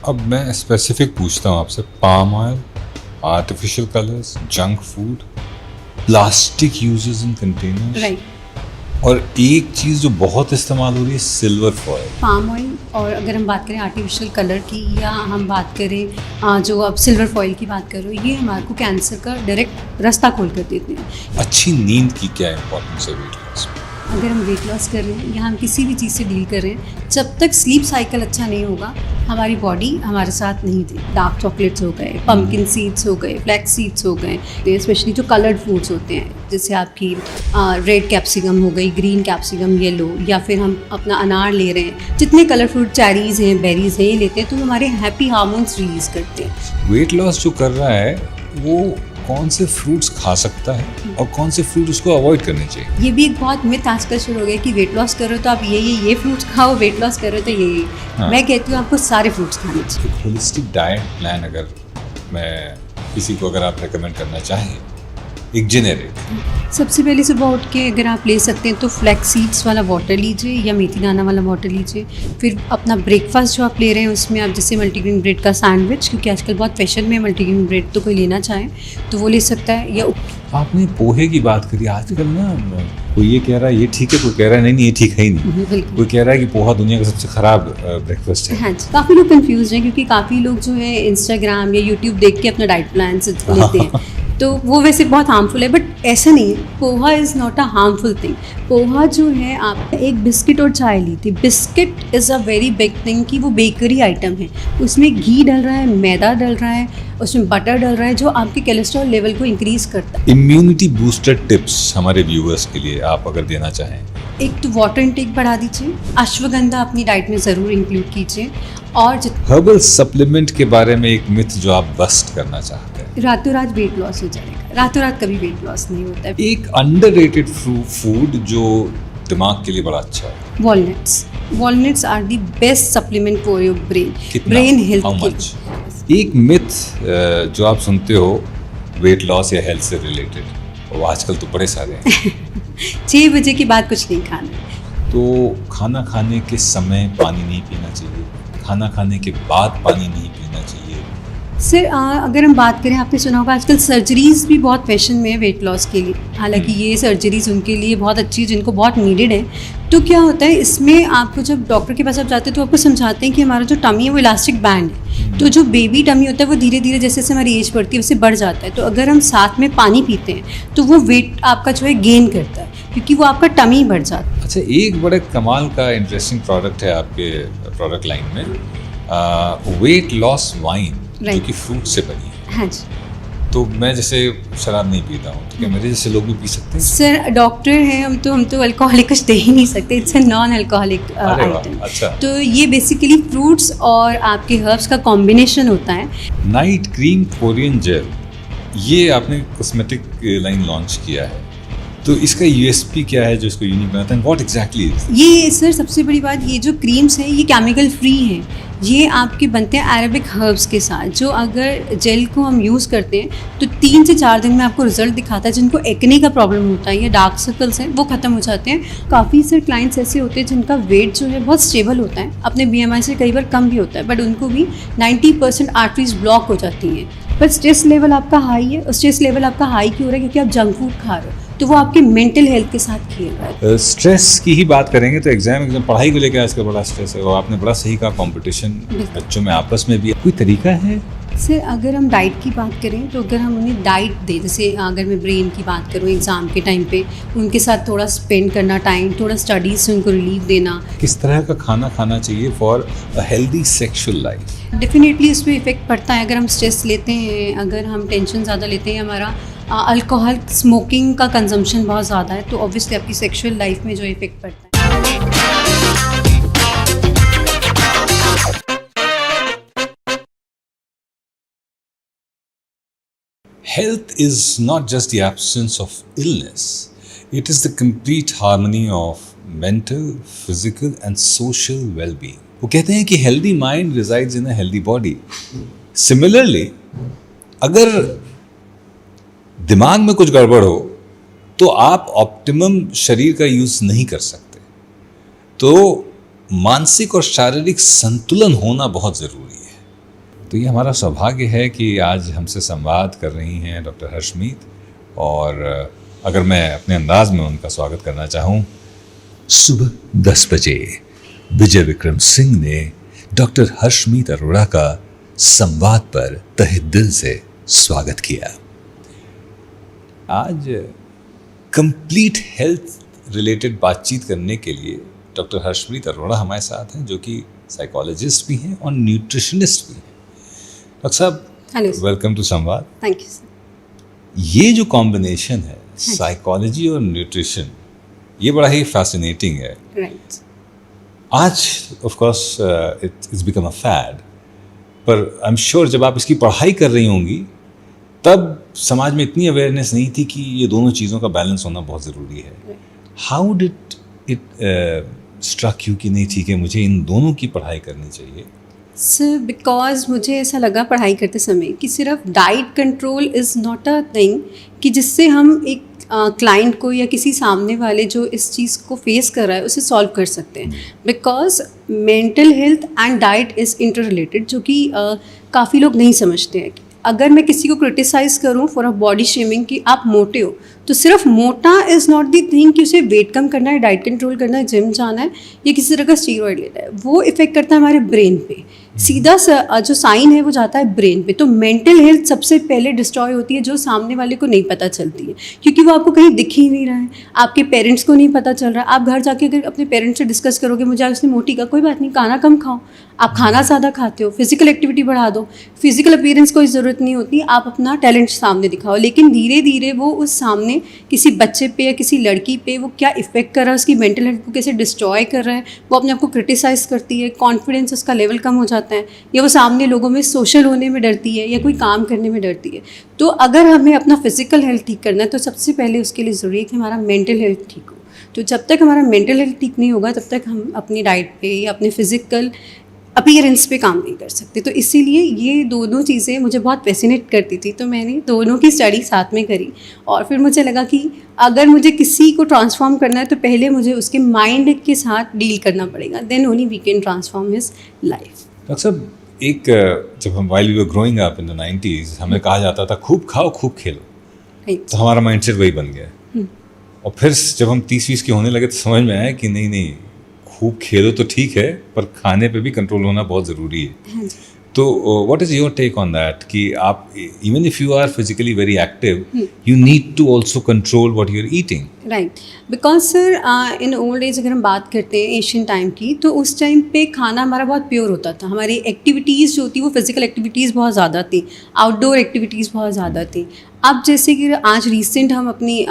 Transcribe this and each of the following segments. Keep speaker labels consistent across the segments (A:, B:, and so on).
A: अब मैं स्पेसिफिक पूछता हूँ आपसे, palm oil, artificial colours, junk food, plastic uses in containers,
B: right.
A: और एक चीज़ जो बहुत इस्तेमाल हो रही है, सिल्वर फॉयल।
B: पाम ऑयल, और अगर हम बात करें आर्टिफिशियल कलर की, या हम बात करें जो आप सिल्वर फॉयल की बात कर रहे हो, ये हमारे को कैंसर का डायरेक्ट रास्ता खोल कर देते हैं।
A: अच्छी नींद की क्या इंपॉर्टेंस है वेट लॉस में?
B: अगर हम वेट लॉस कर रहे हैं या हम किसी भी चीज़ से डील कर रहे हैं, जब तक स्लीप साइकिल अच्छा नहीं होगा, हमारी बॉडी हमारे साथ नहीं थी। डार्क चॉकलेट्स हो गए, पम्पकिन सीड्स हो गए, फ्लैक्स सीड्स हो गए, स्पेशली जो कलर्ड फूड्स होते हैं, जैसे आपकी रेड कैप्सिकम हो गई, ग्रीन कैप्सिकम, येलो, या फिर हम अपना अनार ले रहे हैं, जितने कलर फ्रूट, चेरीज़ हैं, बेरीज़ हैं, ये लेते हैं तो हमारे हैप्पी हार्मोन्स रिलीज़ करते हैं।
A: वेट लॉस जो कर रहा है वो कौन से फ्रूट्स खा सकता है और कौन से फ्रूट उसको अवॉइड करने चाहिए?
B: ये भी एक बहुत मिथ आजकल शुरू हो गया कि वेट लॉस करो तो आप ये फ्रूट्स खाओ, वेट लॉस करो तो ये।
A: हाँ।
B: मैं कहती हूँ आपको सारे फ्रूट्स खाने चाहिए।
A: एक होलिस्टिक डाइट प्लान अगर मैं किसी को अगर आप रेकमेंड करना चाहें, एक जेनेरिक।
B: सबसे पहले सुबह उठ के अगर आप ले सकते हैं तो फ्लैक्स सीड्स वाला वाटर लीजिए या मेथी दाना वाला वाटर लीजिए। फिर अपना ब्रेकफास्ट जो आप ले रहे हैं उसमें आप जैसे मल्टीग्रेन ब्रेड का सैंडविच, क्योंकि आजकल बहुत फैशन में मल्टीग्रेन ब्रेड, तो कोई लेना चाहे तो वो ले सकता है। या
A: आपने पोहे की बात करी, आजकल ना कोई ये कह रहा है ये ठीक है, कोई कह रहा है नहीं ये ठीक है ही नहीं।
B: बिल्कुल।
A: कोई कह रहा है कि पोहा दुनिया का सबसे खराब ब्रेकफास्ट है।
B: हाँ जी, काफ़ी लोग कंफ्यूज हैं क्योंकि काफ़ी लोग जो है इंस्टाग्राम या यूट्यूब देख के अपना डाइट प्लान लेते हैं तो वो वैसे बहुत हार्मफुल है, बट ऐसा नहीं है। Poha is not a harmful thing. Poha जो है, आप एक बिस्किट और चाय ली थी, biscuit is a very big thing कि वो बेकरी आइटम है, उसमें घी डल रहा है, मैदा डल रहा है, उसमें बटर डल रहा है जो आपके कोलेस्ट्रॉल लेवल को इंक्रीज करता है।
A: इम्यूनिटी बूस्टर टिप्स हमारे व्यूअर्स के लिए आप अगर देना चाहें?
B: एक तो वाटर इनटेक बढ़ा दीजिए, अश्वगंधा अपनी डाइट में ज़रूर इंक्लूड कीजिए, और
A: हर्बल सप्लीमेंट के बारे में एक मिथ जो आप बस्ट करना चाहते हैं।
B: रातों रात वेट लॉस हो जाएगा, रातों रात कभी वेट लॉस नहीं होता है।
A: एक अंडररेटेड फूड जो दिमाग के लिए बड़ा अच्छा है,
B: walnuts are the best supplement for your brain health
A: How
B: के
A: much?
B: लिए।
A: एक मिथ जो आप सुनते हो वेट लॉस या हेल्थ से रिलेटेड, वो आजकल तो बड़े सारे हैं
B: 6 बजे के बाद कुछ नहीं खाना।
A: तो खाना खाने के समय पानी नहीं पीना चाहिए, खाना खाने के बाद पानी नहीं पीना चाहिए।
B: सर अगर हम बात करें, आपने सुना होगा आजकल सर्जरीज भी बहुत फैशन में है वेट लॉस के लिए। हालांकि ये सर्जरीज उनके लिए बहुत अच्छी है जिनको बहुत नीडेड है। तो क्या होता है इसमें, आपको जब डॉक्टर के पास आप जाते हैं तो आपको समझाते हैं कि हमारा जो टमी है वो इलास्टिक बैंड है, तो जो बेबी टमी होता है वो धीरे धीरे जैसे जैसे हमारी एज बढ़ती है वैसे बढ़ जाता है। तो अगर हम साथ में पानी पीते हैं तो वो वेट आपका जो है गेन करता है, क्योंकि वो आपका टमी बढ़ जाता है।
A: अच्छा, एक बड़े कमाल का इंटरेस्टिंग प्रोडक्ट है आपके प्रोडक्ट लाइन में, वेट लॉस वाइन, जो
B: Right.
A: कि फ्रूट से बनी है।
B: हाँ जी
A: तो मैं जैसे शराब नहीं पीता हूँ, तो क्या मेरे जैसे लोग भी पी सकते हैं?
B: सर, डॉक्टर हैं हम तो अल्कोहलिक कुछ दे ही नहीं सकते। इट्स अ नॉन अल्कोहलिक
A: अरे वाह,
B: आइटम।
A: अच्छा।
B: तो ये बेसिकली फ्रूट्स और आपके हर्ब्स का कॉम्बिनेशन होता है।
A: नाइट क्रीम कोरियन जेल, ये आपने कॉस्मेटिक लाइन लॉन्च किया है, तो इसका यूएसपी क्या है जो इसको यूनिक बनाता है? What exactly is?
B: ये सर सबसे बड़ी बात, ये जो क्रीम्स हैं ये केमिकल फ्री हैं। ये आपके बनते हैं अरेबिक हर्ब्स के साथ, जो अगर जेल को हम यूज़ करते हैं तो 3 से 4 दिन में आपको रिजल्ट दिखाता है। जिनको एक्ने का प्रॉब्लम होता है या डार्क सर्कल्स हैं वो ख़त्म हो जाते हैं। काफ़ी सारे क्लाइंट्स ऐसे होते हैं जिनका वेट जो है बहुत स्टेबल होता है, अपने BMI से कई बार कम भी होता है, बट उनको भी 90% आर्टरीज ब्लॉक हो जाती हैं। पर स्ट्रेस लेवल आपका हाई है, और स्ट्रेस लेवल आपका हाई क्यों हो रहा है? क्योंकि आप जंक फूड खा रहे हो, तो वो आपके मेंटल हेल्थ के साथ खेल रहा है।
A: स्ट्रेस की ही बात करेंगे तो एग्जाम पढ़ाई को लेकर आजकल बड़ा स्ट्रेस है, और आपने बड़ा सही कहा, कंपटीशन बच्चों में आपस में भी है। कोई तरीका है?
B: सर अगर हम डाइट की बात करें तो अगर हम उन्हें डाइट दें, जैसे अगर मैं ब्रेन की बात करूँ, एग्ज़ाम के टाइम पे उनके साथ थोड़ा स्पेंड करना टाइम, थोड़ा स्टडीज से उनको रिलीफ देना।
A: किस तरह का खाना खाना चाहिए for a healthy sexual life?
B: Definitely उस पर इफ़ेक्ट पड़ता है। अगर हम स्ट्रेस लेते हैं, अगर हम टेंशन ज़्यादा लेते हैं, हमारा अल्कोहल स्मोकिंग का कंजम्पशन बहुत ज़्यादा है, तो ऑब्वियसली आपकी सेक्सुअल लाइफ में जो इफ़ेक्ट पड़ता है।
A: Health is not just the absence of illness, it is the complete harmony of mental, physical and social well-being. वो कहते हैं कि healthy mind resides in a healthy body. Similarly, अगर दिमाग में कुछ गड़बड़ हो तो आप ऑप्टिमम शरीर का यूज नहीं कर सकते। तो मानसिक और शारीरिक संतुलन होना बहुत जरूरी है। तो ये हमारा सौभाग्य है कि आज हमसे संवाद कर रही हैं डॉक्टर हर्षमीत, और अगर मैं अपने अंदाज में उनका स्वागत करना चाहूँ, सुबह 10 बजे विजय विक्रम सिंह ने डॉक्टर हर्षमीत अरोड़ा का संवाद पर तहे दिल से स्वागत किया। आज कंप्लीट हेल्थ रिलेटेड बातचीत करने के लिए डॉक्टर हर्षमीत अरोड़ा हमारे साथ हैं, जो कि साइकोलॉजिस्ट भी हैं और न्यूट्रिशनिस्ट भी हैं। डॉक्टर साहब, welcome to Samvaad.
B: Thank you sir.
A: ये जो कॉम्बिनेशन है साइकोलॉजी और न्यूट्रिशन, ये बड़ा ही फैसिनेटिंग है।
B: राइट।
A: आज of course it's become a fad, पर आई एम श्योर जब आप इसकी पढ़ाई कर रही होंगी तब समाज में इतनी अवेयरनेस नहीं थी कि ये दोनों चीज़ों का बैलेंस होना बहुत ज़रूरी है। How did it struck you कि नहीं, ठीक है, मुझे इन दोनों की पढ़ाई करनी चाहिए?
B: सर, बिकॉज मुझे ऐसा लगा पढ़ाई करते समय कि सिर्फ diet control is not a thing कि जिससे हम एक क्लाइंट को या किसी सामने वाले जो इस चीज़ को फेस कर रहा है उसे सॉल्व कर सकते हैं। Because mental health and diet is inter related, जो कि काफ़ी लोग नहीं समझते हैं। अगर मैं किसी को क्रिटिसाइज़ करूं फॉर अ बॉडी शेमिंग कि आप मोटे हो, तो सिर्फ मोटा इज़ नॉट दी थिंग कि उसे वेट कम करना है, डाइट कंट्रोल करना है, जिम जाना है या किसी तरह का स्टीरॉयड लेना है। वो इफेक्ट करता है हमारे ब्रेन पे, सीधा जो साइन है वो जाता है ब्रेन पे। तो मेंटल हेल्थ सबसे पहले डिस्ट्रॉय होती है, जो सामने वाले को नहीं पता चलती है, क्योंकि वो आपको कहीं दिख ही नहीं रहा है, आपके पेरेंट्स को नहीं पता चल रहा है। आप घर जाके अगर अपने पेरेंट्स से डिस्कस करोगे, मुझे आज उसने मोटी का, कोई बात नहीं, खाना कम खाओ, आप खाना ज़्यादा खाते हो, फिजिकल एक्टिविटी बढ़ा दो, फिजिकल अपीयरेंस कोई ज़रूरत नहीं होती, आप अपना टैलेंट सामने दिखाओ। लेकिन धीरे धीरे वो उस सामने किसी बच्चे पे या किसी लड़की पे वो क्या इफेक्ट कर रहा है, उसकी मेंटल हेल्थ को कैसे डिस्ट्रॉय कर रहा है, वो अपने आप को क्रिटिसाइज़ करती है, कॉन्फिडेंस उसका लेवल कम हो जाता है, या वो सामने लोगों में सोशल होने में डरती है या कोई काम करने में डरती है। तो अगर हमें अपना फिजिकल हेल्थ ठीक करना है तो सबसे पहले उसके लिए ज़रूरी है कि हमारा मेंटल हेल्थ ठीक हो। तो जब तक हमारा मेंटल हेल्थ ठीक नहीं होगा तब तक हम अपनी डाइट पे या अपने फिजिकल अपीयरेंस पे काम नहीं कर सकते। तो इसीलिए ये दोनों चीज़ें मुझे बहुत फैसिनेट करती थी, तो मैंने दोनों की स्टडी साथ में करी। और फिर मुझे लगा कि अगर मुझे किसी को ट्रांसफॉर्म करना है तो पहले मुझे उसके माइंड के साथ डील करना पड़ेगा, then only we can transform his life.
A: Doctor साहब, एक जब हम while we were growing up in the 90s, हमें कहा जाता था खूब खाओ खूब खेलो, तो हमारा माइंडसेट वही बन गया। और फिर जब हम 30-20 के होने लगे तो समझ में आया कि नहीं, खूब खेलो तो ठीक है, पर खाने पे भी कंट्रोल होना बहुत ज़रूरी है। तो what is your take on that कि आप even if you are physically very active, you need to also control what you are eating? Right,
B: because sir in old age अगर हम बात करते हैं एशियन टाइम की, तो उस टाइम पे खाना हमारा बहुत प्योर होता था। हमारी एक्टिविटीज़ जो होती वो फिजिकल एक्टिविटीज़ बहुत ज़्यादा थी, आउटडोर एक्टिविटीज़ बहुत ज़्यादा थी। अब जैसे कि आज रिसेंट हम अपनी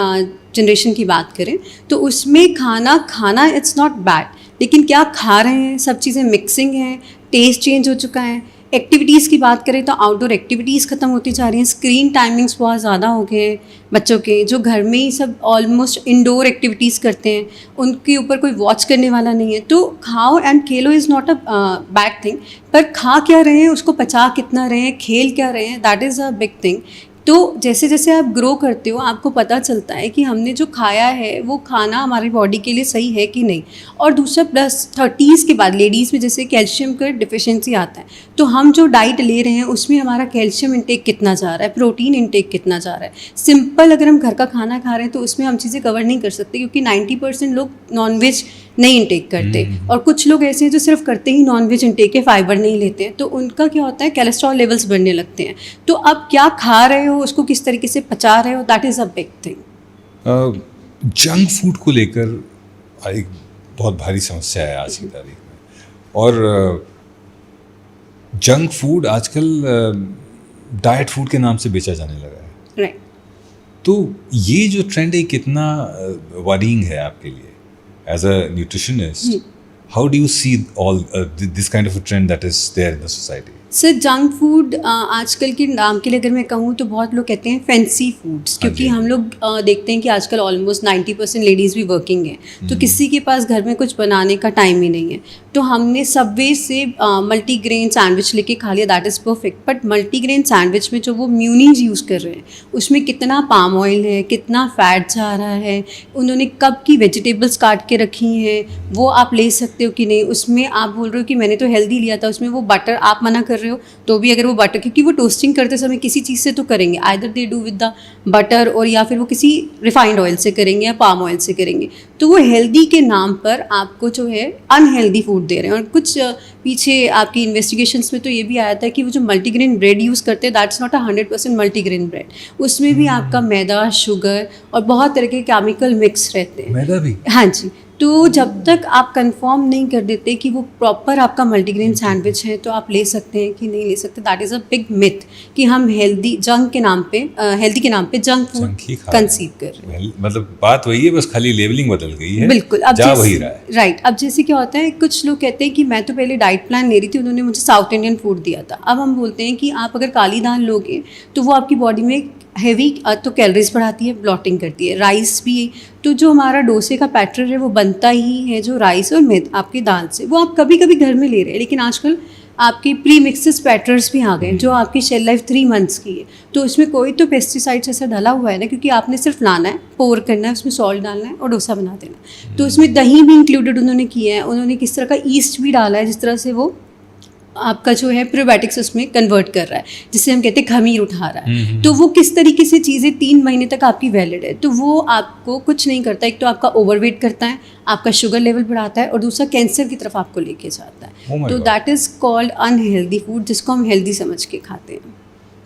B: जनरेशन की बात करें तो उसमें खाना इट्स नॉट बैड, लेकिन क्या खा रहे हैं, सब चीज़ें मिक्सिंग हैं, टेस्ट चेंज हो चुका है। एक्टिविटीज़ की बात करें तो आउटडोर एक्टिविटीज़ ख़त्म होती जा रही हैं, स्क्रीन टाइमिंग्स बहुत ज़्यादा हो गए हैं बच्चों के, जो घर में ही सब ऑलमोस्ट इंडोर एक्टिविटीज़ करते हैं, उनके ऊपर कोई वॉच करने वाला नहीं है। तो खाओ and Khelo is not a bad thing, पर खा क्या रहे हैं, उसको पचा कितना रहे हैं, खेल क्या रहे हैं, that is a big thing. तो जैसे जैसे आप ग्रो करते हो आपको पता चलता है कि हमने जो खाया है वो खाना हमारी बॉडी के लिए सही है कि नहीं। और दूसरा प्लस 30s के बाद लेडीज़ में जैसे कैल्शियम का डिफिशिएंसी आता है, तो हम जो डाइट ले रहे हैं उसमें हमारा कैल्शियम इंटेक कितना जा रहा है, प्रोटीन इंटेक कितना जा रहा है। सिंपल अगर हम घर का खाना खा रहे हैं तो उसमें हम चीज़ें कवर नहीं कर सकते, क्योंकि 90% लोग नॉनवेज नहीं इंटेक करते, और कुछ लोग ऐसे हैं जो सिर्फ करते ही नॉनवेज इंटेक है, फाइबर नहीं लेते हैं, तो उनका क्या होता है, कोलेस्ट्रॉल लेवल्स बढ़ने लगते हैं। तो अब क्या खा रहे हो, उसको किस तरीके से पचा रहे हो, that is a big thing.
A: Junk food को लेकर एक बहुत भारी समस्या है आज की तारीख में, और जंक फूड आजकल डाइट फूड के नाम से बेचा जाने लगा है।
B: राइट।
A: तो ये जो ट्रेंड है कितना वरीइंग है आपके लिए as a nutritionist? How do you see all this kind of a trend that is there in the society?
B: Sir, junk food आजकल के नाम के लिए अगर मैं कहूँ तो बहुत लोग कहते हैं फैंसी फूड्स, क्योंकि हम लोग देखते हैं कि आजकल ऑलमोस्ट 90% लेडीज़ भी वर्किंग हैं, तो किसी के पास घर में कुछ बनाने का टाइम ही नहीं है। तो हमने सबवे से मल्टीग्रेन सैंडविच लेके खा लिया, that is perfect. But multigrain sandwich में जो वो म्यूनीज यूज़ कर रहे हैं उसमें कितना पाम ऑयल है, कितना फैट जा रहा है, उन्होंने कब की वेजिटेबल्स काट के रखी हैं, वो आप ले सकते हो कि नहीं। उसमें आप बोल रहे हो कि मैंने तो हेल्दी लिया था, उसमें वो बटर आप मना कर रहे हो तो भी अगर वो बटर, क्योंकि वो टोस्टिंग करते समय किसी चीज़ से तो करेंगे, either they do with the butter और या फिर वो किसी रिफाइंड ऑयल से करेंगे या पाम ऑयल से करेंगे, तो वो हेल्दी के नाम पर आपको जो है अनहेल्दी फूड दे रहे हैं। और कुछ पीछे आपकी इन्वेस्टिगेशंस में तो ये भी आया था कि वो जो मल्टीग्रेन ब्रेड यूज़ करते हैं दैट्स नॉट 100% मल्टीग्रेन ब्रेड, उसमें भी आपका मैदा, शुगर और बहुत तरह के केमिकल मिक्स रहते हैं।
A: मैदा भी?
B: हाँ जी। तो जब तक आप कंफर्म नहीं कर देते कि वो प्रॉपर आपका मल्टीग्रेन सैंडविच है तो आप ले सकते हैं कि नहीं ले सकते, that is a big myth कि हम हेल्दी जंक के नाम पे हेल्दी के नाम पे जंक फूड कंसीव कर रहे हैं।
A: मतलब बात वही है, बस खाली लेबलिंग बदल गई है।
B: बिल्कुल। अब
A: जा वही रहा है।
B: राइट। अब जैसे क्या होता है, कुछ लोग कहते हैं कि मैं तो पहले डाइट प्लान ले रही थी, उन्होंने मुझे साउथ इंडियन फूड दिया था। अब हम बोलते हैं कि आप अगर काली दाल लोगे तो वो आपकी बॉडी में हैवी तो कैलोरीज बढ़ाती है, ब्लॉटिंग करती है। राइस भी, तो जो हमारा डोसे का बैटर है वो बनता ही है जो राइस और मिर्च आपकी दाल से, वो आप कभी कभी घर में ले रहे हैं, लेकिन आजकल आपके प्री मिक्सेस बैटर्स भी आ गए जो आपकी शेल लाइफ 3 मंथ्स की है, तो उसमें कोई तो पेस्टिसाइड्स ऐसा डाला हुआ है ना, क्योंकि आपने सिर्फ लाना है, पोर करना है, उसमें सॉल्ट डालना है और डोसा बना देना। तो उसमें दही भी इंक्लूडेड उन्होंने किया है, उन्होंने किस तरह का ईस्ट भी डाला है जिस तरह से वो आपका जो है प्रोबायोटिक्स उसमें कन्वर्ट कर रहा है, जिससे हम कहते हैं खमीर उठा रहा है। तो वो किस तरीके से चीज़ें 3 महीने तक आपकी वैलिड है, तो वो आपको कुछ नहीं करता। एक तो आपका ओवरवेट करता है, आपका शुगर लेवल बढ़ाता है और दूसरा कैंसर की तरफ आपको लेके जाता है। तो that is called unhealthy food, जिसको हम हेल्दी समझ के खाते हैं।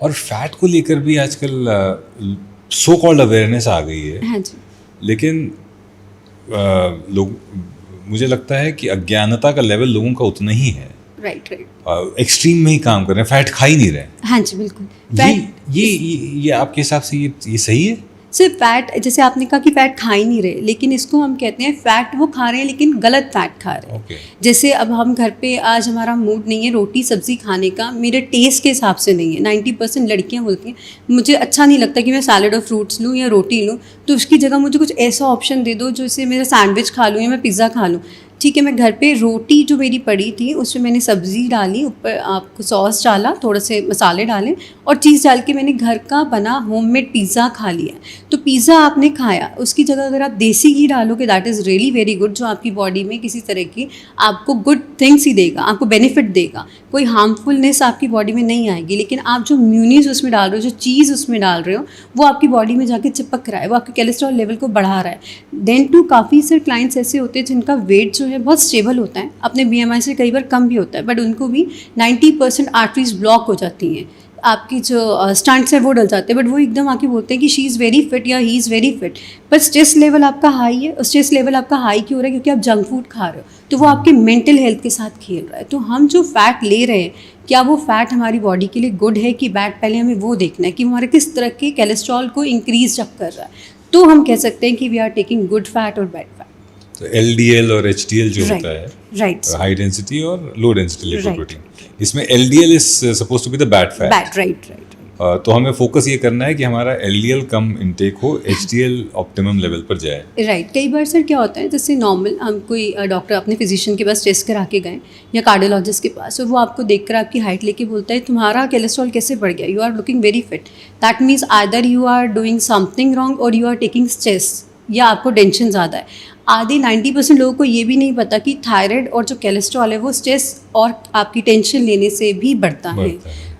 A: और फैट को लेकर भी आजकल सो कॉल्ड अवेयरनेस आ गई है।
B: हाँ जी।
A: लेकिन लोग, मुझे लगता है कि अज्ञानता का लेवल लोगों का उतना ही है।
B: राइट।
A: एक्सट्रीम में ही काम कर रहे हैं, फैट खा ही नहीं रहे।
B: हाँ जी, बिल्कुल।
A: ये आपके हिसाब से ये सही है?
B: सिर्फ फैट, जैसे आपने कहा कि फैट खा ही नहीं रहे, लेकिन इसको हम कहते हैं फैट वो खा रहे हैं लेकिन गलत फैट खा रहे हैं। जैसे अब हम घर पे, आज हमारा मूड नहीं है रोटी सब्जी खाने का, मेरे टेस्ट के हिसाब से नहीं है। 90% लड़कियां बोलती हैं मुझे अच्छा नहीं लगता कि मैं सैलेड और फ्रूट्स लूँ या रोटी लूँ, तो उसकी जगह मुझे कुछ ऐसा ऑप्शन दे दो जैसे मेरा सैंडविच खा लूँ या मैं पिज़्ज़ा खा लूँ। ठीक है, मैं घर पे रोटी जो मेरी पड़ी थी उसमें मैंने सब्ज़ी डाली, ऊपर आपको सॉस डाला, थोड़े से मसाले डाले और चीज़ डाल के मैंने घर का बना होममेड पिज़्ज़ा खा लिया। तो पिज़्ज़ा आपने खाया, उसकी जगह अगर आप देसी घी डालोगे that is really very good, जो आपकी बॉडी में किसी तरह की आपको गुड थिंग्स ही देगा, आपको बेनिफिट देगा, कोई हार्मफुलनेस आपकी बॉडी में नहीं आएगी। लेकिन आप जो म्यूनीस उसमें डाल रहे हो, जो चीज़ उसमें डाल रहे हो, वो आपकी बॉडी में जाके चिपक रहा है, वो आपके कोलेस्ट्रॉल लेवल को बढ़ा रहा है। देन टू काफ़ी से क्लाइंट्स ऐसे होते हैं जिनका वेट जो है बहुत स्टेबल होता है, अपने BMI से कई बार कम भी होता है, बट उनको भी 90% आर्टरीज ब्लॉक हो जाती हैं, आपकी जो स्टंट्स है वो डल जाते हैं, बट वो एकदम आके बोलते हैं कि शी इज़ वेरी फिट या ही इज़ वेरी फिट, पर स्ट्रेस लेवल आपका हाई है। स्ट्रेस लेवल आपका हाई क्यों हो रहा है? क्योंकि आप जंक फूड खा रहे हो, तो वो आपके मेंटल हेल्थ के साथ खेल रहा है। तो हम जो फैट ले रहे हैं, क्या वो फैट हमारी बॉडी के लिए गुड है कि बैड, पहले हमें वो देखना है कि हमारे किस तरह के कोलेस्ट्रॉल को इंक्रीज जब कर रहा है, तो हम कह सकते हैं कि we are taking good fat और बैड फैट।
A: तो LDL और HDL जो होता है,
B: राइट,
A: हाई डेंसिटी और लो डेंसिटी लिपोप्रोटीन, इसमें LDL is supposed to be the bad fat.
B: Right.
A: तो हमें फोकस ये करना है कि हमारा LDL कम इनटेक हो, HDL ऑप्टिमम लेवल पर जाए।
B: राइट। कई बार सर क्या होता है, जैसे नॉर्मल हम कोई डॉक्टर अपने फिजिशियन के पास टेस्ट करा के गए या कार्डियोलॉजिस्ट के पास, और वो आपको देखकर आपकी हाइट लेके बोलता है तुम्हारा कोलेस्ट्रॉल कैसे बढ़ गया, you are looking very fit, that means either you are doing something wrong और यू आर टेकिंग स्ट्रेस, या आपको टेंशन ज़्यादा है। आधे 90% लोगों को ये भी नहीं पता कि थायराइड और जो कोलेस्ट्रॉल है वो स्ट्रेस और आपकी टेंशन लेने से भी बढ़ता है।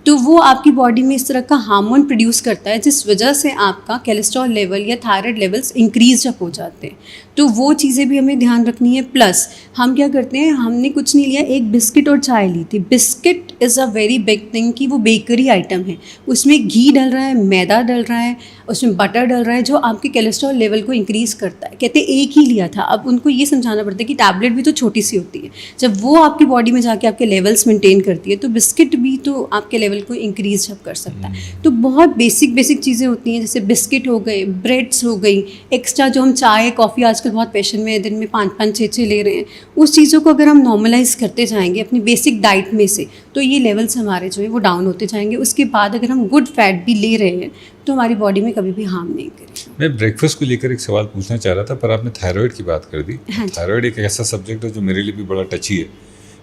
B: तो वो आपकी बॉडी में इस तरह का हार्मोन प्रोड्यूस करता है जिस वजह से आपका कोलेस्ट्रॉल लेवल या थायराइड लेवल्स इंक्रीज जब हो जाते हैं, तो वो चीज़ें भी हमें ध्यान रखनी है। प्लस हम क्या करते हैं, हमने कुछ नहीं लिया, एक बिस्किट और चाय ली थी। Biscuit is a very big thing कि वो बेकरी आइटम है, उसमें घी डल रहा है, मैदा डल रहा है, उसमें बटर डल रहा है, जो आपके कोलेस्ट्रॉल लेवल को इंक्रीज़ करता है। कहते एक ही लिया था, अब उनको ये समझाना पड़ता है कि टैबलेट भी तो छोटी सी होती है, जब वो आपकी बॉडी में जाके आपके लेवल्स मेंटेन करती है, तो बिस्किट भी तो आपके लेवल को इंक्रीज जब कर सकता है। तो बहुत बेसिक चीज़ें होती हैं, जैसे बिस्किट हो गए, ब्रेड्स हो गई, एक्स्ट्रा जो हम चाय कॉफ़ी आजकल बहुत पैशन में है, दिन में 5-5 6-6 ले रहे हैं, उस चीज़ों को अगर हम नॉर्मलाइज करते जाएंगे अपनी बेसिक डाइट में से, तो ये लेवल्स हमारे जो है वो डाउन होते जाएंगे। उसके बाद अगर हम गुड फैट भी ले रहे हैं तो हमारी बॉडी में कभी भी हार्म नहीं करेगा।
A: मैं ब्रेकफास्ट को लेकर एक सवाल पूछना चाह रहा था, पर आपने थायराइड की बात कर दी।
B: हाँ,
A: थायराइड एक ऐसा सब्जेक्ट है जो मेरे लिए भी बड़ा टची है,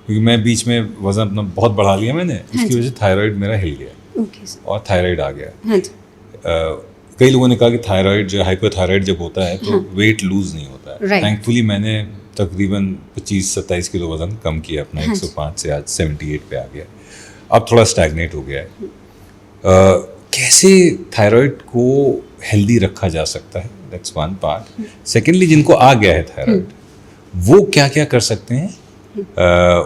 A: क्योंकि मैं बीच में वजन अपना बहुत बढ़ा लिया मैंने, इसकी वजह से थायराइड मेरा हिल गया
B: ओके सर।
A: और थायराइड आ गया।
B: हाँ जी।
A: कई लोगों ने कहा कि थायराइड जो हाइपोथायराइड जब होता है तो वेट लूज नहीं होता है।
B: Right.
A: थैंकफुली मैंने तकरीबन 25-27 किलो वजन कम किया अपना,
B: हाँ
A: 105 से आज 78 पे आ गया। अब थोड़ा स्टैग्नेट हो गया है। कैसे थायराइड को हेल्दी रखा जा सकता है, दैट्स वन पार्ट। सेकेंडली, जिनको आ गया है थायराइड वो क्या क्या कर सकते हैं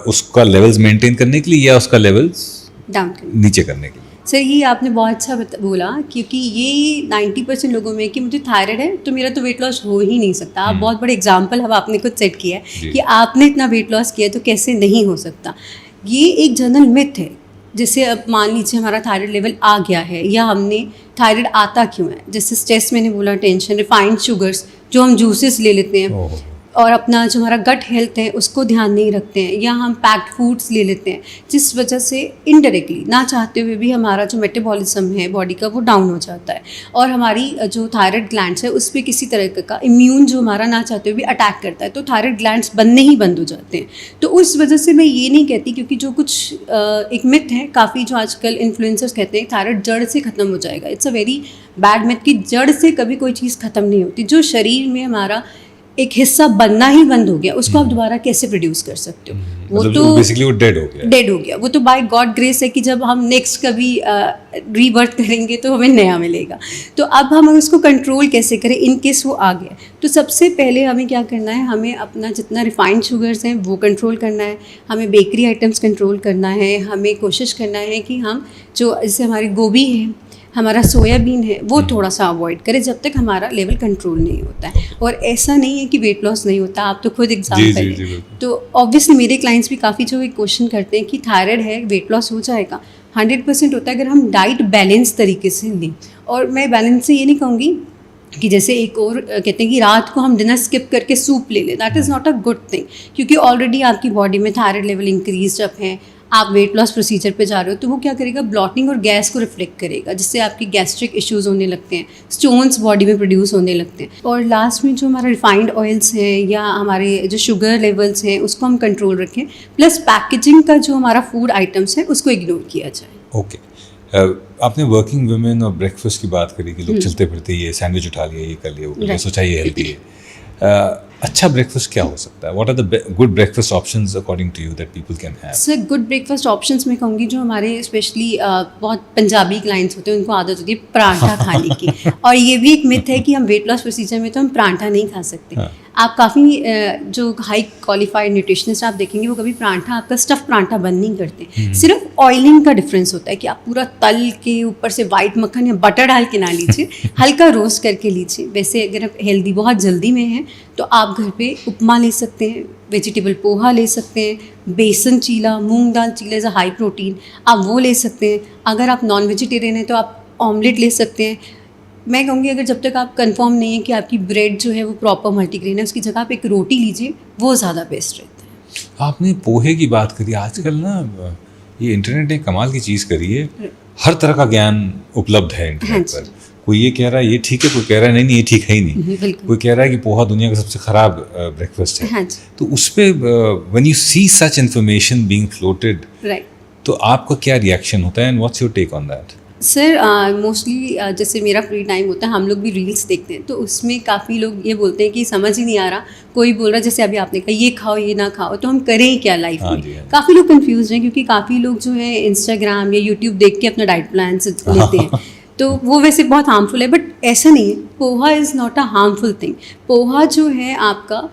A: उसका लेवल्स मेंटेन करने के लिए या उसका लेवल्स
B: डाउन
A: नीचे करने के लिए?
B: सर ये आपने बहुत अच्छा बोला, क्योंकि ये 90% लोगों में कि मुझे थायराइड है तो मेरा तो वेट लॉस हो ही नहीं सकता। आप बहुत बड़े एग्जाम्पल अब आपने खुद सेट किया है कि आपने इतना वेट लॉस किया तो कैसे नहीं हो सकता। ये एक जनरल मिथ है। जैसे अब मान लीजिए हमारा थायराइड लेवल आ गया है, या हमने थायराइड आता क्यों है, जैसे स्ट्रेस मैंने बोला, टेंशन, रिफाइंड शुगर्स जो हम जूसेस ले लेते हैं, और अपना जो हमारा गट हेल्थ है उसको ध्यान नहीं रखते हैं, या हम पैक्ड फूड्स ले लेते हैं, जिस वजह से इनडायरेक्टली ना चाहते हुए भी हमारा जो मेटाबॉलिज्म है बॉडी का वो डाउन हो जाता है, और हमारी जो थायराइड ग्लैंड्स है उस पर किसी तरह का इम्यून जो हमारा ना चाहते हुए भी अटैक करता है, तो थायराइड ग्लैंड्स बनने ही बंद हो जाते हैं। तो उस वजह से मैं ये नहीं कहती, क्योंकि जो कुछ एक मिथ है काफ़ी जो आजकल इन्फ्लुएंसर्स कहते हैं थायराइड जड़ से ख़त्म हो जाएगा। It's a very bad myth कि जड़ से कभी कोई चीज़ ख़त्म नहीं होती। जो शरीर में हमारा एक हिस्सा बनना ही बंद हो गया, उसको आप दोबारा कैसे प्रोड्यूस कर सकते हो? वो
A: मतलब
B: तो
A: बेसिकली वो डेड हो गया।
B: वो तो बाय गॉड ग्रेस है कि जब हम नेक्स्ट कभी रीबर्थ करेंगे तो हमें नया मिलेगा। तो अब हम उसको कंट्रोल कैसे करें इन केस वो आ गया? तो सबसे पहले हमें क्या करना है, हमें अपना जितना रिफाइंड शुगर्स हैं वो कंट्रोल करना है, हमें बेकरी आइटम्स कंट्रोल करना है, हमें कोशिश करना है कि हम जो जैसे हमारी गोभी है, हमारा सोयाबीन है, वो थोड़ा सा अवॉइड करें जब तक हमारा लेवल कंट्रोल नहीं होता है। और ऐसा नहीं है कि वेट लॉस नहीं होता, आप तो खुद एग्जाम्पल है। तो ऑब्वियसली मेरे क्लाइंट्स भी काफ़ी जो एक क्वेश्चन करते हैं कि थायराइड है वेट लॉस हो जाएगा, 100% होता है अगर हम डाइट बैलेंस तरीके से लें। और मैं बैलेंस से ये नहीं कहूँगी कि जैसे एक और कहते हैं कि रात को हम डिनर स्किप करके सूप ले लें, that is not a good thing, क्योंकि ऑलरेडी आपकी बॉडी में थायराइड लेवल इंक्रीज जब है, आप वेट लॉस प्रोसीजर पे जा रहे हो, तो वो क्या करेगा, ब्लॉटिंग और गैस को रिफ्लेक्ट करेगा, जिससे आपकी गैस्ट्रिक इश्यूज होने लगते हैं, स्टोन्स बॉडी में प्रोड्यूस होने लगते हैं। और लास्ट में जो हमारा रिफाइंड ऑयल्स हैं या हमारे जो शुगर लेवल्स हैं उसको हम कंट्रोल रखें, प्लस पैकेजिंग का जो हमारा फूड आइटम्स है उसको इग्नोर किया जाए।
A: ओके, आपने वर्किंग वुमेन और ब्रेकफास्ट की बात करी कि लोग चलते फिरते ये सैंडविच उठा लिया, ये कर लिया, वो कर लिया, सोचा ये हेल्दी है। अच्छा ब्रेकफास्ट क्या हो सकता है? What are the good breakfast options according to you that people can have?
B: Sir good breakfast options में कहूँगी जो हमारे स्पेशली बहुत पंजाबी क्लाइंट्स होते हैं उनको आदत होती है पराठा खाने की। और ये भी एक मिथ है कि हम वेट लॉस प्रोसीजर में तो हम पराठा नहीं खा सकते।
A: हाँ।
B: आप काफ़ी जो हाई क्वालिफाइड न्यूट्रिशनिस्ट आप देखेंगे वो कभी पराठा आपका स्टफ पराठा बंद नहीं करते। सिर्फ ऑयलिंग का डिफरेंस होता है कि आप पूरा तल के ऊपर से वाइट मक्खन या बटर डाल के ना लीजिए, हल्का रोस्ट करके लीजिए। वैसे अगर आप हेल्दी बहुत जल्दी में हैं तो आप घर पे उपमा ले सकते हैं, वेजिटेबल पोहा ले सकते हैं, बेसन चीला, मूंग दाल चीला इज़ अ हाई प्रोटीन, आप वो ले सकते हैं। अगर आप नॉन वेजिटेरियन हैं तो आप ऑमलेट ले सकते हैं। मैं कहूँगी अगर जब तक आप कंफर्म नहीं है कि आपकी ब्रेड जो है वो प्रॉपर मल्टीग्रेन है, उसकी जगह आप एक रोटी लीजिए, वो ज़्यादा बेस्ट रहता है।
A: आपने पोहे की बात करी, आजकल ना ये इंटरनेट ने कमाल की चीज़ करी है, हर तरह का ज्ञान उपलब्ध है इंटरनेट पर। कोई ये कह रहा है ये ठीक है, कोई कह रहा है नहीं ये ठीक है ही नहीं, कोई कह रहा है कि पोहा दुनिया का सबसे खराब ब्रेकफास्ट है। तो उस पर when you see such information being floated, तो आपका क्या रिएक्शन होता है and what's your take on that?
B: Sir mostly जैसे मेरा फ्री टाइम होता है, हम लोग भी रील्स देखते हैं, तो उसमें काफ़ी लोग ये बोलते हैं कि समझ ही नहीं आ रहा, कोई बोल रहा है जैसे अभी आपने कहा ये खाओ ये ना खाओ, तो हम करें क्या लाइफ में? काफ़ी लोग कंफ्यूज हैं क्योंकि काफ़ी लोग जो है इंस्टाग्राम या यूट्यूब देख के अपना डाइट प्लान लेते हैं, तो वो वैसे बहुत हार्मफुल है, बट ऐसा नहीं है। Poha is not a harmful thing. Poha जो है आपका,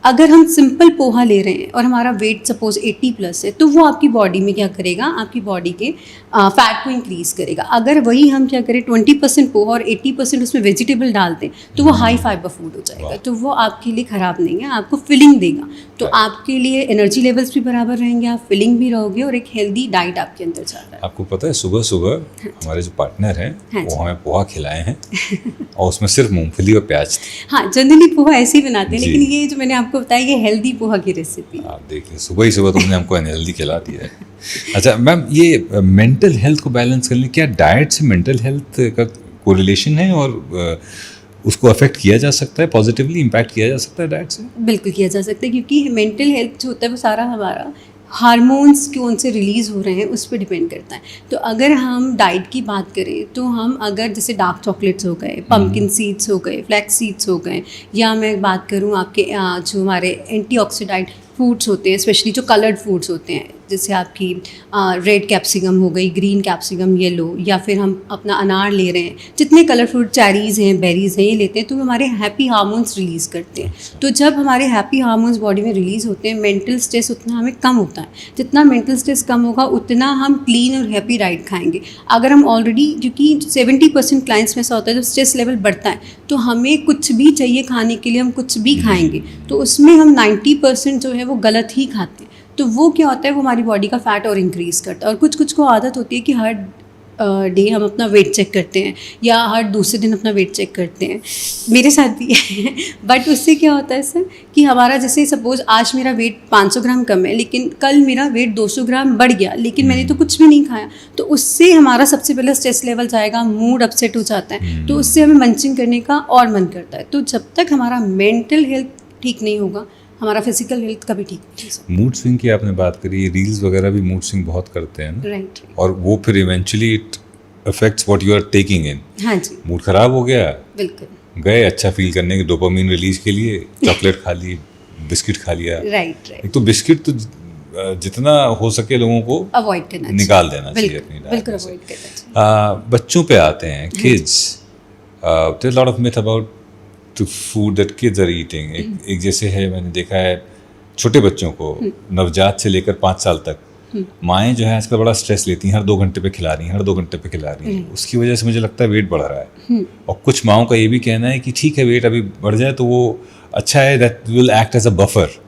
B: अगर हम सिंपल पोहा ले रहे हैं और हमारा वेट सपोज 80+ है, तो वो आपकी बॉडी में क्या करेगा, आपकी बॉडी के फैट को इंक्रीज़ करेगा। अगर वही हम क्या करें 20% पोहा और 80% उसमें वेजिटेबल डाल दें तो वो हाई फाइबर फूड हो जाएगा, तो वो आपके लिए ख़राब नहीं है, आपको फिलिंग देगा। तो आपके लिए एनर्जी लेवल्स भी बराबर रहेंगे, आप फिलिंग भी रहोगे और एक हेल्दी डाइट आपके अंदर जा रहा है।
A: आपको पता है सुबह सुबह हमारे जो पार्टनर हैं वो हमें पोहा खिलाए हैं और उसमें सिर्फ मूंगफली और प्याज थी।
B: हाँ, जनरली पोहा ऐसे ही बनाते हैं, लेकिन ये जो मैंने आपको बताया ये हेल्दी पोहा की रेसिपी।
A: आप देखिए सुबह ही सुबह तुमने हमको अनहेल्दी खिला दिया है। अच्छा मैम, ये मेंटल हेल्थ को बैलेंस करने क्या डाइट से मेंटल हेल्थ का कोरिलेशन है और उसको अफेक्ट किया जा सकता है, पॉजिटिवली इम्पैक्ट किया जा सकता है डाइट से?
B: बिल्कुल किया जा सकता है, क्योंकि मेंटल हेल्थ जो होता है वो सारा हमारा हार्मोन्स कौन से रिलीज़ हो रहे हैं उस पर डिपेंड करता है। तो अगर हम डाइट की बात करें तो हम अगर जैसे डार्क चॉकलेट्स हो गए, पम्पकिन सीड्स हो गए, फ्लैक्स सीड्स हो गए, या मैं बात करूँ आपके जो हमारे एंटीऑक्सीडेंट फूड्स होते हैं, स्पेशली जो कलर्ड फूड्स होते हैं, जैसे आपकी रेड कैप्सिकम हो गई, ग्रीन कैप्सिकम, येलो, या फिर हम अपना अनार ले रहे हैं, जितने कलरफुल चेरीज़ हैं, बेरीज़ हैं, ये लेते हैं तो हमारे हैप्पी हार्मोन्स रिलीज़ करते हैं। तो जब हमारे हैप्पी हार्मोन्स बॉडी में रिलीज़ होते हैं, मेंटल स्ट्रेस उतना हमें कम होता है। जितना मेंटल स्ट्रेस कम होगा उतना हम क्लीन और हैप्पी डाइट खाएंगे। अगर हम ऑलरेडी, क्योंकि 70% क्लाइंट्स में ऐसा होता है जब स्ट्रेस लेवल बढ़ता है तो हमें कुछ भी चाहिए खाने के लिए, हम कुछ भी खाएंगे, तो उसमें हम 90% जो है वो गलत ही खाते हैं। तो वो क्या होता है, वो हमारी बॉडी का फैट और इंक्रीज़ करता है। और कुछ कुछ को आदत होती है कि हर डे हम अपना वेट चेक करते हैं या हर दूसरे दिन अपना वेट चेक करते हैं। मेरे साथ भी है बट उससे क्या होता है सर कि हमारा, जैसे सपोज़ आज मेरा वेट 500 ग्राम कम है लेकिन कल मेरा वेट 200 ग्राम बढ़ गया, लेकिन मैंने तो कुछ भी नहीं खाया, तो उससे हमारा सबसे पहले स्ट्रेस लेवल जाएगा, मूड अपसेट हो जाता है, तो उससे हमें मंचिंग करने का और मन करता है। तो जब तक हमारा मेंटल हेल्थ ठीक नहीं होगा, हमारा फिजिकल हेल्थ कभी ठीक नहीं होगा।
A: मूड स्विंग की आपने बात करी, रील्स वगैरह भी मूड स्विंग बहुत करते हैं ना,
B: राइट।
A: और वो फिर eventually it affects what you are taking in.
B: हाँ जी,
A: मूड खराब हो गया,
B: बिल्कुल।
A: गए अच्छा फील करने के डोपामिन रिलीज के लिए चॉकलेट खा ली, बिस्किट खा लिया।
B: राइट।
A: एक तो बिस्किट तो जितना हो सके लोगों को
B: अवॉइड करना
A: निकाल देना चाहिए अपनी डाइट
B: बिल्कुल
A: में से।
B: अवॉइड करना चाहिए।
A: बच्चों पे आते हैं, kids, there lot of myth about the food that kids are eating. एक जैसे है, मैंने देखा है छोटे बच्चों को नवजात से लेकर 5 साल तक माएँ जो है आजकल बड़ा स्ट्रेस लेती हैं, हर 2 घंटे पे खिला रही हैं, हर 2 घंटे पे खिला रही हैं। उसकी वजह से मुझे लगता है वेट बढ़ रहा है। और कुछ माओं का ये भी कहना है कि ठीक है वेट अभी बढ़ जाए तो वो अच्छा है, that will act as a buffer.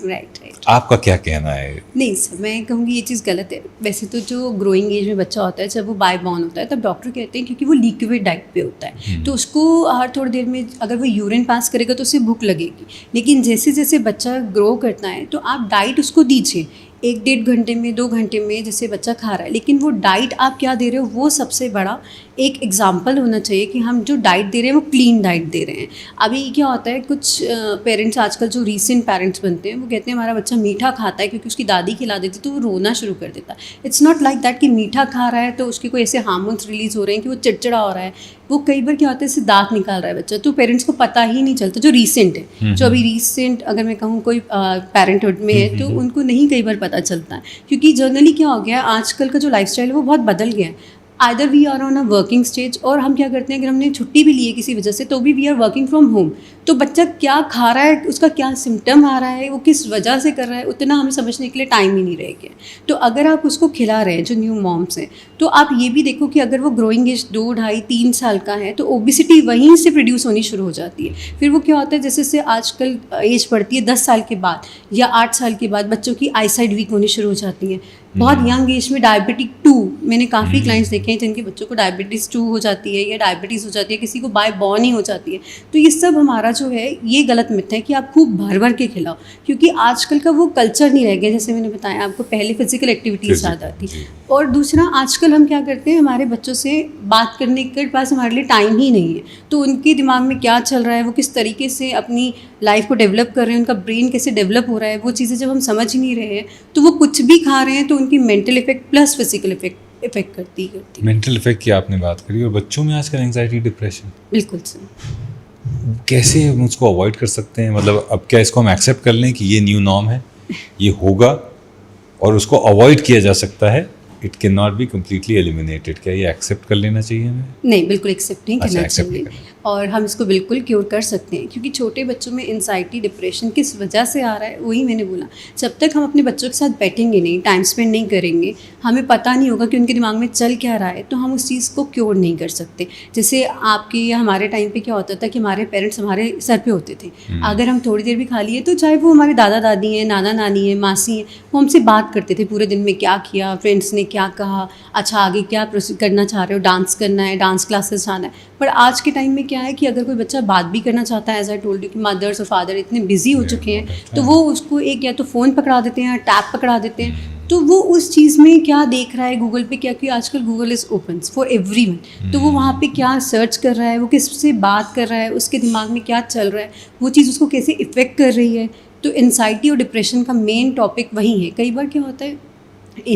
B: Right.
A: आपका क्या कहना है?
B: नहीं सर, मैं कहूँगी ये चीज़ गलत है। वैसे तो जो ग्रोइंग एज में बच्चा होता है, जब वो बाय बॉर्न होता है, तब डॉक्टर कहते हैं, क्योंकि वो लिक्विड डाइट पे होता है, तो उसको हर थोड़ी देर में अगर वो यूरिन पास करेगा तो उसे भूख लगेगी। लेकिन जैसे जैसे बच्चा ग्रो करता है तो आप डाइट उसको दीजिए, 1-1.5 घंटे में, 2 घंटे में, जैसे बच्चा खा रहा है, लेकिन वो डाइट आप क्या दे रहे हो वो सबसे बड़ा एक एग्जाम्पल होना चाहिए कि हम जो डाइट दे रहे हैं वो क्लीन डाइट दे रहे हैं। अभी क्या होता है, कुछ पेरेंट्स आजकल जो रीसेंट पेरेंट्स बनते हैं वो कहते हैं हमारा बच्चा मीठा खाता है क्योंकि उसकी दादी खिला देती तो वो रोना शुरू कर देता है। इट्स नॉट लाइक दैट कि मीठा खा रहा है तो उसके कोई ऐसे हार्मोन्स रिलीज़ हो रहे हैं कि वो चिड़चिड़ा हो रहा है। वो कई बार क्या होता है, इससे दांत निकाल रहा है बच्चा, तो पेरेंट्स को पता ही नहीं चलता। जो रीसेंट है, जो अभी रीसेंट अगर मैं कहूँ कोई पेरेंटहुड में है तो उनको नहीं कई बार पता चलता है, क्योंकि जनरली क्या हो गया है, आजकल का जो लाइफस्टाइल है वो बहुत बदल गया है। Either we are on a working stage, और हम क्या करते हैं, अगर हमने छुट्टी भी ली है किसी वजह से तो भी we are working from home. तो बच्चा क्या खा रहा है, उसका क्या सिम्टम आ रहा है, वो किस वजह से कर रहा है, उतना हमें समझने के लिए टाइम ही नहीं रह गया। तो अगर आप उसको खिला रहे हैं, जो न्यू मॉम्स हैं, तो आप ये भी देखो कि अगर वो ग्रोइंग एज 2, 2.5, 3 साल का है तो ओबिसिटी वहीं से प्रोड्यूस होनी शुरू हो जाती है। फिर वो क्या होता है, जैसे से आजकल एज बढ़ती है 10 साल के बाद या 8 साल के बाद बच्चों की आईसाइट वीक होनी शुरू हो जाती है। बहुत यंग एज में डायबिटिक 2, मैंने काफ़ी क्लाइंट्स देखे हैं जिनके बच्चों को डायबिटीज़ 2 हो जाती है या डायबिटीज़ हो जाती है, किसी को बाय बॉर्न ही हो जाती है। तो ये सब हमारा जो है ये गलत मिथ है कि आप खूब भर भर के खिलाओ, क्योंकि आजकल का वो कल्चर नहीं रह गया। जैसे मैंने बताया आपको, पहले फिजिकल एक्टिविटीज़ ज़्यादा थी, और दूसरा आजकल हम क्या करते हैं, हमारे बच्चों से बात करने के पास हमारे लिए टाइम ही नहीं है। तो उनके दिमाग में क्या चल रहा है, वो किस तरीके से अपनी लाइफ को डेवलप कर रहे हैं, उनका ब्रेन कैसे डेवलप हो रहा है, वो चीज़ें जब हम समझ ही नहीं रहे हैं तो वो कुछ भी खा रहे हैं, तो उनकी mental effect plus physical effect करती है।
A: मेंटल इफेक्ट की आपने बात करी, और बच्चों में आजकल एंग्जाइटी, डिप्रेशन,
B: बिल्कुल सर।
A: कैसे हम उसको अवॉइड कर सकते हैं? मतलब अब क्या इसको हम एक्सेप्ट कर लें कि ये न्यू नॉर्म है, ये होगा, और उसको अवॉइड किया जा सकता है? It can not be completely eliminated. क्या ये एक्सेप्ट कर लेना चाहिए हमें?
B: नहीं, बिल्कुल एक्सेप्ट नहीं करना
A: accept नहीं
B: चाहिए, और हम इसको बिल्कुल क्योर कर सकते हैं, क्योंकि छोटे बच्चों में एंजाइटी, डिप्रेशन किस वजह से आ रहा है, वही मैंने बोला। जब तक हम अपने बच्चों के साथ बैठेंगे नहीं, टाइम स्पेंड नहीं करेंगे, हमें पता नहीं होगा कि उनके दिमाग में चल क्या रहा है, तो हम उस चीज़ को क्योर नहीं कर सकते। जैसे आपके या हमारे टाइम पे क्या होता था कि हमारे पेरेंट्स हमारे सर पे होते थे, अगर हम थोड़ी देर भी खा लिए तो चाहे वो हमारे दादा दादी हैं, नाना नानी हैं, मासी हैं, वो हमसे बात करते थे पूरे दिन में क्या किया, फ्रेंड्स ने क्या कहा, अच्छा आगे क्या करना चाह रहे हो, डांस करना है, डांस क्लासेस जाना है। पर आज के टाइम में क्या है कि अगर कोई बच्चा बात भी करना चाहता है, एज आई टोल्ड यू कि मदर्स और फादर इतने बिजी हो चुके हैं, तो वो उसको एक या तो फ़ोन पकड़ा देते हैं या टैब पकड़ा देते हैं, तो वो उस चीज़ में क्या देख रहा है गूगल पे, क्या, कि आजकल Google is open for everyone, तो वो वहाँ पे क्या सर्च कर रहा है, वो किससे बात कर रहा है, उसके दिमाग में क्या चल रहा है, वो चीज़ उसको कैसे इफ़ेक्ट कर रही है, तो एनजाइटी और डिप्रेशन का मेन टॉपिक वही है। कई बार क्या होता है,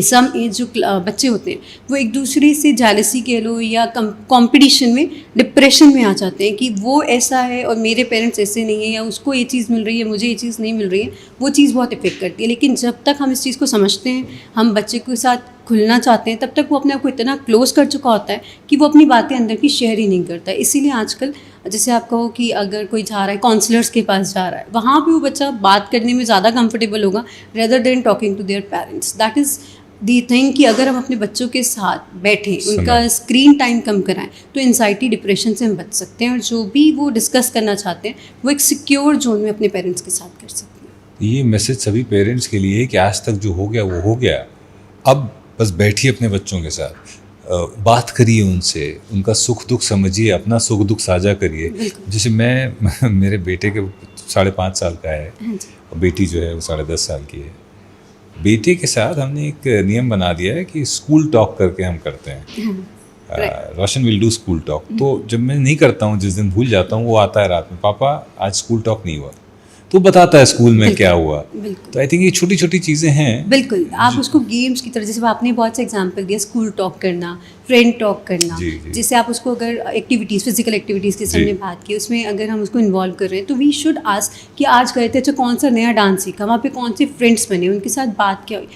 B: सम एज जो बच्चे होते हैं वो एक दूसरे से जेलसी कह लो या कंपटीशन में डिप्रेशन में आ जाते हैं कि वो ऐसा है और मेरे पेरेंट्स ऐसे नहीं है, या उसको ये चीज़ मिल रही है मुझे ये चीज़ नहीं मिल रही है। वो चीज़ बहुत इफेक्ट करती है। लेकिन जब तक हम इस चीज़ को समझते हैं, हम बच्चे के साथ खुलना चाहते हैं, तब तक वो अपने आप को इतना क्लोज कर चुका होता है कि वो अपनी बातें अंदर की शेयर ही नहीं करता है। इसीलिए आजकल जैसे आप कहो कि अगर कोई जा रहा है काउंसलर्स के पास जा रहा है, वहाँ पे वो बच्चा बात करने में ज़्यादा कंफर्टेबल होगा rather than talking to their parents. That is the thing कि अगर हम अपने बच्चों के साथ बैठें, उनका स्क्रीन टाइम कम कराएं, तो एंजाइटी डिप्रेशन से हम बच सकते हैं और जो भी वो डिस्कस करना चाहते हैं वो एक सिक्योर जोन में अपने पेरेंट्स के साथ कर सकते हैं।
A: ये मैसेज सभी पेरेंट्स के लिए है कि आज तक जो हो गया वो हो गया, अब बस बैठिए अपने बच्चों के साथ, बात करिए उनसे, उनका सुख दुख समझिए, अपना सुख दुख साझा करिए। जैसे मैं मेरे बेटे के 5.5 साल का है और बेटी जो है वो 10.5 साल की है। बेटे के साथ हमने एक नियम बना दिया है कि स्कूल टॉक करके हम करते हैं। रोशन विल डू स्कूल टॉक। तो जब मैं नहीं करता हूँ, जिस दिन भूल जाता हूँ, वो आता है रात में, पापा आज स्कूल टॉक नहीं हुआ, तो बताता है स्कूल में क्या हुआ। तो आई थिंक ये छोटी छोटी चीज़ें हैं।
B: बिल्कुल, आप उसको गेम्स की तरह, जैसे आपने बहुत से एग्जांपल दिया, स्कूल टॉक करना, फ्रेंड टॉक करना, जैसे आप उसको अगर एक्टिविटीज़, फिजिकल एक्टिविटीज़ की हमने बात की, उसमें अगर हम उसको इन्वॉल्व कर रहे हैं तो वी शुड आस्क कि आज गए थे, अच्छा कौन सा नया डांस सीखा, वहाँ पे कौन से फ्रेंड्स बने, उनके साथ बात क्या हुई।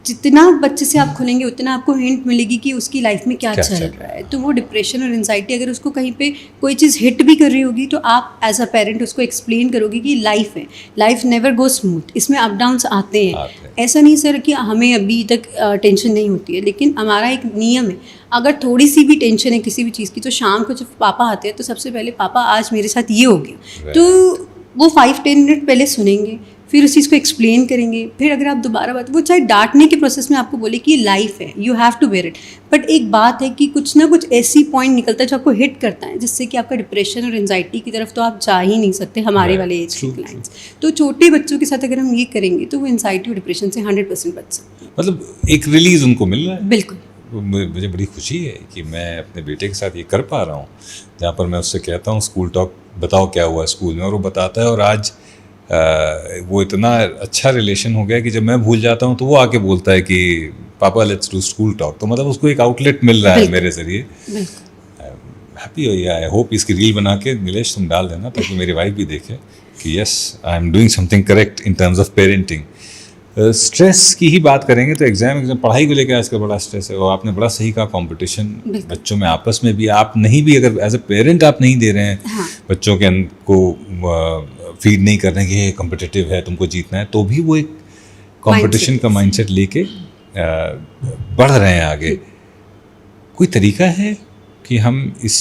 B: जितना बच्चे से आप खुलेंगे उतना आपको हिंट मिलेगी कि उसकी लाइफ में क्या चल रहा है। तो वो डिप्रेशन और एंजाइटी अगर उसको कहीं पे कोई चीज़ हिट भी कर रही होगी तो आप एज अ पेरेंट उसको एक्सप्लेन करोगे कि लाइफ है, लाइफ नेवर गो स्मूथ, इसमें अप डाउन्स आते हैं। ऐसा नहीं सर कि हमें अभी तक टेंशन नहीं होती है, लेकिन हमारा एक नियम है, अगर थोड़ी सी भी टेंशन है किसी भी चीज़ की, तो शाम को जब पापा आते हैं तो सबसे पहले पापा आज मेरे साथ ये हो गया, तो वो 5-10 मिनट पहले सुनेंगे, फिर उस चीज़ को एक्सप्लेन करेंगे। फिर अगर आप दोबारा बात, वो चाहे डांटने के प्रोसेस में आपको बोले कि ये लाइफ है, you have to bear it, but एक बात है कि कुछ ना कुछ ऐसी पॉइंट निकलता है जो आपको हिट करता है, जिससे कि आपका डिप्रेशन और एंजाइटी की तरफ तो आप जा ही नहीं सकते, हमारे वाले एज के क्लाइंट्स। तो छोटे बच्चों के साथ अगर हम ये करेंगे तो वो एंजाइटी और डिप्रेशन से 100% बच सकते हैं।
A: मतलब एक रिलीज उनको मिल रहा है।
B: बिल्कुल,
A: मुझे बड़ी खुशी है कि मैं अपने बेटे के साथ ये कर पा रहा हूँ, जहाँ पर मैं उससे कहता हूँ स्कूल टॉक बताओ क्या हुआ स्कूल में, और वो बताता है। और आज वो इतना अच्छा रिलेशन हो गया कि जब मैं भूल जाता हूँ तो वो आके बोलता है कि पापा लेट्स डू स्कूल टॉक। तो मतलब उसको एक आउटलेट मिल रहा है मेरे जरिए। हैप्पी हो, आई होप इसकी रील बना के नीलेश तुम डाल देना, ताकि मेरी वाइफ भी देखे कि yes I am doing something correct in terms of parenting. Stress की ही बात करेंगे तो एग्जाम पढ़ाई को लेकर आजकल बड़ा स्ट्रेस है, और आपने बड़ा सही कहा, कंपटीशन बच्चों में आपस में भी, आप नहीं भी अगर एज ए पेरेंट आप नहीं दे रहे हैं बच्चों के को फीड नहीं कर रहे हैं कि ये कॉम्पिटिटिव है, तुमको जीतना है, तो भी वो एक कंपटीशन का माइंडसेट लेके बढ़ रहे हैं आगे। कोई तरीका है कि हम इस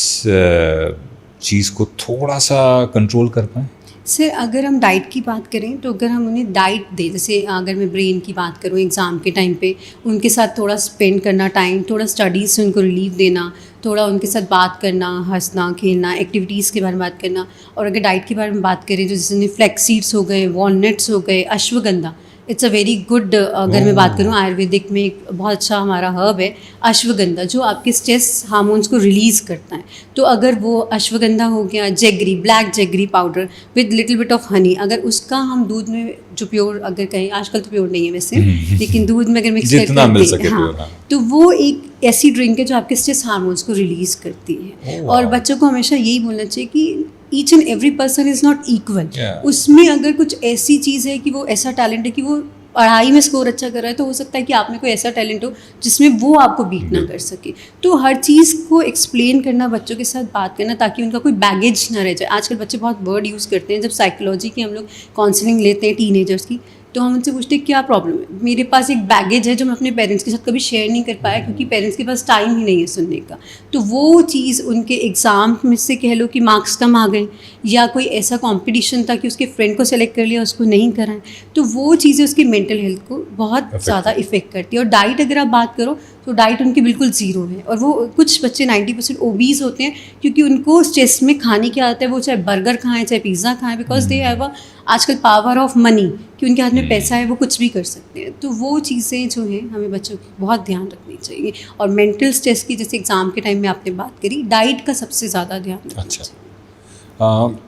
A: चीज़ को थोड़ा सा कंट्रोल कर पाएँ?
B: सर अगर हम डाइट की बात करें तो अगर हम उन्हें डाइट दें, जैसे अगर मैं ब्रेन की बात करूँ, एग्ज़ाम के टाइम पे उनके साथ थोड़ा स्पेंड करना टाइम, थोड़ा स्टडीज़ से उनको रिलीफ देना, थोड़ा उनके साथ बात करना, हंसना खेलना, एक्टिविटीज़ के बारे में बात करना। और अगर डाइट के बारे में बात करें तो जैसे फ्लैक्स सीड्स हो गए, वॉलनट्स हो गए, ashwagandha, it's a very good, अगर मैं बात करूँ आयुर्वेदिक में एक बहुत अच्छा हमारा हर्ब है अश्वगंधा, जो आपके स्ट्रेस हार्मोन्स को रिलीज़ करता है। तो अगर वो अश्वगंधा हो गया, jaggery, black jaggery powder with little bit of honey, अगर उसका हम दूध में जो प्योर, अगर कहें आजकल तो प्योर नहीं है वैसे, लेकिन दूध में अगर मिक्स करके, हाँ, तो वो एक ऐसी ड्रिंक है जो आपके स्ट्रेस हार्मोन्स को रिलीज़ करती है। और बच्चों को हमेशा यही बोलना चाहिए कि each and every person is not equal. उसमें अगर कुछ ऐसी चीज़ है कि वो ऐसा टैलेंट है कि वो पढ़ाई में स्कोर अच्छा कर रहा है, तो हो सकता है कि आप में कोई ऐसा टैलेंट हो जिसमें वो आपको बीट ना कर सके। तो हर चीज़ को एक्सप्लेन करना, बच्चों के साथ बात करना, ताकि उनका कोई बैगेज ना रह जाए। आजकल बच्चे बहुत वर्ड यूज़ करते हैं। जब साइकोलॉजी की हम लोग काउंसलिंग लेते हैं टीनेजर्स की, तो हम उनसे पूछते हैं क्या प्रॉब्लम है। मेरे पास एक बैगेज है जो मैं अपने पेरेंट्स के साथ कभी शेयर नहीं कर पाया, क्योंकि पेरेंट्स के पास टाइम ही नहीं है सुनने का। तो वो चीज़ उनके एग्ज़ाम में से कह लो कि मार्क्स कम आ गए, या कोई ऐसा कंपटीशन था कि उसके फ्रेंड को सेलेक्ट कर लिया, उसको नहीं कराएं, तो वो चीज़ें उसकी मेंटल हेल्थ को बहुत ज़्यादा इफेक्ट करती है। और डाइट अगर आप बात करो तो डाइट उनकी बिल्कुल ज़ीरो है। और वो कुछ बच्चे 90% ओबीज होते हैं, क्योंकि उनको स्ट्रेस में खाने की आदत है। वो चाहे बर्गर खाएं, चाहे पिज़्ज़ा खाएं, बिकॉज दे हैव अ आजकल पावर ऑफ मनी, कि उनके हाथ में पैसा है, वो कुछ भी कर सकते हैं। तो वो चीज़ें जो हैं हमें बच्चों की बहुत ध्यान रखनी चाहिए। और मेंटल स्ट्रेस की, जैसे एग्ज़ाम के टाइम में आपने बात करी, डाइट का सबसे ज़्यादा ध्यान रखना चाहिए।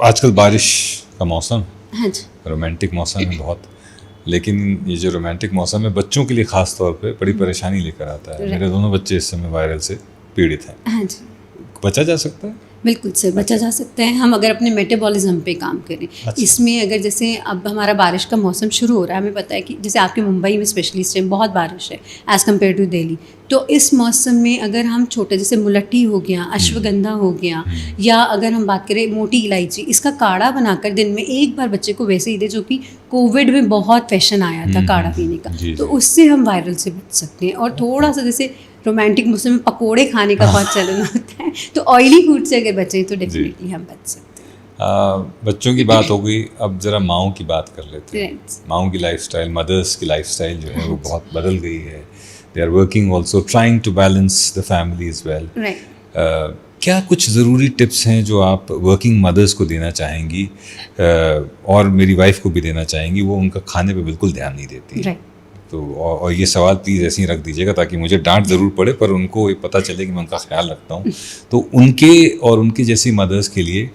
A: आजकल बारिश का मौसम,
B: हाँ जी,
A: रोमांटिक मौसम है बहुत, लेकिन ये जो रोमांटिक मौसम है बच्चों के लिए ख़ास तौर पे बड़ी परेशानी लेकर आता है। मेरे दोनों बच्चे इस समय वायरल से पीड़ित हैं।
B: हाँ जी,
A: बचा जा सकता है?
B: बिल्कुल सर, बचा जा सकता है हम अगर अपने मेटाबॉलिज्म पे काम करें।
A: अच्छा।
B: इसमें अगर जैसे अब हमारा बारिश का मौसम शुरू हो रहा है, हमें पता है कि जैसे आपके मुंबई में स्पेशली इस टाइम बहुत बारिश है एज़ कम्पेयर टू दिल्ली। तो इस मौसम में अगर हम छोटे जैसे मुलट्ठी हो गया, अश्वगंधा हो गया, या अगर हम बात करें मोटी इलायची, इसका काढ़ा बनाकर दिन में एक बार बच्चे को वैसे ही दे, जो कि कोविड में बहुत फैशन आया था काढ़ा पीने का, तो उससे हम वायरल से बच सकते हैं। और थोड़ा सा जैसे रोमांटिक मौसम में पकोड़े खाने का बहुत चलन होता है, तो ऑयली फूड से अगर बचें तो डेफिनेटली हम बच सकते हैं।
A: बच्चों की बात हो गई, अब जरा माओं की बात कर लेते हैं।
B: Right.
A: माओं की लाइफस्टाइल, मदर्स की लाइफस्टाइल जो है वो बहुत बदल गई है। They are working also, trying to balance the family is well.
B: Right,
A: क्या कुछ ज़रूरी टिप्स हैं जो आप वर्किंग मदर्स को देना चाहेंगी, और मेरी वाइफ को भी देना चाहेंगी? वो उनका खाने पे बिल्कुल ध्यान नहीं देती।
B: राइट,
A: तो और ये सवाल प्लीज़ ऐसे ही रख दीजिएगा ताकि मुझे डांट ज़रूर पड़े, पर उनको ये पता चले कि मैं उनका ख्याल रखता हूँ। तो उनके और उनकी जैसी मदर्स के लिए,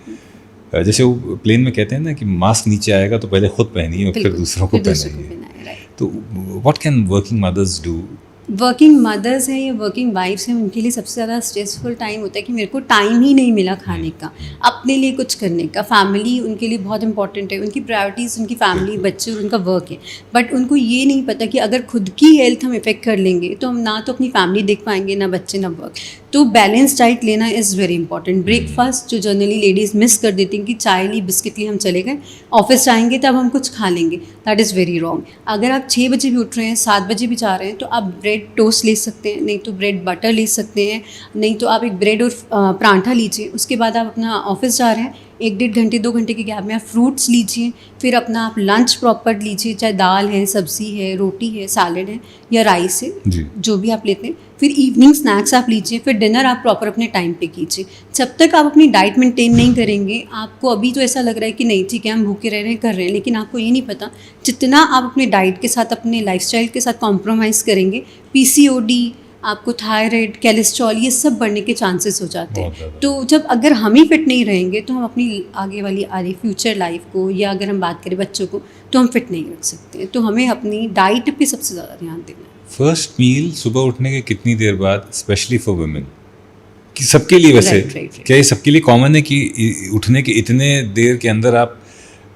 A: जैसे वो प्लेन में कहते हैं ना कि मास्क नीचे आएगा तो पहले खुद पहनिए और फिर दूसरों को पहनाइए। तो what can working mothers do?
B: Working mothers हैं या वर्किंग वाइफ्स हैं, उनके लिए सबसे ज़्यादा स्ट्रेसफुल टाइम होता है कि मेरे को टाइम ही नहीं मिला खाने का, अपने लिए कुछ करने का। फैमिली उनके लिए बहुत इंपॉर्टेंट है, उनकी प्रायोरिटीज़ उनकी फैमिली, बच्चे और उनका वर्क है। बट उनको ये नहीं पता कि अगर खुद की हेल्थ हम इफेक्ट कर लेंगे तो हम ना तो अपनी फैमिली देख पाएंगे, ना बच्चे, ना वर्क। तो बैलेंस डाइट लेना इज़ वेरी इंपॉर्टेंट। ब्रेकफास्ट जो जनरली लेडीज़ मिस कर देती हैं कि चाय ली, बिस्किट ली, हम चले गए, ऑफिस जाएंगे तब हम कुछ खा लेंगे, दैट इज़ वेरी रॉन्ग। अगर आप 6 बजे भी उठ रहे हैं, 7 बजे भी जा रहे हैं, तो आप ब्रेड टोस्ट ले सकते हैं, नहीं तो ब्रेड बटर ले सकते हैं, नहीं तो आप एक ब्रेड और पराठा लीजिए। उसके बाद आप अपना ऑफिस जा रहे हैं, 1-1.5 घंटे 2 घंटे के गैप में आप फ्रूट्स लीजिए, फिर अपना आप लंच प्रॉपर लीजिए, चाहे दाल है, सब्ज़ी है, रोटी है, सैलड है या राइस है, जो भी आप लेते हैं। फिर इवनिंग स्नैक्स आप लीजिए, फिर डिनर आप प्रॉपर अपने टाइम पे कीजिए। जब तक आप अपनी डाइट मेंटेन नहीं करेंगे, आपको अभी तो ऐसा लग रहा है कि नहीं ठीक है हम भूखे रह रहे हैं, कर रहे हैं, लेकिन आपको ये नहीं पता जितना आप अपने डाइट के साथ, अपने लाइफस्टाइल के साथ कॉम्प्रोमाइज़ करेंगे, PCOD, आपको थायराइड, कोलेस्ट्रॉल, ये सब बढ़ने के चांसेस हो जाते हैं। तो जब अगर हम ही फिट नहीं रहेंगे तो हम अपनी आगे वाली फ्यूचर लाइफ को, या अगर हम बात करें बच्चों को, तो हम फिट नहीं रख सकते। तो हमें अपनी डाइट पे सबसे ज़्यादा ध्यान देना है।
A: फर्स्ट मील सुबह उठने के कितनी देर बाद, स्पेशली फॉर वुमेन, कि सबके लिए वैसे
B: Right.
A: क्या ये सबके लिए कॉमन है कि उठने के इतने देर के अंदर आप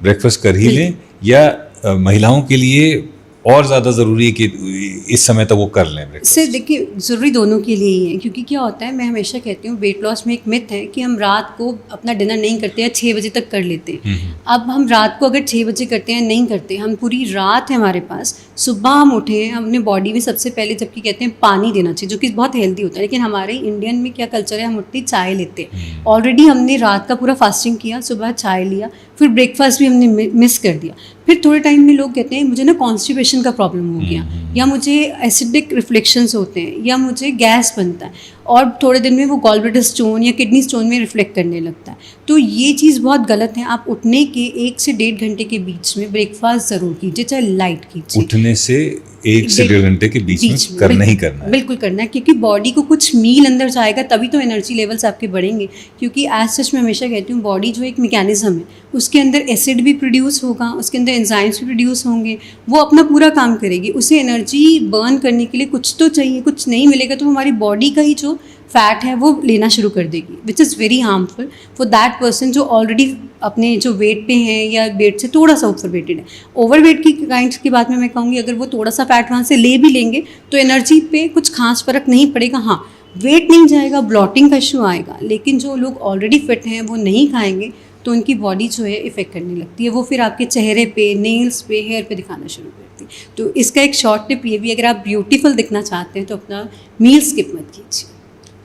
A: ब्रेकफास्ट कर ही लें, या महिलाओं के लिए और ज़्यादा ज़रूरी है कि इस समय तक वो कर लें ब्रेकफास्ट?
B: सर देखिए, ज़रूरी दोनों के लिए ही है, क्योंकि क्या होता है, मैं हमेशा कहती हूँ वेट लॉस में एक मिथ है कि हम रात को अपना डिनर नहीं करते या 6 बजे तक कर लेते हैं। अब हम रात को अगर 6 बजे करते हैं, नहीं करते, हम पूरी रात है हमारे पास, सुबह हम उठे हैं, अपने बॉडी में सबसे पहले जबकि कहते हैं पानी देना चाहिए, जो कि बहुत हेल्दी होता है, लेकिन हमारे इंडियन में क्या कल्चर है, हम उठते चाय लेते हैं। ऑलरेडी हमने रात का पूरा फास्टिंग किया, सुबह चाय लिया, फिर ब्रेकफास्ट भी हमने मिस कर दिया। फिर थोड़े टाइम में लोग कहते हैं मुझे ना कॉन्स्टिपेशन का प्रॉब्लम हो गया, या मुझे एसिडिक रिफ्लेक्शंस होते हैं, या मुझे गैस बनता है, और थोड़े दिन में वो गॉलब्लैडर स्टोन या किडनी स्टोन में रिफ्लेक्ट करने लगता है। तो ये चीज़ बहुत गलत है। आप उठने के 1 से 1.5 घंटे के बीच में ब्रेकफास्ट ज़रूर कीजिए, चाहे लाइट कीजिए।
A: उठने से 1 से 1.5 घंटे के बीच में करना ही करना है।
B: बिल्कुल करना है, क्योंकि बॉडी को कुछ मील अंदर जाएगा तभी तो एनर्जी लेवल्स आपके बढ़ेंगे। क्योंकि एज सच मैं हमेशा कहती हूँ, बॉडी जो एक मैकेनिज्म है, उसके अंदर एसिड भी प्रोड्यूस होगा, उसके अंदर एंजाइम्स भी प्रोड्यूस होंगे, वो अपना पूरा काम करेगी। उसे एनर्जी बर्न करने के लिए कुछ तो चाहिए, कुछ नहीं मिलेगा तो हमारी बॉडी का ही जो फैट है वो लेना शुरू कर देगी, which is very harmful for that person जो ऑलरेडी अपने जो वेट पे हैं या वेट से थोड़ा सा ओवर वेटेड है। ओवर वेट की काइंड की बात में मैं कहूँगी, अगर वो थोड़ा सा फैट वहाँ से ले भी लेंगे तो एनर्जी पे कुछ खास फर्क नहीं पड़ेगा। हाँ, वेट नहीं जाएगा, ब्लॉटिंग का इशू आएगा, लेकिन जो लोग ऑलरेडी फिट हैं वो नहीं खाएंगे तो उनकी बॉडी जो है इफेक्ट करने लगती है, वो फिर आपके चेहरे पे, नेल्स पे, हेयर पे दिखाना शुरू करती है। तो इसका एक शॉर्ट टिप ये भी, अगर आप ब्यूटीफुल दिखना चाहते हैं तो अपना मील स्किप मत कीजिए।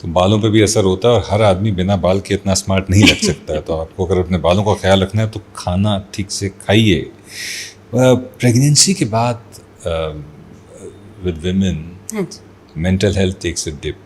A: तो बालों पे भी असर होता है, और हर आदमी बिना बाल के इतना स्मार्ट नहीं लग सकता है। तो आपको अगर अपने बालों का ख्याल रखना है तो खाना ठीक से खाइए। प्रेगनेंसी के बाद with women mental health takes a dip,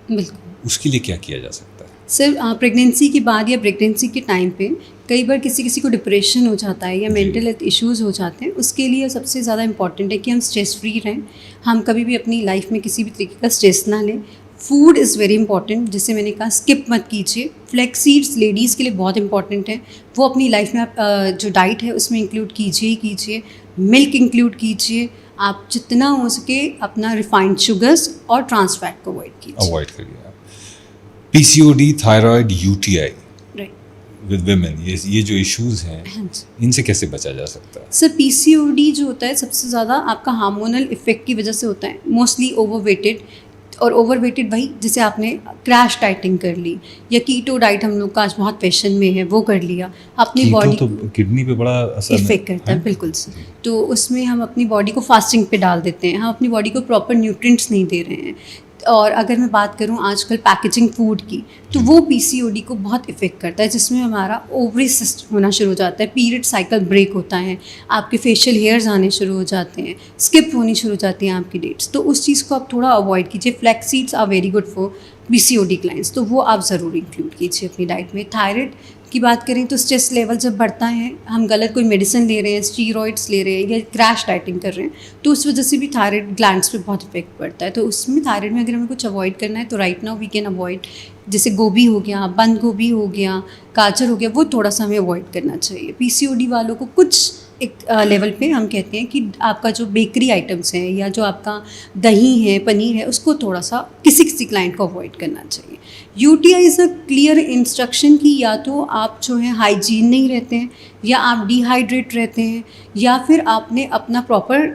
B: बिल्कुल,
A: उसके लिए क्या किया जा सकता है?
B: सर प्रेगनेंसी के बाद या प्रेगनेंसी के टाइम पे कई बार किसी को डिप्रेशन हो जाता है या मेंटल हेल्थ इश्यूज़ हो जाते हैं। उसके लिए सबसे ज़्यादा इंपॉर्टेंट है कि हम स्ट्रेस फ्री रहें, हम कभी भी अपनी लाइफ में किसी भी तरीके का स्ट्रेस ना लें। फूड इज़ वेरी इंपॉर्टेंट, जैसे मैंने कहा स्किप मत कीजिए। फ्लैक्स सीड्स लेडीज़ के लिए बहुत इंपॉर्टेंट है, वो अपनी लाइफ में आप जो डाइट है उसमें इंक्लूड कीजिए ही कीजिए। मिल्क इंक्लूड कीजिए। आप जितना हो सके अपना रिफाइंड शुगर्स और ट्रांस फैट को अवॉइड कीजिए।
A: अवॉइड करिए आप। PCOD, thyroid, UTI
B: right
A: with women, ये जो इश्यूज हैं,
B: हाँ जी
A: इनसे कैसे बचा जा सकता है?
B: सर, पीसीओडी जो होता है सबसे ज़्यादा आपका हार्मोनल इफेक्ट की वजह से होता है, मोस्टली ओवरवेटेड। और ओवरवेटेड भाई जैसे आपने क्रैश डाइटिंग कर ली या कीटो डाइट हम लोग का आज बहुत फैशन में है, वो कर लिया, अपनी
A: कीटो
B: बॉडी
A: तो किडनी पे बड़ा असर
B: इफेक्ट करता है। बिल्कुल सर, तो उसमें हम अपनी बॉडी को फास्टिंग पे डाल देते हैं, हम अपनी बॉडी को प्रॉपर न्यूट्रिएंट्स नहीं दे रहे हैं। और अगर मैं बात करूं आजकल पैकेजिंग फूड की, तो वो पीसीओडी को बहुत इफेक्ट करता है, जिसमें हमारा ओवरी सिस्ट होना शुरू हो जाता है, पीरियड साइकिल ब्रेक होता है, आपके फेशियल हेयर्स आने शुरू हो जाते हैं, स्किप होनी शुरू हो जाती हैं आपकी डेट्स। तो उस चीज़ को आप थोड़ा अवॉइड कीजिए। Flax seeds are very good for PCOD clients, तो वो आप ज़रूर इंक्लूड कीजिए अपनी डाइट में। थायराइड की बात करें तो स्ट्रेस लेवल जब बढ़ता है, हम गलत कोई मेडिसिन ले रहे हैं, स्टीरॉइड्स ले रहे हैं या क्रैश डाइटिंग कर रहे हैं, तो उस वजह से भी थायराइड ग्लैंड्स पे बहुत इफेक्ट पड़ता है। तो उसमें थायराइड में अगर हमें कुछ अवॉइड करना है तो right now we can avoid, जैसे गोभी हो गया, बंद गोभी हो गया, गाजर हो गया, वो थोड़ा सा हमें अवॉइड करना चाहिए। पीसीओडी वालों को कुछ एक लेवल पे हम कहते हैं कि आपका जो बेकरी आइटम्स हैं या जो आपका दही है, पनीर है, उसको थोड़ा सा किसी किसी क्लाइंट को अवॉइड करना चाहिए। UTI is a clear instruction कि या तो आप जो है हाइजीन नहीं रहते हैं, या आप डिहाइड्रेट रहते हैं, या फिर आपने अपना प्रॉपर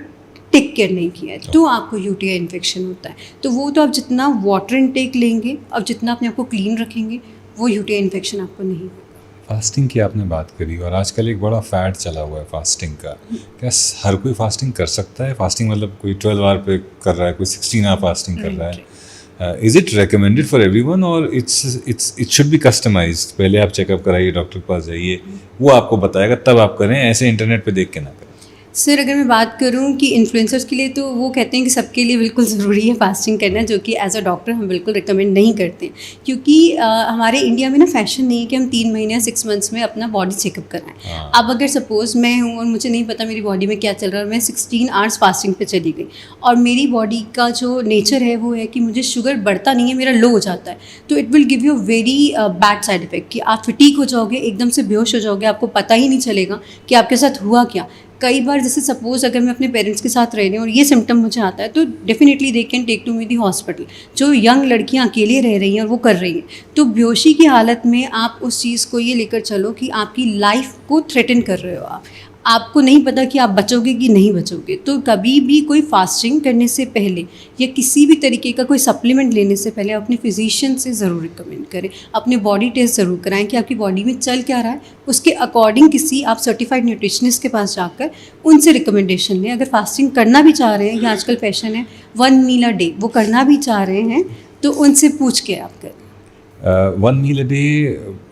B: टेक केयर नहीं किया है, तो आपको यूटीआई इन्फेक्शन होता है। तो वो तो आप जितना वाटर इनटेक लेंगे और जितना अपने आप को क्लीन रखेंगे, वो यूटीआई इन्फेक्शन आपको नहीं होगा।
A: फास्टिंग की आपने बात करी और आजकल एक बड़ा फैड चला हुआ है फास्टिंग का। क्या हर कोई फास्टिंग कर सकता है? फास्टिंग मतलब कोई 12 आवर पे कर रहा है, कोई 16 आवर फास्टिंग कर रहा है। Is it recommended for everyone और इट शुड बी कस्टमाइज्ड? पहले आप चेकअप कराइए, डॉक्टर के पास जाइए, वो आपको बताएगा, तब आप करें, ऐसे इंटरनेट पे देख के ना करें।
B: सर, अगर मैं बात करूं कि इन्फ्लुएंसर्स के लिए, तो वो कहते हैं कि सबके लिए बिल्कुल ज़रूरी है फास्टिंग करना, जो कि एज अ डॉक्टर हम बिल्कुल रिकमेंड नहीं करते हैं। क्योंकि हमारे इंडिया में ना फैशन नहीं है कि हम 3 महीने या 6 मंथ्स में अपना बॉडी चेकअप कराएं। अब अगर सपोज़ मैं हूँ और मुझे नहीं पता मेरी बॉडी में क्या चल रहा है, और मैं 16 आवर्स फास्टिंग पे चली गई और मेरी बॉडी का जो नेचर है वो है कि मुझे शुगर बढ़ता नहीं है, मेरा लो हो जाता है, तो it will give you very bad side effect कि आप फिटीक हो जाओगे, एकदम से बेहोश हो जाओगे, आपको पता ही नहीं चलेगा कि आपके साथ हुआ क्या। कई बार जैसे सपोज़ अगर मैं अपने पेरेंट्स के साथ रह रही हूँ और ये सिम्टम मुझे आता है, तो definitely they can take to me the hospital. जो यंग लड़कियाँ अकेले रह रही हैं और वो कर रही हैं, तो बेहोशी की हालत में आप उस चीज़ को ये लेकर चलो कि आपकी लाइफ को थ्रेटन कर रहे हो आपको नहीं पता कि आप बचोगे कि नहीं बचोगे। तो कभी भी कोई फास्टिंग करने से पहले या किसी भी तरीके का कोई सप्लीमेंट लेने से पहले अपने फिजिशियन से ज़रूर रिकमेंड करें, अपने बॉडी टेस्ट ज़रूर कराएं कि आपकी बॉडी में चल क्या रहा है, उसके अकॉर्डिंग किसी आप सर्टिफाइड न्यूट्रिशनिस्ट के पास जाकर उनसे रिकमेंडेशन लें। अगर फास्टिंग करना भी चाह रहे हैं, या आजकल फैशन है 1 मील अ डे, वो करना भी चाह रहे हैं, तो उनसे पूछ के आप करें।
A: 1 मील अ डे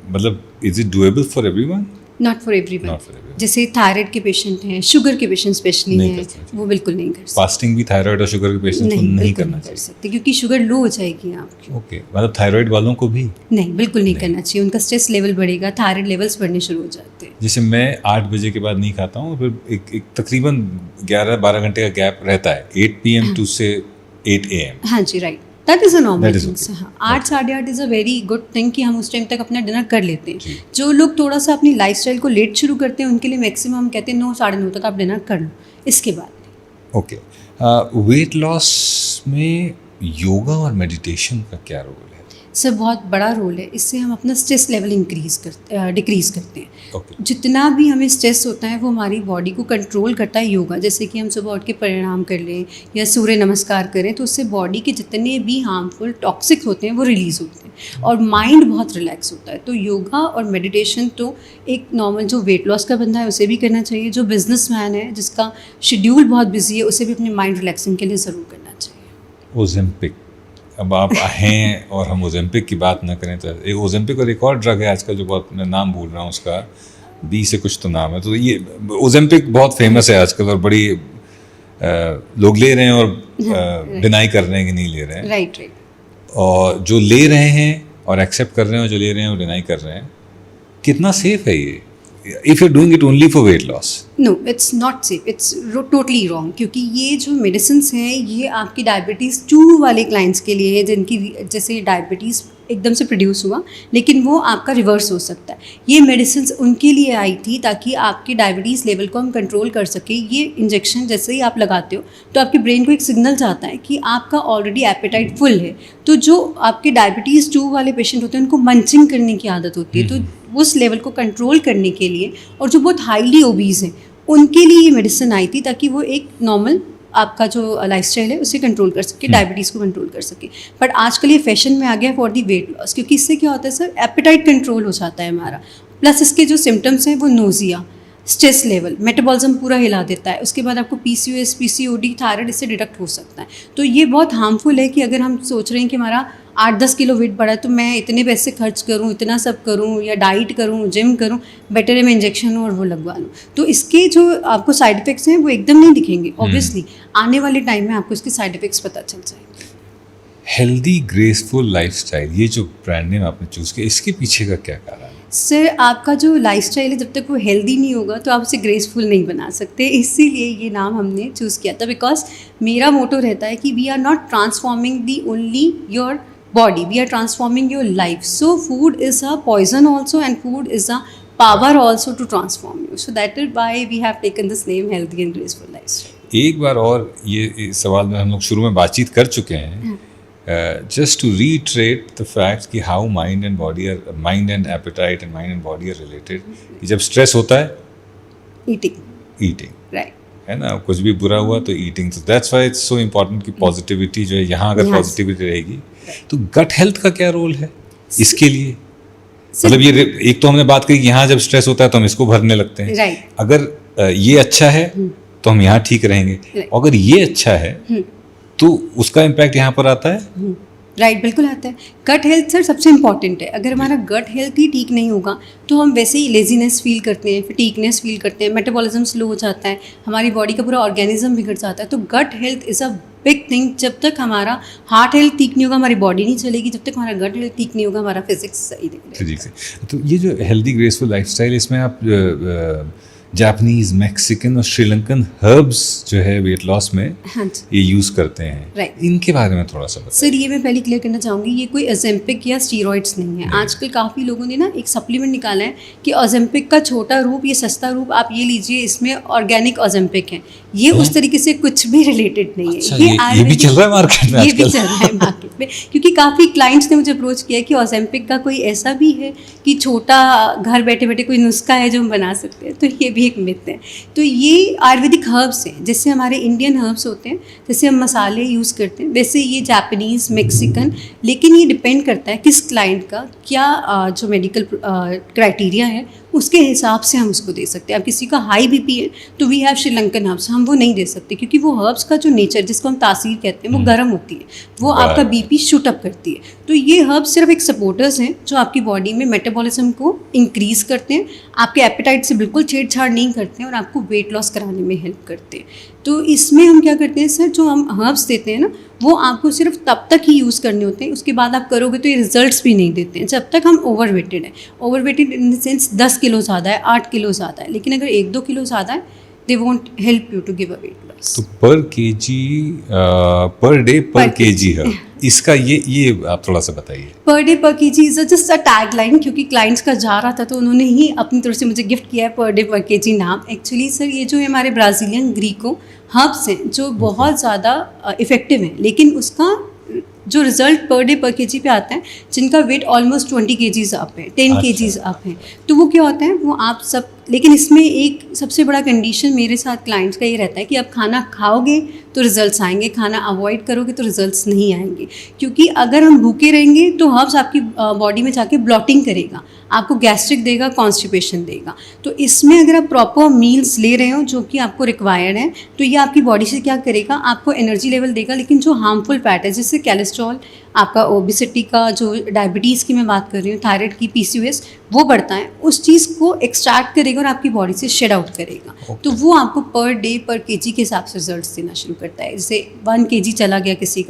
A: मतलब is it doable for everyone?
B: Not for everyone. जैसे थायराइड के पेशेंट हैं, शुगर के पेशेंट स्पेशली हैं, वो बिल्कुल नहीं कर सकते।
A: फास्टिंग भी थायराइड और शुगर के पेशेंट को नहीं करना चाहिए?
B: सकते, क्योंकि शुगर लो हो जाएगी आपकी।
A: ओके, मतलब थायराइड वालों को भी
B: नहीं, बिल्कुल नहीं करना चाहिए, उनका स्ट्रेस लेवल बढ़ेगा, थायराइड लेवल्स बढ़ने शुरू हो जाते हैं।
A: जैसे मैं 8 बजे के बाद नहीं खाता हूँ, फिर एक तकरीबन 11-12 घंटे का गैप रहता है, 8 PM टू से 8 AM।
B: हाँ जी, right, that is a normal thing. हाँ, 8-8:30 is a very good thing कि हम उस टाइम तक अपना डिनर कर लेते हैं। जो लोग थोड़ा सा अपनी लाइफस्टाइल को लेट शुरू करते हैं, उनके लिए मैक्सिमम हम कहते हैं 9-9:30 तक आप डिनर कर लो, इसके बाद।
A: ओके, वेट लॉस में योगा और मेडिटेशन का क्या रोल है?
B: सर, बहुत बड़ा रोल है। इससे हम अपना स्ट्रेस लेवल डिक्रीज़ करते हैं।
A: Okay.
B: जितना भी हमें स्ट्रेस होता है वो हमारी बॉडी को कंट्रोल करता है योगा। जैसे कि हम सुबह उठ के परिणाम कर लें या सूर्य नमस्कार करें, तो उससे बॉडी के जितने भी हार्मफुल टॉक्सिक होते हैं वो रिलीज़ होते हैं और माइंड बहुत रिलैक्स होता है। तो योगा और मेडिटेशन तो एक नॉर्मल जो वेट लॉस का बंदा है उसे भी करना चाहिए, जो बिजनेसमैन है जिसका शेड्यूल बहुत बिजी है उसे भी अपने माइंड रिलैक्सिंग के लिए ज़रूर करना चाहिए।
A: ओजेम्पिक, अब आप हैं और हम ओजेम्पिक की बात ना करें तो एक ओजेम्पिक और एक और ड्रग है आजकल जो बहुत, मैं नाम भूल रहा हूँ उसका, बी से कुछ तो नाम है। तो ये ओजेम्पिक बहुत फेमस है आजकल और बड़ी लोग ले रहे हैं और डिनाई कर रहे हैं कि नहीं ले रहे हैं।
B: राइट।
A: और जो ले रहे हैं और एक्सेप्ट कर रहे हैं और जो ले रहे हैं और डिनाई कर रहे हैं, कितना सेफ है ये? If you doing it only for weight loss,
B: no it's not safe, it's totally wrong, क्योंकि ये जो मेडिसिन्स हैं ये आपकी डायबिटीज़ 2 वाले क्लाइंट्स के लिए है, जिनकी जैसे डायबिटीज़ एकदम से प्रोड्यूस हुआ लेकिन वो आपका रिवर्स हो सकता है। ये मेडिसिन्स उनके लिए आई थी ताकि आपकी डायबिटीज़ लेवल को हम कंट्रोल कर सकें। ये इंजेक्शन जैसे ही आप लगाते हो तो आपके ब्रेन को एक सिग्नल जाता है कि आपका ऑलरेडी एपेटाइट फुल है। तो जो आपके डायबिटीज़ 2 वाले पेशेंट होते हैं उनको मंचिंग करने की आदत होती है, तो उस लेवल को कंट्रोल करने के लिए, और जो बहुत हाईली ओबीज हैं उनके लिए ये मेडिसिन आई थी ताकि वो एक नॉर्मल आपका जो लाइफस्टाइल है उसे कंट्रोल कर सके, डायबिटीज़ को कंट्रोल कर सके। बट आजकल ये फैशन में आ गया फॉर दी वेट लॉस, क्योंकि इससे क्या होता है सर, एपेटाइट कंट्रोल हो जाता है हमारा, प्लस इसके जो सिम्टम्स हैं वो नोजिया, स्ट्रेस लेवल, मेटाबॉलिज्म पूरा हिला देता है। उसके बाद आपको PCOS, PCOD, थायराइड इससे डिडक्ट हो सकता है। तो ये बहुत हार्मफुल है कि अगर हम सोच रहे हैं कि हमारा 8-10 किलो वेट बढ़ा है तो मैं इतने पैसे खर्च करूं, इतना सब करूं, या डाइट करूं, जिम करूं, बेटर है मैं इंजेक्शन लूं और वो लगवा लूं। तो इसके जो आपको साइड इफ़ेक्ट्स हैं वो एकदम नहीं दिखेंगे, ऑब्वियसली आने वाले टाइम में आपको इसके साइड इफ़ेक्ट्स पता चल जाएंगे।
A: हेल्दी ग्रेसफुल लाइफस्टाइल, ये जो ब्रांड नेम आपने चूज़ किया, इसके पीछे का क्या कारण है?
B: सर आपका जो लाइफस्टाइल है जब तक वो हेल्दी नहीं होगा तो आप उसे ग्रेसफुल नहीं बना सकते, इसीलिए ये नाम हमने चूज़ किया था। बिकॉज मेरा मोटो रहता है कि we are not transforming the only your body, we are transforming your life. So food is a poison also, and food is a power also to transform you. So that is why we have taken this name, healthy and graceful lifestyle.
A: एक बार और ये सवाल में हम लोग शुरू में बातचीत कर चुके हैं, just to reiterate the fact कि how mind and body are, mind and appetite and mind and body are related. कि जब स्ट्रेस होता है ईटिंग,
B: राइट,
A: है ना, कुछ भी बुरा हुआ तो ईटिंग। तो that's why it's so important कि पॉजिटिविटी जो है, यहाँ अगर पॉजिटिविटी रहेगी तो गट हेल्थ का क्या रोल है इसके लिए? मतलब ये एक तो हमने बात करी कि यहाँ जब स्ट्रेस होता है तो हम इसको भरने लगते हैं,
B: राइट।
A: अगर ये अच्छा है तो हम यहाँ ठीक रहेंगे, अगर ये अच्छा है तो उसका इम्पैक्ट यहाँ पर आता है,
B: राइट, बिल्कुल आता है। गट हेल्थ सर सबसे इम्पॉर्टेंट है। अगर हमारा गट हेल्थ ही ठीक नहीं होगा तो हम वैसे ही लेजीनेस फील करते हैं, फटीगनेस फील करते हैं, मेटाबॉलिज्म स्लो हो जाता है, हमारी बॉडी का पूरा ऑर्गेनिज्म बिगड़ जाता है। तो gut health is a big thing. जब तक हमारा हार्ट हेल्थ ठीक नहीं होगा हमारी बॉडी नहीं चलेगी, जब तक हमारा गट हेल्थ ठीक नहीं होगा हमारा फिजिक्स सही रहेगा।
A: तो ये जो हेल्दी ग्रेसफुल लाइफस्टाइल, इसमें आप जापानीज, मैक्सिकन और श्रीलंकन हर्ब्स जो है वेट लॉस में ये यूज़ करते हैं,
B: राइट।
A: इनके बारे में थोड़ा सा बताइए।
B: सर ये मैं पहले क्लियर करना चाहूँगी, ये कोई अजेम्पिक या स्टीरॉइड्स नहीं है। आजकल काफ़ी लोगों ने ना एक सप्लीमेंट निकाला है कि अजेम्पिक का छोटा रूप, ये सस्ता रूप आप ये लीजिए, इसमें ऑर्गेनिक अजेम्पिक है। ये उस तरीके से कुछ भी रिलेटेड नहीं है।
A: अच्छा, ये भी चल रहा है मार्केट में,
B: ये भी चल रहा है मार्केट में, क्योंकि काफ़ी क्लाइंट्स ने मुझे अप्रोच किया कि अजेम्पिक का कोई ऐसा भी है कि छोटा घर बैठे बैठे कोई नुस्खा है जो हम बना सकते हैं, तो ये भी एक मिथ है। तो ये आयुर्वेदिक हर्ब्स हैं, जैसे हमारे इंडियन हर्ब्स होते हैं, जैसे हम मसाले यूज़ करते हैं, वैसे ये जापानीज़, मैक्सिकन, लेकिन ये डिपेंड करता है किस क्लाइंट का क्या जो मेडिकल क्राइटेरिया है उसके हिसाब से हम उसको दे सकते हैं। अब किसी का हाई बीपी है तो वी हैव श्रीलंकन हर्ब्स, हम वो नहीं दे सकते, क्योंकि वो हर्ब्स का जो नेचर, जिसको हम तासीर कहते हैं, वो गर्म होती है, वो आपका बीपी शूट अप करती है। तो ये हर्ब्स सिर्फ एक सपोर्टर्स हैं जो आपकी बॉडी में मेटाबॉलिज्म को इंक्रीज़ करते हैं, आपके एपेटाइट से बिल्कुल छेड़छाड़ नहीं करते हैं और आपको वेट लॉस कराने में हेल्प करते हैं। तो इसमें हम क्या करते हैं सर, जो हम हर्ब्स देते हैं ना, वो आपको सिर्फ तब तक ही यूज़ करने होते हैं, उसके बाद आप करोगे तो ये रिजल्ट्स भी नहीं देते हैं जब तक हम ओवरवेटेड हैं। ओवरवेटेड इन द सेंस 10 किलो ज़्यादा है, 8 किलो ज़्यादा है, लेकिन अगर 1-2 किलो ज़्यादा है, they won't help you to give a weight loss.
A: तो पर डे पर केजी है इसका, ये आप थोड़ा सा बताइए।
B: पर डे पर KG is just a tag line, क्योंकि क्लाइंट्स का जा रहा था तो उन्होंने ही अपनी तरफ से मुझे गिफ्ट किया है पर डे पर केजी नाम। एक्चुअली सर ये जो है हमारे ब्राज़ीलियन ग्रीको हर्ब्स हैं जो बहुत ज़्यादा इफ़ेक्टिव हैं, लेकिन उसका जो रिजल्ट पर डे पर केजी पे आता है, जिनका वेट ऑलमोस्ट 20 केजीज अप है, 10 केजीज अप है, तो वो क्या होता है, वो आप सब, लेकिन इसमें एक सबसे बड़ा कंडीशन मेरे साथ क्लाइंट्स का ये रहता है कि आप खाना खाओगे तो रिजल्ट्स आएंगे, खाना अवॉइड करोगे तो रिजल्ट्स नहीं आएंगे। क्योंकि अगर हम भूखे रहेंगे तो हर्ब्स आपकी बॉडी में जाके ब्लॉटिंग करेगा, आपको गैस्ट्रिक देगा, कॉन्स्टिपेशन देगा। तो इसमें अगर आप प्रॉपर मील्स ले रहे हो जो कि आपको रिक्वायर्ड है, तो ये आपकी बॉडी से क्या करेगा, आपको एनर्जी लेवल देगा, लेकिन जो हार्मफुल फैट है, जैसे कोलेस्ट्रॉल, आपका ओबिसिटी का, जो डायबिटीज़ की मैं बात कर रही हूँ, थायराइड की, PCOS, वो बढ़ता है, उस चीज़ को एक्सट्रैक्ट करेगा और आपकी बॉडी से शेड आउट करेगा। तो वो आपको पर डे पर केजी के हिसाब से रिजल्ट्स देना शुरू करता है। जैसे 1 kg चला गया किसी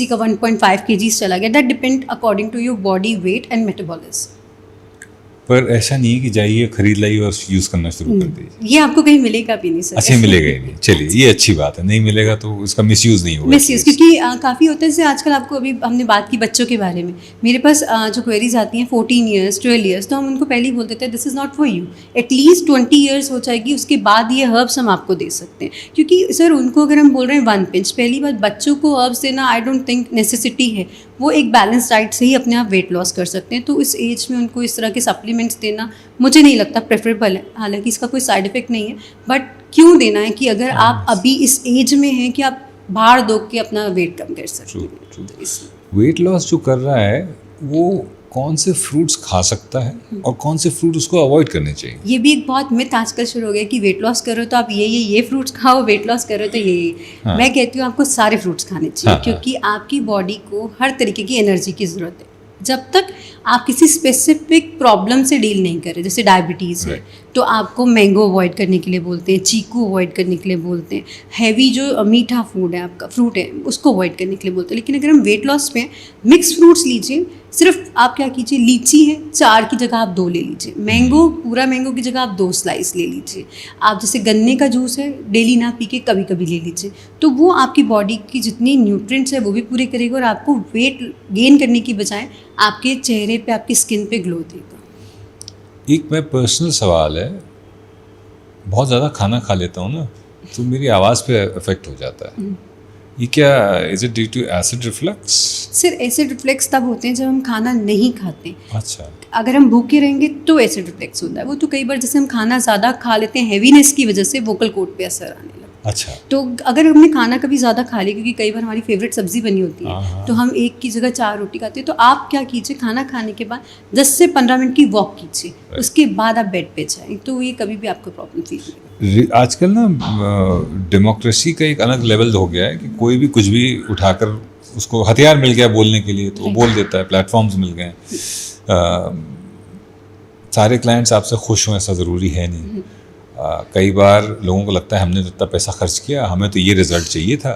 B: का 1.5 kg चला गया, that depend according to your body weight and metabolism.
A: पर ऐसा नहीं है कि जाइए खरीद लाइए और यूज़ करना शुरू कर दीजिए।
B: ये आपको कहीं मिलेगा भी नहीं सर।
A: अच्छा, मिलेगा ही नहीं, चलिए ये अच्छी बात है, नहीं मिलेगा तो इसका मिसयूज़ नहीं होगा।
B: मिसयूज़, क्योंकि काफ़ी होता है जैसे आजकल आपको अभी हमने बात की बच्चों के बारे में, मेरे पास जो क्वेरीज आती हैं 14 ईयर्स 12 ईयर्स, तो हम उनको पहले ही बोल देते हैं this is not for you, at least 20 years हो जाएगी उसके बाद ये हर्ब्स हम आपको दे सकते हैं। क्योंकि सर उनको अगर हम बोल रहे हैं 1 पिंच, पहली बात बच्चों को हर्ब्स देना आई डोंट थिंक नेसेसिटी है, वो एक बैलेंस डाइट से ही अपने आप वेट लॉस कर सकते हैं। तो इस एज में उनको इस तरह के सप्लीमेंट्स देना मुझे नहीं लगता प्रेफरेबल है, हालांकि इसका कोई साइड इफेक्ट नहीं है, बट क्यों देना है कि अगर आप अभी इस एज में हैं कि आप भाड़ दो के अपना वेट कम कर सकते हैं। तो इसलिए
A: वेट लॉस जो कर रहा है वो कौन से फ्रूट्स खा सकता है और कौन से फ्रूट उसको अवॉइड करने चाहिए?
B: ये भी एक बहुत मिथ आजकल शुरू हो गया कि वेट लॉस करो तो आप ये फ्रूट्स खाओ, वेट लॉस करो तो ये।
A: हाँ।
B: मैं कहती हूँ आपको सारे फ्रूट्स खाने चाहिए,
A: हाँ,
B: क्योंकि आपकी बॉडी को हर तरीके की एनर्जी की ज़रूरत है। जब तक आप किसी स्पेसिफिक प्रॉब्लम से डील नहीं कर रहे, जैसे डायबिटीज़ है तो आपको मैंगो अवॉइड करने के लिए बोलते हैं, चीकू अवॉइड करने के लिए बोलते हैं, हैवी जो मीठा फूड है आपका फ्रूट है उसको अवॉइड करने के लिए बोलते हैं। लेकिन अगर हम वेट लॉस पे हैं, मिक्स फ्रूट्स लीजिए, सिर्फ आप क्या कीजिए, लीची है 4 की जगह आप 2 ले लीजिए, मैंगो पूरा मैंगो की जगह आप 2 स्लाइस ले लीजिए, आप जैसे गन्ने का जूस है डेली ना पी के कभी कभी ले लीजिए, तो वो आपकी बॉडी की जितनी न्यूट्रिएंट्स है वो भी पूरे करेगा और आपको वेट गेन करने की बजाय आपके चेहरे पे आपकी स्किन पे ग्लो देगा।
A: एक मैं पर्सनल सवाल है, बहुत ज़्यादा खाना खा लेता हूँ ना तो मेरी आवाज़ पे इफेक्ट हो जाता है, ये क्या is it due to acid reflux?
B: Sir acid reflex तब होते हैं जब हम खाना नहीं खाते।
A: अच्छा,
B: अगर हम भूखे रहेंगे तो एसिड रिफ्लेक्स होता है, वो तो कई बार जैसे हम खाना ज़्यादा खा लेते हैं, हैवीनेस की वजह से वोकल कॉर्ड पे असर आने लगता है।
A: अच्छा,
B: तो अगर हमने खाना कभी ज़्यादा खा लिया, क्योंकि कई बार हमारी फेवरेट सब्जी बनी होती
A: हाँ।
B: है तो हम एक की जगह 4 रोटी खाते हैं, तो आप क्या कीजिए, खाना खाने के बाद 10 से 15 मिनट की वॉक कीजिए, उसके बाद आप बेड पे जाएं, तो ये कभी भी आपको प्रॉब्लम फील नहीं होगी।
A: आजकल ना डेमोक्रेसी का एक अलग लेवल हो गया है कि कोई भी कुछ भी उठाकर उसको हथियार मिल गया बोलने के लिए तो वो बोल देता है, प्लेटफॉर्म्स मिल गए। सारे क्लाइंट्स आपसे खुश हों ऐसा ज़रूरी है नहीं। कई बार लोगों को लगता है हमने तो इतना पैसा खर्च किया, हमें तो ये रिजल्ट चाहिए था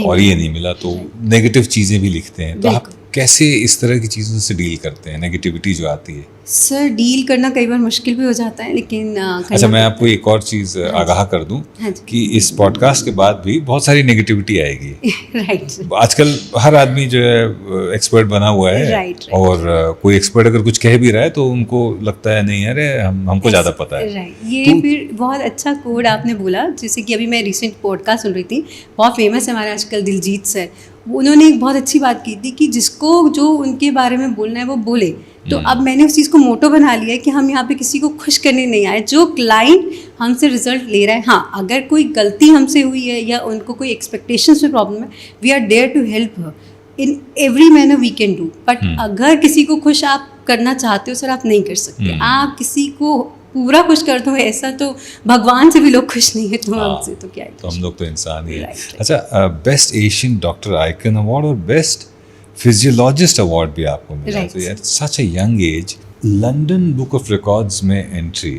A: और ये नहीं मिला, तो नेगेटिव चीज़ें भी लिखते हैं। तो आप कैसे इस तरह की चीज़ों से डील करते हैं, नेगेटिविटी जो आती है?
B: सर डील करना कई बार मुश्किल भी हो जाता है, लेकिन
A: अच्छा, मैं आपको एक और चीज़ आगाह कर दूं कि इस पॉडकास्ट के बाद भी बहुत सारी नेगेटिविटी आएगी।
B: राइट,
A: आजकल हर आदमी जो है एक्सपर्ट बना हुआ है,
B: राइट।
A: और कोई एक्सपर्ट अगर कुछ कह भी रहा है तो उनको लगता है नहीं, अरे हमको ज़्यादा पता है।
B: राइट, ये फिर बहुत अच्छा कोड आपने बोला, जैसे कि अभी मैं रिसेंट पॉडकास्ट सुन रही थी, बहुत फेमस है हमारे आजकल दिलजीत सर, उन्होंने एक बहुत अच्छी बात की थी कि जिसको जो उनके बारे में बोलना है वो बोले। तो अब मैंने उस चीज़ को मोटो बना लिया है कि हम यहाँ पे किसी को खुश करने नहीं आए, जो क्लाइंट हमसे रिजल्ट ले रहा है, हाँ अगर कोई गलती हमसे हुई है या उनको कोई एक्सपेक्टेशंस में प्रॉब्लम है, we are there to help her in every manner we can do. But अगर किसी को खुश आप करना चाहते हो सर, आप नहीं कर सकते। आप किसी को पूरा खुश कर दो ऐसा तो भगवान से भी लोग खुश नहीं है, तो हमसे तो क्या है,
A: तो हम लोग तो इंसान ही हैं।
B: Right.
A: अच्छा, best Asian doctor icon award और बेस्ट फिजियोलॉजिस्ट अवार्ड भी आपको मिला।
B: Right.
A: तो यार such a young age, London book of records में एंट्री,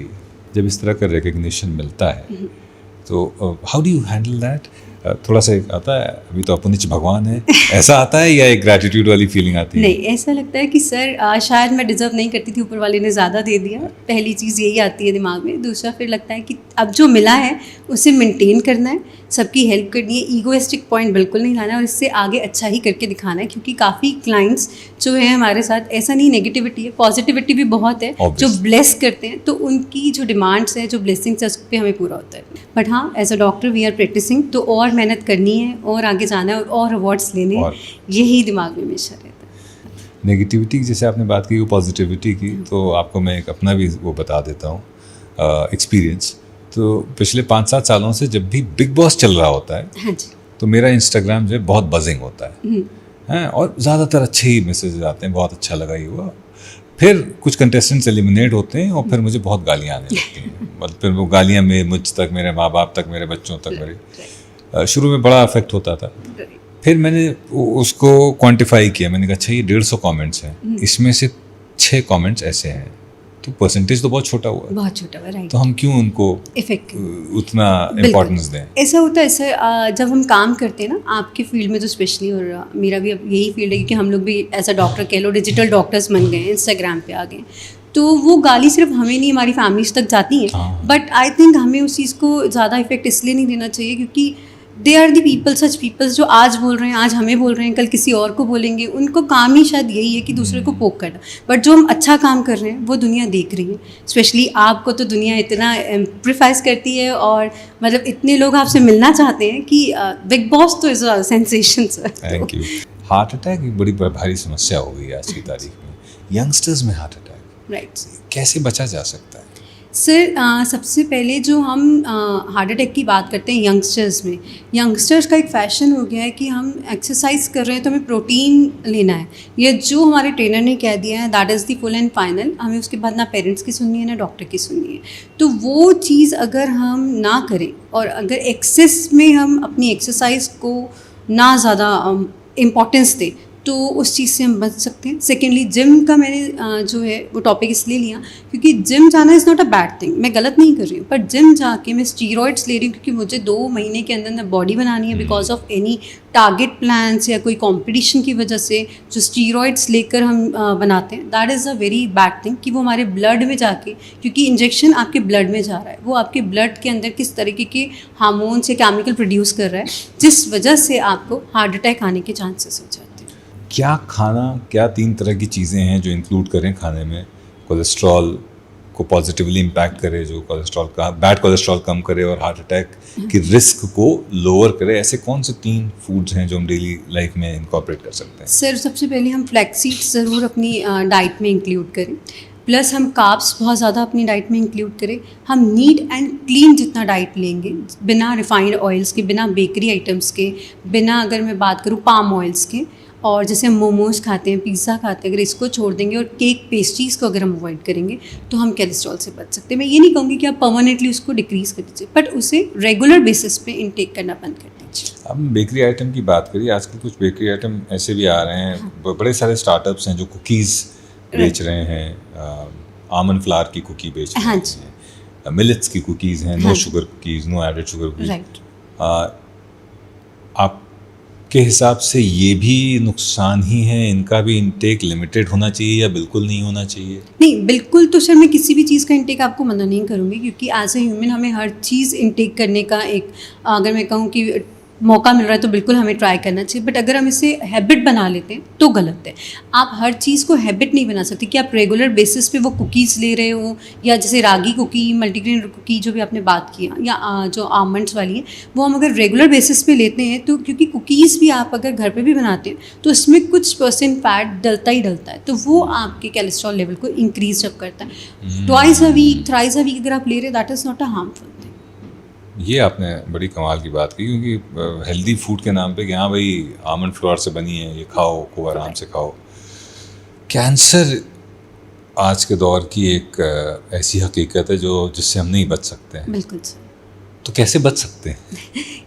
A: जब इस तरह का रिकग्निशन मिलता है तो how do you handle that? थोड़ा सा आता है अभी तो अपने नीचे भगवान है ऐसा आता है, या एक ग्रैटिट्यूड वाली फीलिंग आती है?
B: नहीं, ऐसा लगता है कि सर शायद मैं डिजर्व नहीं करती थी, ऊपर वाले ने ज़्यादा दे दिया, पहली चीज़ यही आती है दिमाग में। दूसरा फिर लगता है कि अब जो मिला है उसे मेंटेन करना है, सबकी हेल्प करनी है, ईगोइस्टिक पॉइंट बिल्कुल नहीं लाना है और इससे आगे अच्छा ही करके दिखाना है। क्योंकि काफ़ी क्लाइंट्स जो है हमारे साथ, ऐसा नहीं नेगेटिविटी है, पॉजिटिविटी भी बहुत है, जो ब्लेस करते हैं, तो उनकी जो डिमांड्स हैं, जो ब्लेसिंग्स है, उस पर हमें पूरा होता है। बट हाँ, as a doctor we are practicing, तो और मेहनत करनी है और आगे जाना है और अवार्ड्स लेने हैं, यही दिमाग में हमेशा रहता है।
A: नेगेटिविटी की जैसे आपने बात की, वो पॉजिटिविटी की, तो आपको मैं एक अपना भी वो बता देता हूँ एक्सपीरियंस। तो पिछले 5-7 सालों से जब भी बिग बॉस चल रहा होता है,
B: हाँ जी,
A: तो मेरा इंस्टाग्राम जो है बहुत बजिंग होता है और ज़्यादातर अच्छे ही मैसेज आते हैं, बहुत अच्छा लगा ये हुआ। फिर कुछ कंटेस्टेंट्स एलिमिनेट होते हैं और फिर मुझे बहुत गालियाँ आने लगती हैं, मतलब फिर वो गालियाँ मुझ तक, मेरे माँ बाप तक, मेरे बच्चों तक, मेरे शुरू में बड़ा अफेक्ट होता था। फिर मैंने उसको क्वांटिफाई किया, मैंने कहा अच्छा ये 150 कमेंट्स हैं, इसमें से 6 कमेंट्स ऐसे हैं, तो परसेंटेज तो बहुत छोटा हुआ,
B: बहुत छोटा हुआ, राइट।
A: तो हम क्यों उनको
B: इफेक्ट
A: उतना इम्पोर्टेंस दें?
B: ऐसा होता है सर, जब हम काम करते हैं ना आपके फील्ड में, तो स्पेशली, और मेरा भी अब यही फील्ड है क्योंकि हम लोग भी एज अ डॉक्टर कह लो डिजिटल डॉक्टर्स बन गए हैं, इंस्टाग्राम पे आ गए, तो वो गाली सिर्फ हमें नहीं, हमारी फैमिलीज तक जाती है।
A: हाँ।
B: बट आई थिंक हमें उस चीज़ को ज़्यादा इफेक्ट इसलिए नहीं देना चाहिए क्योंकि they are the people, such peoples जो आज बोल रहे हैं, आज हमें बोल रहे हैं, कल किसी और को बोलेंगे। उनको काम ही शायद यही है कि दूसरे को पोक करना। बट जो हम अच्छा काम कर रहे हैं वो दुनिया देख रही है। स्पेशली आपको तो दुनिया इतना एम्प्लीफाइज करती है और मतलब इतने लोग आपसे मिलना चाहते हैं कि बिग बॉस तो is a sensation sir.
A: Thank you. Heart attack एक बड़ी भारी समस्या हो गई आज की तारीख में। यंगस्टर्स में हार्ट अटैक,
B: राइट
A: कैसे बचा जा सकता है?
B: सर सबसे पहले जो हम हार्ट अटैक की बात करते हैं यंगस्टर्स में, यंगस्टर्स का एक फ़ैशन हो गया है कि हम एक्सरसाइज कर रहे हैं तो हमें प्रोटीन लेना है। ये जो हमारे ट्रेनर ने कह दिया है that is the full and final. हमें उसके बाद ना पेरेंट्स की सुननी है ना डॉक्टर की सुननी है। तो वो चीज़ अगर हम ना करें और अगर एक्सेस में हम अपनी एक्सरसाइज को ना ज़्यादा इम्पोर्टेंस दें तो उस चीज़ से हम बच सकते हैं। सेकेंडली जिम का मैंने जो है वो टॉपिक इसलिए लिया क्योंकि जिम जाना is not a bad thing, मैं गलत नहीं कर रही हूँ। पर जिम जाके मैं स्टीरॉइड्स ले रही हूँ क्योंकि मुझे 2 महीने के अंदर अंदर बॉडी बनानी है because of any target plans या कोई कंपटीशन की वजह से जो स्टीरॉइड्स लेकर हम बनाते हैं, that is a very bad thing कि वो हमारे ब्लड में जाके, क्योंकि इंजेक्शन आपके ब्लड में जा रहा है, वो आपके ब्लड के अंदर किस तरीके के हार्मोन्स या केमिकल प्रोड्यूस कर रहा है जिस वजह से आपको हार्ट अटैक आने के चांसेस हो जाते हैं।
A: क्या खाना, क्या 3 तरह की चीज़ें हैं जो इंक्लूड करें खाने में, कोलेस्ट्रॉल को पॉजिटिवली इम्पैक्ट करे, जो कोलेस्ट्रॉल का बैड कोलेस्ट्रॉल कम करे और हार्ट अटैक की रिस्क को लोअर करे? ऐसे कौन से 3 फूड्स हैं जो हम डेली लाइफ में इनकॉर्पोरेट कर सकते हैं?
B: सर सबसे पहले हम फ्लैक्स सीड्स ज़रूर अपनी डाइट में इंक्लूड करें, प्लस हम कार्ब्स बहुत ज़्यादा अपनी डाइट में इंक्लूड करें। हम नीट एंड क्लीन जितना डाइट लेंगे, बिना रिफाइंड ऑयल्स के, बिना बेकरी आइटम्स के, बिना अगर मैं बात करूँ पाम ऑयल्स के, और जैसे हम मोमोज़ खाते हैं, पिज़्ज़ा खाते हैं, अगर इसको छोड़ देंगे और केक पेस्ट्रीज़ को अगर हम अवॉइड करेंगे तो हम कोलेस्ट्रॉल से बच सकते हैं। मैं ये नहीं कहूँगी कि आप परमानेंटली उसको डिक्रीज़ कर दीजिए, बट उसे रेगुलर बेसिस पे इनटेक करना बंद कर दीजिए।
A: अब बेकरी आइटम की बात करिए। आजकल कुछ बेकरी आइटम ऐसे भी आ रहे हैं, बड़े सारे स्टार्टअप्स हैं जो कुकीज़ बेच रहे हैं, आमंड फ्लावर की कुकी बेच रहे
B: हाँ
A: हैं, मिलेट्स की कुकीज़ हैं, no sugar cookies, no added sugar cookies.
B: Right.
A: आपके हिसाब से ये भी नुकसान ही है, इनका भी इंटेक लिमिटेड होना चाहिए या बिल्कुल नहीं होना चाहिए?
B: नहीं, बिल्कुल तो सर मैं किसी भी चीज़ का इंटेक आपको मना नहीं करूँगी क्योंकि एज ए ह्यूमन हमें हर चीज़ इंटेक करने का एक, अगर मैं कहूँ कि मौका मिल रहा है तो बिल्कुल हमें ट्राई करना चाहिए। बट अगर हम इसे हैबिट बना लेते हैं तो गलत है। आप हर चीज़ को हैबिट नहीं बना सकते कि आप रेगुलर बेसिस पे वो कुकीज़ ले रहे हो, या जैसे रागी कुकी, मल्टीग्रेन कुकी जो भी आपने बात किया, या जो आमंड्स वाली है, वो हम अगर रेगुलर बेसिस पे लेते हैं तो, क्योंकि कुकीज़ भी आप अगर घर पे भी बनाते हैं तो इसमें कुछ % फैट डलता ही डलता है, तो वो आपके कोलेस्ट्रॉल लेवल को इंक्रीज जब करता है। Twice a week, thrice a week अगर आप ले रहे हैं, that is not a harmful thing.
A: ये आपने बड़ी कमाल की बात की, क्योंकि हेल्दी फूड के नाम पे कि हाँ भाई आमंड फ्लोर से बनी है, ये खाओ, खूब आराम से खाओ। कैंसर आज के दौर की एक ऐसी हकीकत है जो जिससे हम नहीं बच सकते हैं।
B: बिल्कुल सर।
A: तो कैसे बच सकते हैं?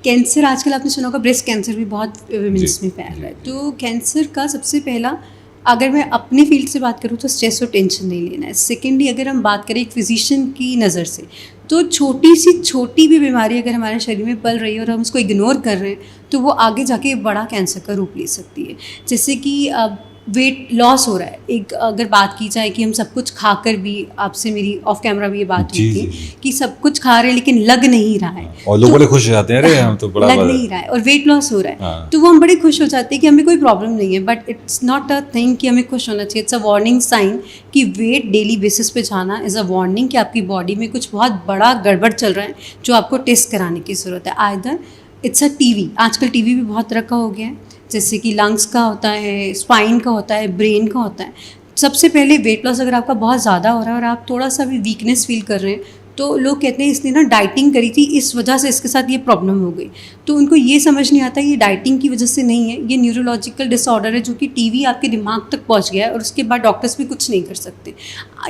B: कैंसर आजकल आपने सुना होगा, ब्रेस्ट कैंसर भी बहुत विमेंस
A: जी,
B: में फैल रहा है। तो कैंसर का सबसे पहला, अगर मैं अपनी फील्ड से बात करूँ तो स्ट्रेस और टेंशन नहीं लेना है। सेकेंडली अगर हम बात करें एक फिजिशियन की नज़र से, तो छोटी सी छोटी भी बीमारी अगर हमारे शरीर में पल रही है और हम उसको इग्नोर कर रहे हैं तो वो आगे जाके बड़ा कैंसर का रूप ले सकती है। जैसे कि अब वेट लॉस हो रहा है, एक अगर बात की जाए कि हम सब कुछ खाकर भी, आपसे मेरी ऑफ कैमरा भी ये बात हुई थी कि सब कुछ खा रहे हैं लेकिन लग नहीं रहा है,
A: और लोग बड़े खुश हो जाते हैं, अरे हम तो बड़ा
B: लग नहीं रहा है और वेट लॉस हो रहा है, तो वो हम बड़े खुश हो जाते हैं कि हमें कोई प्रॉब्लम नहीं है। But it's not a thing कि हमें खुश होना चाहिए। इट्स अ वार्निंग साइन कि वेट डेली बेसिस पे जाना इज़ अ वार्निंग कि आपकी बॉडी में कुछ बहुत बड़ा गड़बड़ चल रहा है जो आपको टेस्ट कराने की ज़रूरत है। आइदर इट्स अ टीवी, आजकल टीवी भी बहुत तरह का हो गया है, जैसे कि लंग्स का होता है, स्पाइन का होता है, ब्रेन का होता है। सबसे पहले वेट लॉस अगर आपका बहुत ज़्यादा हो रहा है और आप थोड़ा सा भी वीकनेस फील कर रहे हैं तो लोग कहते हैं इसने ना डाइटिंग करी थी, इस वजह से इसके साथ ये प्रॉब्लम हो गई। तो उनको ये समझ नहीं आता ये डाइटिंग की वजह से नहीं है, ये न्यूरोलॉजिकल डिसऑर्डर है जो कि टीवी आपके दिमाग तक पहुंच गया है और उसके बाद डॉक्टर्स भी कुछ नहीं कर सकते।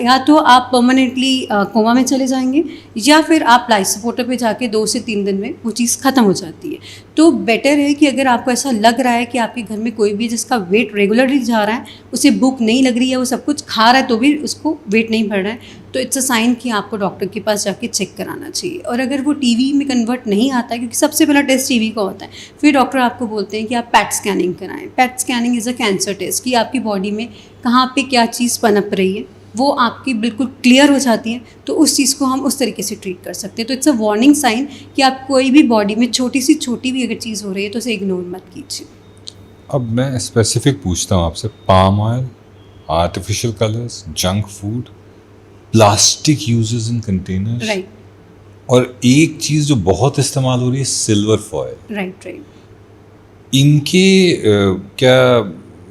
B: या तो आप परमानेंटली कोमा में चले जाएंगे या फिर आप लाइफ सपोर्टर पे जाके 2 से 3 दिन में वो चीज़ ख़त्म हो जाती है। तो बेटर है कि अगर आपको ऐसा लग रहा है कि आपके घर में कोई भी जिसका वेट रेगुलरली जा रहा है, उसे भूख नहीं लग रही है, वो सब कुछ खा रहा है तो भी उसको वेट नहीं बढ़ रहा है, तो इट्स अ साइन कि आपको डॉक्टर के पास जाके चेक कराना चाहिए। और अगर वो टीवी में कन्वर्ट नहीं आता है, क्योंकि सबसे पहला टेस्ट टीवी का होता है, फिर डॉक्टर आपको बोलते हैं कि आप पैट स्कैनिंग कराएं। PET scanning is a cancer test कि आपकी बॉडी में कहाँ पे क्या चीज़ पनप रही है वो आपकी बिल्कुल क्लियर हो जाती हैं, तो उस चीज़ को हम उस तरीके से ट्रीट कर सकते हैं। तो इट्स अ वार्निंग साइन कि आप कोई भी बॉडी में छोटी भी अगर चीज़ हो रही है तो उसे इग्नोर मत कीजिए।
A: अब मैं स्पेसिफिक पूछता हूँ आपसे, palm oil, artificial colours, junk food, plastic uses in containers,
B: right
A: और एक चीज़ जो बहुत इस्तेमाल हो रही है, सिल्वर फॉयल।
B: राइट।
A: इनके क्या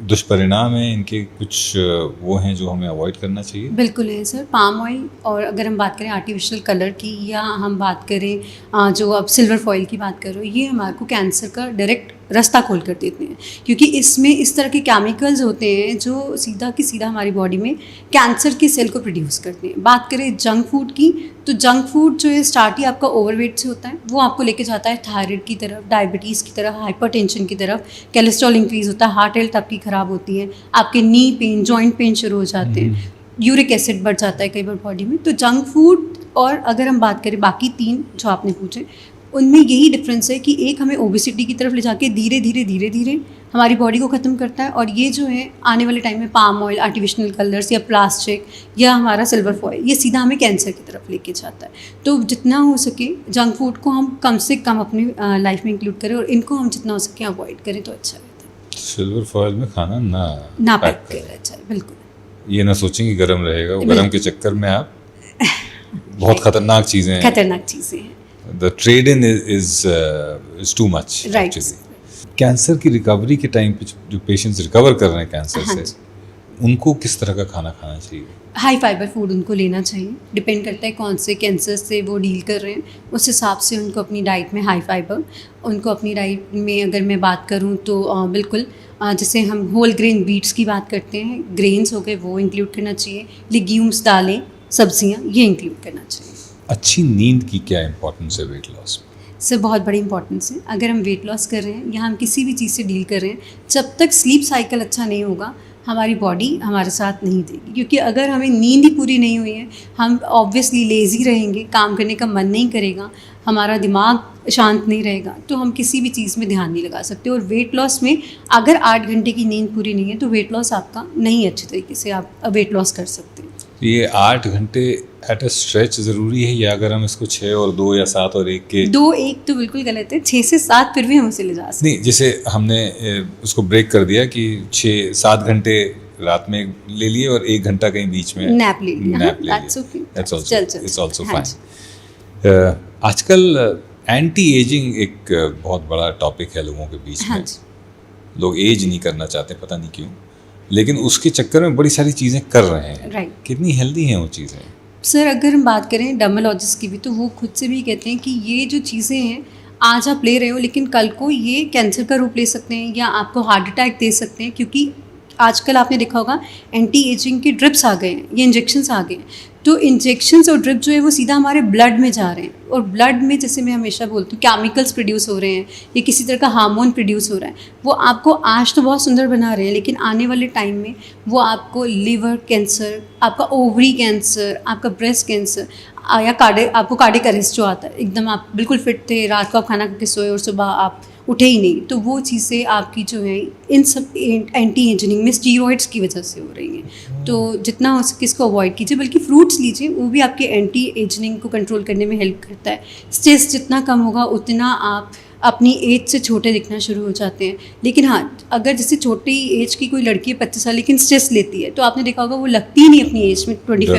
A: दुष्परिणाम हैं, इनके कुछ वो हैं जो हमें अवॉइड करना चाहिए?
B: बिल्कुल है सर। पाम ऑयल, और अगर हम बात करें आर्टिफिशियल कलर की, या हम बात करें जो आप सिल्वर फॉयल की बात कर रहे हो, ये हमारे को कैंसर का डायरेक्ट रास्ता खोल कर देते हैं, क्योंकि इसमें इस तरह के केमिकल्स होते हैं जो सीधा की सीधा हमारी बॉडी में कैंसर के सेल को प्रोड्यूस करते हैं। बात करें जंक फूड की, तो जंक फूड जो है स्टार्ट ही आपका ओवरवेट से होता है, वो आपको लेके जाता है थायराइड की तरफ, डायबिटीज़ की तरफ, हाइपरटेंशन की तरफ, कोलेस्ट्रॉल इंक्रीज होता है, हार्ट हेल्थ आपकी ख़राब होती है, आपके नी पेन, जॉइंट पेन शुरू हो जाते हैं, यूरिक एसिड बढ़ जाता है कई बार बॉडी में। तो जंक फूड, और अगर हम बात करें बाकी तीन जो आपने पूछे, उनमें यही डिफरेंस है कि एक हमें ओबेसिटी की तरफ ले जाके धीरे धीरे हमारी बॉडी को ख़त्म करता है, और ये जो है आने वाले टाइम में पाम ऑयल, आर्टिफिशियल कलर्स या प्लास्टिक या हमारा सिल्वर फॉयल, ये सीधा हमें कैंसर की तरफ लेके जाता है। तो जितना हो सके जंक फूड को हम कम से कम अपनी लाइफ में इंक्लूड करें, और इनको हम जितना हो सके अवॉइड करें तो अच्छा रहता है।
A: सिल्वर फॉयल में खाना
B: ना पैक करें, अच्छा है, बिल्कुल।
A: ये ना सोचें कि गर्म रहेगा, वो गर्म के चक्कर में आप बहुत खतरनाक चीज़ें हैं, the trade in is too much actually. Cancer की रिकवरी के टाइम पे जो पेशेंट्स रिकवर कर रहे हैं कैंसर से, उनको किस तरह का खाना खाना चाहिए?
B: हाई फाइबर फूड उनको लेना चाहिए। डिपेंड करता है कौन से कैंसर से वो डील कर रहे हैं, उस हिसाब से उनको अपनी डाइट में हाई फाइबर, उनको अपनी डाइट में अगर मैं बात करूँ तो बिल्कुल जैसे हम होल ग्रेन बीट्स की बात करते हैं, ग्रेन्स हो गए, वो इंक्लूड करना चाहिए, लेग्यूम्स, दालें, सब्जियाँ, ये इंक्लूड करना चाहिए।
A: अच्छी नींद की क्या इंपॉर्टेंस है वेट लॉस में?
B: सर बहुत बड़ी इंपॉर्टेंस है। अगर हम वेट लॉस कर रहे हैं या हम किसी भी चीज़ से डील कर रहे हैं, जब तक स्लीप साइकिल अच्छा नहीं होगा हमारी बॉडी हमारे साथ नहीं देगी, क्योंकि अगर हमें नींद ही पूरी नहीं हुई है, हम ऑब्वियसली लेज़ी रहेंगे, काम करने का मन नहीं करेगा, हमारा दिमाग शांत नहीं रहेगा, तो हम किसी भी चीज़ में ध्यान नहीं लगा सकते। और वेट लॉस में अगर 8 घंटे की नींद पूरी नहीं है तो वेट लॉस आपका नहीं अच्छे तरीके से आप वेट लॉस कर सकते हैं।
A: ये 8 घंटे एट अ स्ट्रेच ज़रूरी है, या अगर हम इसको 6 और 2 या 7 और 1 के
B: 2-1 तो बिल्कुल गलत है, 6 से 7 फिर भी हम उसे ले जा सकते हैं।
A: नहीं, जैसे हमने उसको ब्रेक कर दिया कि 6-7 घंटे रात में ले लिए और 1 घंटा कहीं बीच में
B: नैप ले लिया,
A: that's
B: okay.
A: That's also,
B: चल
A: it's also
B: हाँ
A: fine. आजकल एंटी एजिंग एक बहुत बड़ा टॉपिक है लोगों के बीच
B: हाँ
A: में। लोग एज नहीं करना चाहते, पता नहीं क्यों, लेकिन उसके चक्कर में बड़ी सारी चीज़ें कर रहे हैं।
B: राइट।
A: कितनी हेल्दी हैं वो चीज़ें?
B: सर अगर हम बात करें डर्मेटोलॉजिस्ट की भी, तो वो खुद से भी कहते हैं कि ये जो चीज़ें हैं आज आप ले रहे हो, लेकिन कल को ये कैंसर का रूप ले सकते हैं या आपको हार्ट अटैक दे सकते हैं, क्योंकि आजकल आपने देखा होगा एंटी एजिंग के ड्रिप्स आ गए हैं, ये इंजेक्शंस आ गए हैं। तो इंजेक्शंस और ड्रिप जो है वो सीधा हमारे ब्लड में जा रहे हैं, और ब्लड में जैसे मैं हमेशा बोलती हूँ केमिकल्स प्रोड्यूस हो रहे हैं या किसी तरह का हार्मोन प्रोड्यूस हो रहा है, वो आपको आज तो बहुत सुंदर बना रहे हैं, लेकिन आने वाले टाइम में वो आपको लिवर कैंसर, आपका ओवरी कैंसर, आपका ब्रेस्ट कैंसर या आपको कार्डियक अरेस्ट जो आता है, एकदम आप बिल्कुल फिट थे, रात को आप खाना खा के सोए और सुबह आप उठे ही नहीं, तो वो चीज़ें आपकी जो है इन सब एंटी एजिंग में स्टीरॉइड्स की वजह से हो रही हैं। तो जितना हो सके इसको अवॉइड कीजिए, बल्कि फ्रूट्स लीजिए, वो भी आपके एंटी एजिंग को कंट्रोल करने में हेल्प करता है। स्ट्रेस जितना कम होगा उतना आप अपनी एज से छोटे दिखना शुरू हो जाते हैं। लेकिन हाँ, अगर जैसे छोटी एज की कोई लड़की है 25 साल लेकिन स्ट्रेस लेती है, तो आपने देखा होगा वो लगती ही नहीं अपनी एज में 25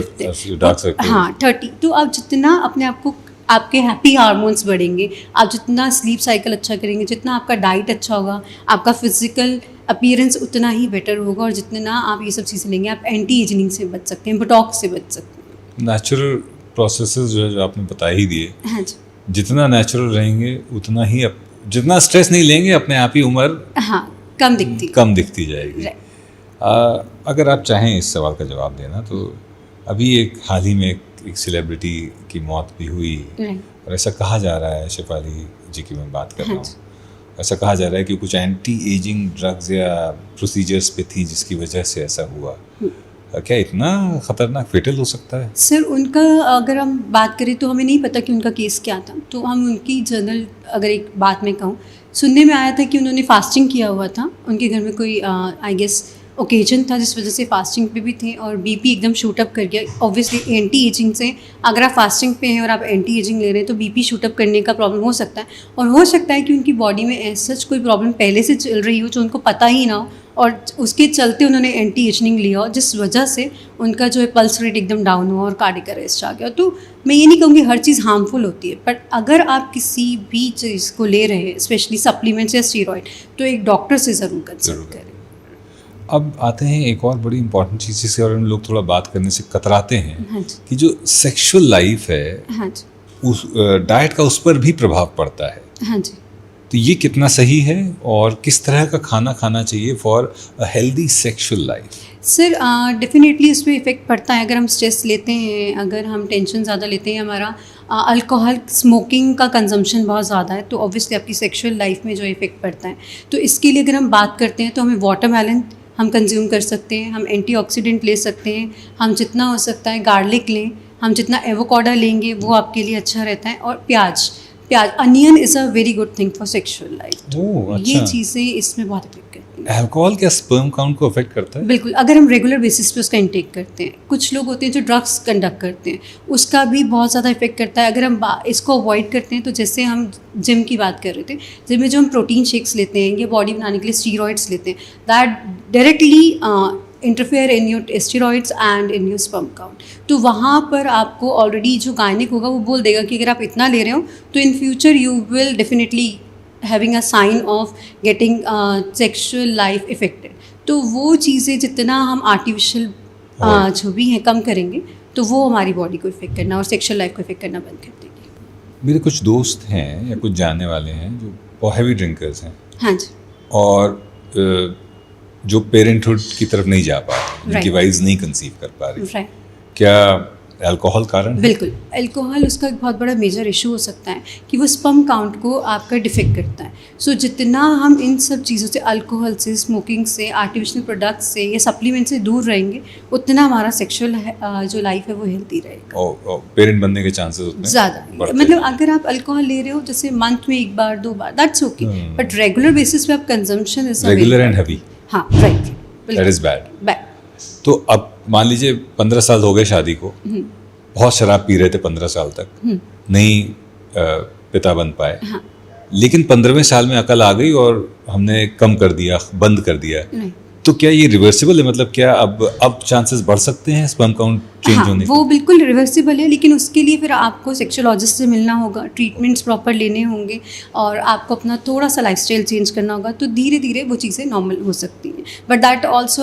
B: हाँ 30। तो आप जितना अपने आप को, आपके हैप्पी हार्मोन्स बढ़ेंगे, आप जितना स्लीप साइकिल अच्छा करेंगे, जितना आपका डाइट अच्छा होगा, आपका फिजिकल अपीयरेंस उतना ही बेटर होगा, और जितना आप ये सब चीज़ें लेंगे आप एंटी एजिंग से बच सकते हैं, बोटॉक्स से बच सकते हैं।
A: नेचुरल प्रोसेसेस जो है, जो आपने बता ही दिए,
B: हाँ जी,
A: जितना नेचुरल रहेंगे उतना ही जितना स्ट्रेस नहीं लेंगे अपने आप ही उम्र
B: हाँ कम दिखती
A: जाएगी। अगर आप चाहें इस सवाल का जवाब देना, तो अभी एक हाल ही में एक सेलिब्रिटी की मौत भी हुई, और ऐसा कहा जा रहा है, शेफाली जी की मैं बात कर रहा हूँ, ऐसा कहा जा रहा है कि कुछ एंटी एजिंग ड्रग्स या प्रोसीजर्स पे थी जिसकी वजह से ऐसा हुआ। क्या इतना खतरनाक फेटल हो सकता है?
B: सर उनका अगर हम बात करें तो हमें नहीं पता कि उनका केस क्या था, तो हम उनकी जर्नल अगर एक बात में कहूँ, सुनने में आया था कि उन्होंने फास्टिंग किया हुआ था, उनके घर में कोई आई गेस ओकेजन था जिस वजह से फास्टिंग पे भी थे और बीपी एकदम शूट अप कर गया। ऑब्वियसली एंटी एजिंग से, अगर आप फास्टिंग पे हैं और आप एंटी एजिंग ले रहे हैं तो बीपी शूट अप करने का प्रॉब्लम हो सकता है, और हो सकता है कि उनकी बॉडी में ऐसा कोई प्रॉब्लम पहले से चल रही हो जो उनको पता ही ना हो और उसके चलते उन्होंने एंटी एजिंग लिया हो, जिस वजह से उनका जो है पल्स रेट एकदम डाउन हुआ और कार्डियक अरेस्ट आ गया। तो मैं ये नहीं कहूँगी हर चीज़ हार्मफुल होती है, बट अगर आप किसी भी चीज़ को ले रहे हैं, स्पेशली सप्लीमेंट्स या स्टीरॉयड, तो एक डॉक्टर से ज़रूर कंसल्ट करें।
A: अब आते हैं एक और बड़ी इंपॉर्टेंट चीज़ जिसके बारे में लोग थोड़ा बात करने से कतराते हैं,
B: हाँ जी,
A: कि जो सेक्सुअल लाइफ है
B: हाँ जी,
A: उस डाइट का उस पर भी प्रभाव पड़ता है।
B: हाँ जी।
A: तो ये कितना सही है और किस तरह का खाना खाना चाहिए for a healthy sexual life?
B: Sir definitely इस पर इफ़ेक्ट पड़ता है। अगर हम स्ट्रेस लेते हैं, अगर हम टेंशन ज़्यादा लेते हैं, हमारा अल्कोहल स्मोकिंग का कंजम्पशन बहुत ज़्यादा है, तो ऑब्वियसली आपकी सेक्सुअल लाइफ में जो इफ़ेक्ट पड़ता है। तो इसके लिए अगर हम बात करते हैं तो हमें वाटरमेलन हम कंज्यूम कर सकते हैं, हम एंटीऑक्सीडेंट ले सकते हैं, हम जितना हो सकता है गार्लिक लें, हम जितना एवोकाडो लेंगे वो आपके लिए अच्छा रहता है। और प्याज, onion is a very good thing for sexual life. ये चीज़ें इसमें बहुत इफेक्ट करती हैं।
A: अल्कोहल क्या स्पर्म काउंट को अफेक्ट करता है?
B: बिल्कुल, अगर हम रेगुलर बेसिस पे उसका इंटेक करते हैं। कुछ लोग होते हैं जो ड्रग्स कंडक्ट करते हैं, उसका भी बहुत ज़्यादा इफेक्ट करता है। अगर हम इसको अवॉइड करते हैं, तो जैसे हम जिम की बात कर रहे थे, जिम में जो हम प्रोटीन शेक्स लेते हैं या बॉडी बनाने के लिए स्टीरॉइड्स लेते हैं, that directly interfere in your steroids and in your sperm count. तो वहाँ पर आपको ऑलरेडी जो गायनिक होगा वो बोल देगा कि अगर आप इतना ले रहे हो तो in future you will definitely having a sign of getting sexual life affected. तो वो चीज़ें जितना हम आर्टिफिशियल जो भी हैं कम करेंगे, तो वो हमारी बॉडी को इफेक्ट करना और सेक्सुअल लाइफ को इफेक्ट करना बंद कर देगी।
A: मेरे कुछ दोस्त हैं या कुछ जानने वाले हैं जो बहुत हैवी ड्रिंकर्स हैं,
B: हाँ जी,
A: और जो पेरेंटहुड की तरफ नहीं जा पा रहे, जिनकी वाइफ्स नहीं कंसीव कर पा रही,
B: राइट।
A: क्या अल्कोहल कारण है?
B: बिल्कुल, अल्कोहल उसका एक बहुत बड़ा मेजर इशू हो सकता है कि वो स्पर्म काउंट को आपका डिफेक्ट करता है। सो जितना हम इन सब चीज़ों से, अल्कोहल से, स्मोकिंग से, आर्टिफिशियल प्रोडक्ट्स से या सप्लीमेंट से दूर रहेंगे, उतना हमारा सेक्सुअल जो लाइफ है वो हेल्दी रहेगा
A: और पेरेंट बनने के चांसेस उतने
B: ज़्यादा। मतलब अगर आप अल्कोहल ले रहे हो जैसे मंथ में 1 बार 2 बार, that's okay, but regular basis पे आप consumption is
A: regular and heavy,
B: हाँ right,
A: that is bad.
B: Bad.
A: तो अब मान लीजिए 15 साल हो गए शादी को, बहुत शराब पी रहे थे 15 साल तक, नहीं पिता बन पाए,
B: हाँ।
A: लेकिन 15वें साल में अकल आ गई और हमने कम कर दिया, बंद कर दिया, तो क्या ये रिवर्सिबल है? मतलब क्या अब चांसेस बढ़ सकते हैं स्पर्म काउंट चेंज होने के?
B: वो बिल्कुल रिवर्सिबल है, लेकिन उसके लिए फिर आपको सेक्सोलॉजिस्ट से मिलना होगा, ट्रीटमेंट्स प्रॉपर लेने होंगे और आपको अपना थोड़ा सा लाइफस्टाइल चेंज करना होगा, तो धीरे धीरे वो चीज़ें नॉर्मल हो सकती हैं। But that also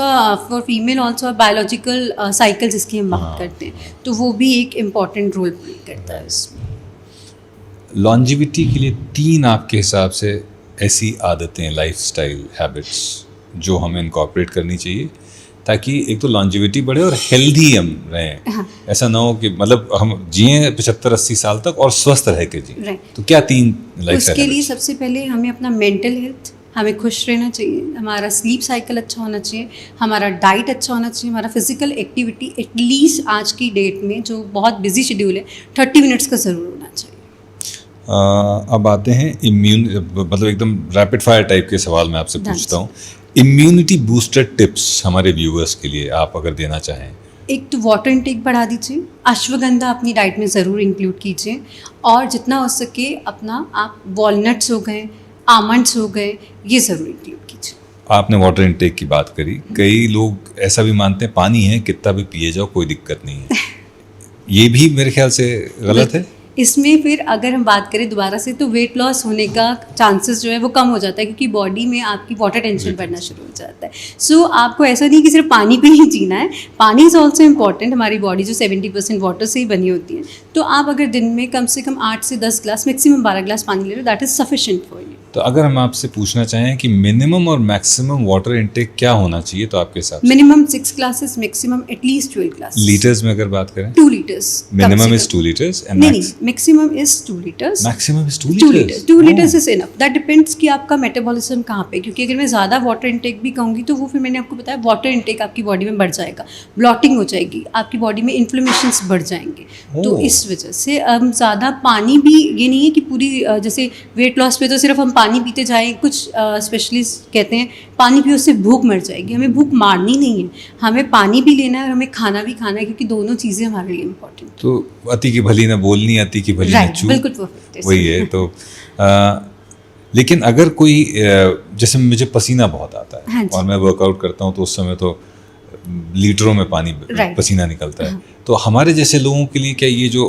B: for female also biological cycle जिसकी हम बात करते हैं, तो वो भी एक इम्पॉर्टेंट रोल प्ले करता है इसमें।
A: लॉन्जिविटी के लिए 3 आपके हिसाब से ऐसी आदतें, लाइफस्टाइल हैबिट्स जो हमें इनकॉर्पोरेट करनी चाहिए ताकि एक तो लॉन्जिविटी बढ़े और हेल्दी हम रहें।
B: हाँ।
A: ऐसा ना हो कि मतलब हम जिए 75-80 साल तक और स्वस्थ रह के जिए।
B: Right.
A: तो क्या 3 लाइफस्टाइल?
B: उसके लिए सबसे पहले हमें अपना मेंटल हेल्थ, हमें खुश रहना चाहिए, हमारा स्लीप साइकिल अच्छा होना चाहिए, हमारा डाइट अच्छा होना चाहिए, हमारा फिजिकल एक्टिविटी एटलीस्ट आज की डेट में जो बहुत बिजी शेड्यूल है 30 मिनट्स का ज़रूर होना चाहिए।
A: अब आते हैं मतलब एकदम रैपिड फायर टाइप के सवाल मैं आपसे पूछता हूँ। इम्यूनिटी बूस्टर टिप्स हमारे व्यूअर्स के लिए आप अगर देना चाहें।
B: एक तो वाटर इनटेक बढ़ा दीजिए, अश्वगंधा अपनी डाइट में ज़रूर इंक्लूड कीजिए, और जितना हो सके अपना आप वॉलनट्स हो गए, आमंड्स हो गए, ये ज़रूर इंक्लूड कीजिए।
A: आपने वाटर इनटेक की बात करी, कई लोग ऐसा भी मानते हैं पानी है कितना भी पिए जाओ कोई दिक्कत नहीं है, ये भी मेरे ख्याल से गलत है।
B: इसमें फिर अगर हम बात करें दोबारा से, तो वेट लॉस होने का चांसेस जो है वो कम हो जाता है, क्योंकि बॉडी में आपकी वाटर टेंशन बढ़ना शुरू हो जाता है। सो आपको ऐसा नहीं कि सिर्फ पानी पे ही जीना है, पानी इज़ ऑल्सो इम्पॉर्टेंट। हमारी बॉडी जो 70% वाटर से ही बनी होती है, तो आप अगर दिन में कम से कम 8 से 10 ग्लास, मैक्सिमम 12 ग्लास पानी ले रहे हो, that is sufficient for you.
A: तो अगर हम आपसे पूछना चाहें कि मिनिमम और मैक्सिमम वाटर इनटेक क्या होना चाहिए, तो आपके हिसाब से?
B: Minimum 6 glasses, maximum at least 12 glass.
A: Litres में अगर बात करें?
B: 2 litres.
A: Minimum is 2 litres and
B: नहीं, maximum is 2 litres.
A: Maximum is 2
B: litres. 2 litres is enough. That depends कि आपका मेटाबॉलिज्म कहाँ पे, क्योंकि अगर मैं ज़्यादा वाटर इनटेक भी कहूँगी तो वो फिर मैंने आपको बताया वाटर इनटेक आपकी बॉडी में बढ़ जाएगा, ब्लॉटिंग हो जाएगी, आपकी बॉडी में इन्फ्लेमेशंस बढ़ जाएंगे। तो इस वजह से ज़्यादा पानी भी, ये नहीं है कि पूरी जैसे वेट लॉस पे तो सिर्फ हम पानी पीते जाएं, कुछ स्पेशलिस्ट कहते हैं पानी पियो उससे भूख मर जाएगी। हमें भूख मारनी नहीं है, हमें पानी भी लेना है और हमें खाना भी खाना है, क्योंकि दोनों चीज़ें हमारे लिए इम्पोर्टेंट।
A: तो अति की भली न बोलनी, अति की भली न चूक,
B: बिल्कुल परफेक्ट
A: वही है। तो लेकिन अगर कोई जैसे मुझे पसीना बहुत आता है,
B: हाँ,
A: और मैं वर्कआउट करता हूँ तो उस समय तो लीटरों में पानी पसीना निकलता है, तो हमारे जैसे लोगों के लिए क्या ये जो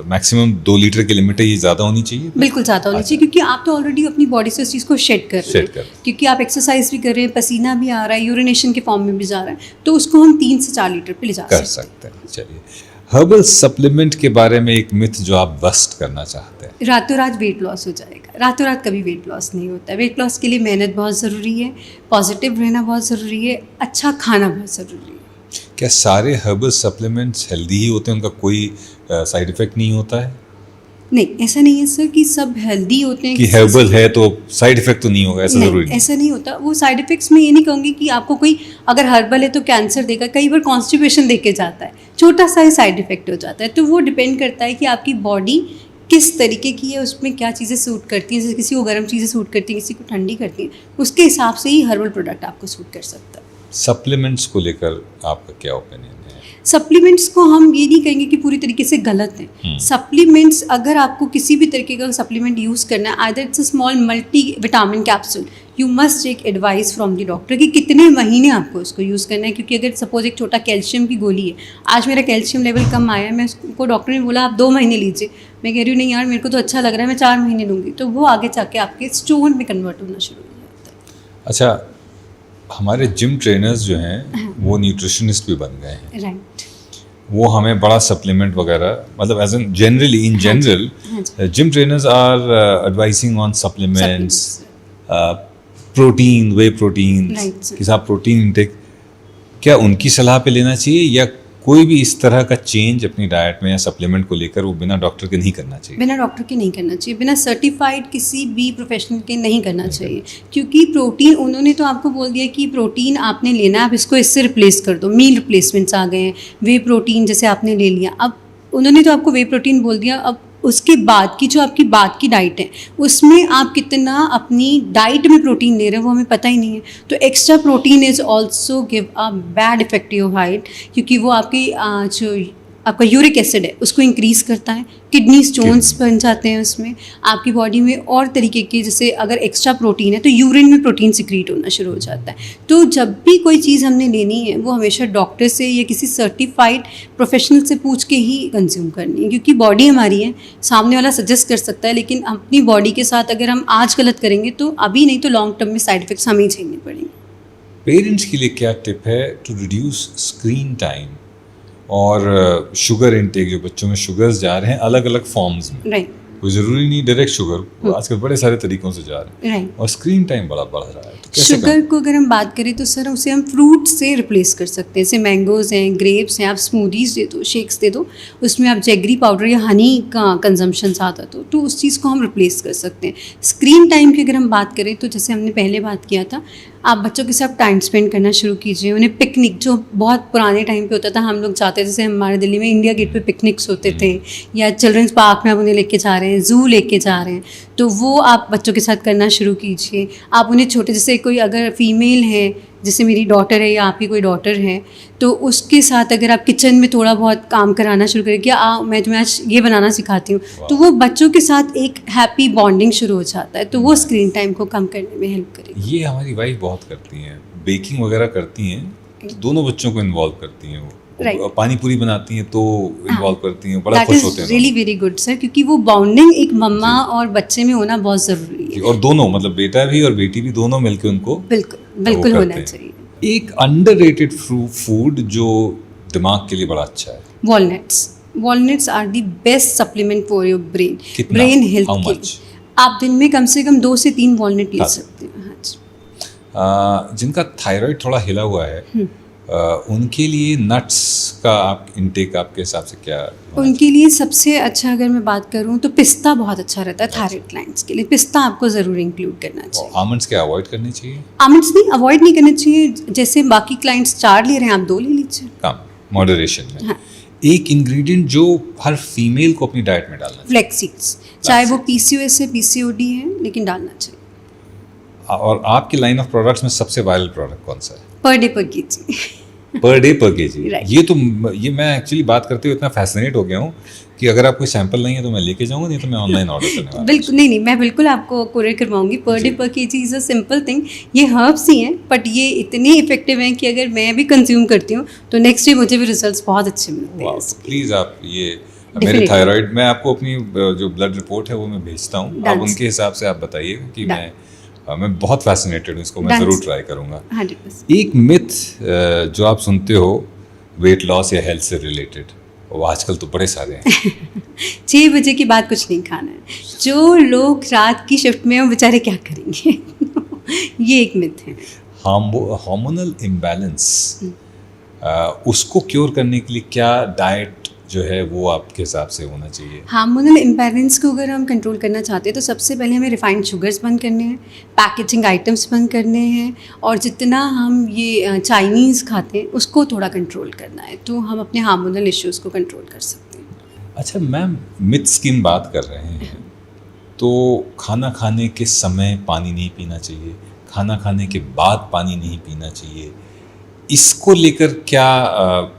A: मैक्सिमम 2 लीटर की लिमिट है ये ज़्यादा होनी चाहिए?
B: बिल्कुल ज़्यादा होनी चाहिए, क्योंकि आप तो ऑलरेडी अपनी बॉडी से उस चीज़ को शेड कर रहे हैं, क्योंकि आप एक्सरसाइज भी कर रहे हैं, पसीना भी आ रहा है, यूरिनेशन के फॉर्म में भी जा रहा है, तो उसको हम 3 से 4 लीटर पे ले जा
A: सकते हैं। चलिए, हर्बल सप्लीमेंट के बारे में एक मिथ जो आप बस्ट करना चाहते हैं।
B: रातों रात वेट लॉस हो जाएगा, रातों रात कभी वेट लॉस नहीं होता है। वेट लॉस के लिए मेहनत बहुत ज़रूरी है, पॉजिटिव रहना बहुत ज़रूरी है, अच्छा खाना बहुत ज़रूरी है।
A: क्या सारे हर्बल सप्लीमेंट्स हेल्दी ही होते हैं, उनका कोई साइड इफेक्ट नहीं होता है?
B: नहीं, ऐसा नहीं है सर कि सब हेल्दी होते हैं
A: कि हर्बल है तो साइड इफेक्ट तो नहीं होगा, ऐसा
B: नहीं,
A: जरूरी नहीं।
B: ऐसा नहीं होता। वो साइड इफेक्ट्स में ये नहीं कहूँगी कि आपको कोई अगर हर्बल है तो कैंसर देगा, कई बार कॉन्स्टिपेशन देके जाता है, छोटा सा ही साइड इफेक्ट हो जाता है। तो वो डिपेंड करता है कि आपकी बॉडी किस तरीके की है, उसमें क्या चीज़ें सूट करती हैं। जैसे किसी को गर्म चीज़ें सूट करती हैं, किसी को ठंडी करती हैं, उसके हिसाब से ही हर्बल प्रोडक्ट आपको सूट कर सकता है।
A: सप्लीमेंट्स को लेकर आपका क्या ओपिनियन है?
B: सप्लीमेंट्स को हम ये नहीं कहेंगे कि पूरी तरीके से गलत हैं। सप्लीमेंट्स, अगर आपको किसी भी तरीके का सप्लीमेंट यूज़ करना है, either it's a small multi vitamin capsule, you must take advice from the doctor कि कितने महीने आपको उसको यूज़ करना है। क्योंकि अगर सपोज एक छोटा कैल्शियम की गोली है, आज मेरा कैल्शियम लेवल कम आया है, मैं उसको डॉक्टर ने बोला आप 2 महीने लीजिए, मैं कह रही हूँ नहीं यार मेरे को तो अच्छा लग रहा है, मैं 4 महीने लूँगी, तो वो आगे जाके आपके स्टोन में कन्वर्ट होना शुरू हो जाता है।
A: अच्छा, हमारे जिम ट्रेनर्स जो हैं वो न्यूट्रिशनिस्ट भी बन गए हैं,
B: राइट।
A: वो हमें बड़ा सप्लीमेंट वगैरह, मतलब as an generally in general gym trainers are advising on supplements, protein, whey protein, कि साहब प्रोटीन इंटेक, क्या उनकी सलाह पे लेना चाहिए, या कोई भी इस तरह का चेंज अपनी डाइट में या सप्लीमेंट को लेकर वो बिना डॉक्टर के नहीं करना चाहिए?
B: बिना डॉक्टर के नहीं करना चाहिए, बिना सर्टिफाइड किसी भी प्रोफेशनल के नहीं करना चाहिए। क्योंकि प्रोटीन, उन्होंने तो आपको बोल दिया कि प्रोटीन आपने लेना है, आप इसको इससे रिप्लेस कर दो। मील रिप्लेसमेंट्स आ गए हैं, वे प्रोटीन जैसे आपने ले लिया, अब उन्होंने तो आपको वे प्रोटीन बोल दिया, अब उसके बाद की जो आपकी बाद की डाइट है उसमें आप कितना अपनी डाइट में प्रोटीन ले रहे हो वो हमें पता ही नहीं है। तो extra protein is also give a bad effect your height, क्योंकि वो आपकी जो आपका यूरिक एसिड है उसको इंक्रीज़ करता है, किडनी स्टोन्स बन जाते हैं उसमें, आपकी बॉडी में और तरीके के, जैसे अगर एक्स्ट्रा प्रोटीन है तो यूरिन में प्रोटीन सिक्रीट होना शुरू हो जाता है। तो जब भी कोई चीज़ हमने लेनी है वो हमेशा डॉक्टर से या किसी सर्टिफाइड प्रोफेशनल से पूछ के ही कंज्यूम करनी है, क्योंकि बॉडी हमारी है, सामने वाला सजेस्ट कर सकता है, लेकिन अपनी बॉडी के साथ अगर हम आज गलत करेंगे तो अभी नहीं तो लॉन्ग टर्म में साइड इफेक्ट्स हमें ही झेलने पड़ेंगे।
A: पेरेंट्स के लिए क्या टिप है टू रिड्यूस स्क्रीन टाइम और शुगर इनटेक, जो बच्चों में शुगर्स जा रहे हैं अलग अलग फॉर्म्स में,
B: राइट,
A: कोई ज़रूरी नहीं डायरेक्ट शुगर, आजकल बड़े सारे तरीकों से जा रहे हैं, और स्क्रीन टाइम बड़ा बढ़ रहा है, तो कैसे
B: शुगर को अगर हम बात करें तो सर उसे हम फ्रूट से रिप्लेस कर सकते हैं। जैसे मैंगोज़ हैं, ग्रेप्स हैं, आप स्मूदीज़ दे दो, शेक्स दे दो, उसमें आप जैगरी पाउडर या हनी का कंजम्पशन ज़्यादा तो उस चीज़ को हम रिप्लेस कर सकते हैं। स्क्रीन टाइम की अगर हम बात करें तो जैसे हमने पहले बात किया था, आप बच्चों के साथ टाइम स्पेंड करना शुरू कीजिए, उन्हें पिकनिक, जो बहुत पुराने टाइम पे होता था, हम लोग जाते थे, जैसे हमारे दिल्ली में इंडिया गेट पे पिकनिक्स होते थे, या चिल्ड्रंस पार्क में आप उन्हें लेके जा रहे हैं, ज़ू लेके जा रहे हैं, तो वो आप बच्चों के साथ करना शुरू कीजिए। आप उन्हें छोटे, जैसे कोई अगर फीमेल है, जैसे मेरी डॉटर है या आपकी कोई डॉटर है, तो उसके साथ अगर आप किचन में थोड़ा बहुत काम कराना शुरू करें, क्या मैं तुम्हें आज ये बनाना सिखाती हूँ, तो वो बच्चों के साथ एक हैप्पी बॉन्डिंग शुरू हो जाता है, तो वो स्क्रीन टाइम को कम करने में हेल्प करेगी।
A: ये हमारी वाइफ बहुत करती हैं, बेकिंग वगैरह करती हैं, तो दोनों बच्चों को इन्वॉल्व करती हैं, वो पानी पूरी बनाती हैं तो इन्वॉल्व करती हैं, बड़ा खुश होते हैं।
B: रियली वेरी गुड सर, क्योंकि वो बॉन्डिंग एक मम्मा और बच्चे में होना बहुत ज़रूरी है, और
A: दोनों, मतलब बेटा भी और बेटी भी, दोनों मिलकर उनको
B: बिल्कुल होना चाहिए।
A: एक अंडररेटेड फूड जो दिमाग के लिए बड़ा अच्छा है,
B: walnuts are the best supplement for your brain health के लिए। आप दिन में कम से कम 2 से 3 वॉलनट ले सकते हैं।
A: जिनका थायराइड थोड़ा हिला हुआ है उनके लिए नट्स का आप इंटेक आपके हिसाब से क्या?
B: उनके लिए सबसे अच्छा अगर मैं बात करूं तो पिस्ता बहुत अच्छा रहता है थायराइड क्लाइंट्स के लिए, पिस्ता आपको ज़रूर इंक्लूड करना चाहिए।
A: आमंड्स क्या अवॉइड करने चाहिए?
B: आमंड्स नहीं, अवॉइड नहीं करने चाहिए, जैसे बाकी क्लाइंट्स 4 ले रहे हैं आप 2 ले लीजिए,
A: कम मॉडरेशन में। हाँ। एक इंग्रेडिएंट जो हर फीमेल को अपनी डाइट में डालना चाहिए,
B: फ्लैक्स सीड्स, चाहे वो PCOS से PCOD है, लेकिन डालना चाहिए।
A: और आपकी लाइन ऑफ प्रोडक्ट्स में सबसे वायरल प्रोडक्ट कौन सा है?
B: पर डे पर केजी।
A: पर डे पर केजी।
B: Right.
A: ये मैं एक्चुअली बात करते हुए इतना फैसिनेट हो गया हूँ कि अगर आप कोई सैंपल नहीं है तो मैं लेके जाऊँगा, नहीं तो मैं ऑनलाइन ऑर्डर करने वाला हूँ।
B: बिल्कुल नहीं, मैं बिल्कुल आपको कोरियर करवाऊंगी। पर डे पर KG is a simple thing. ये हर्ब्स ही हैं बट ये इतने इफेक्टिव हैं कि अगर मैं भी कंज्यूम करती हूँ तो नेक्स्ट डे मुझे भी रिजल्ट्स बहुत अच्छे मिलते हैं।
A: प्लीज़ आप ये मेरे थायराइड, मैं आपको अपनी जो ब्लड रिपोर्ट है वो मैं भेजता हूँ, आप उनके हिसाब से आप बताइएगा कि मैं बहुत फैसिनेटेड हूँ, इसको मैं ज़रूर ट्राई करूँगा।
B: 100%।
A: एक मिथ जो आप सुनते हो वेट लॉस या हेल्थ से रिलेटेड, वो आजकल तो बड़े सारे हैं।
B: 6 बजे के बाद कुछ नहीं खाना है। जो लोग रात की शिफ्ट में हैं वो बेचारे क्या करेंगे? ये एक मिथ है।
A: हार्मोनल इम्बैलेंस, उसको क्योर करने के लिए क्या डाइट जो है वो आपके हिसाब से होना चाहिए?
B: हार्मोनल इम्बैलेंस को अगर हम कंट्रोल करना चाहते हैं तो सबसे पहले हमें रिफाइंड शुगर्स बंद करने हैं, पैकेजिंग आइटम्स बंद करने हैं, और जितना हम ये चाइनीज़ खाते हैं उसको थोड़ा कंट्रोल करना है, तो हम अपने हार्मोनल इश्यूज़ को कंट्रोल कर सकते हैं।
A: अच्छा मैम, मिथ्स की बात कर रहे हैं तो खाना खाने के समय पानी नहीं पीना चाहिए, खाना खाने के बाद पानी नहीं पीना चाहिए, इसको लेकर क्या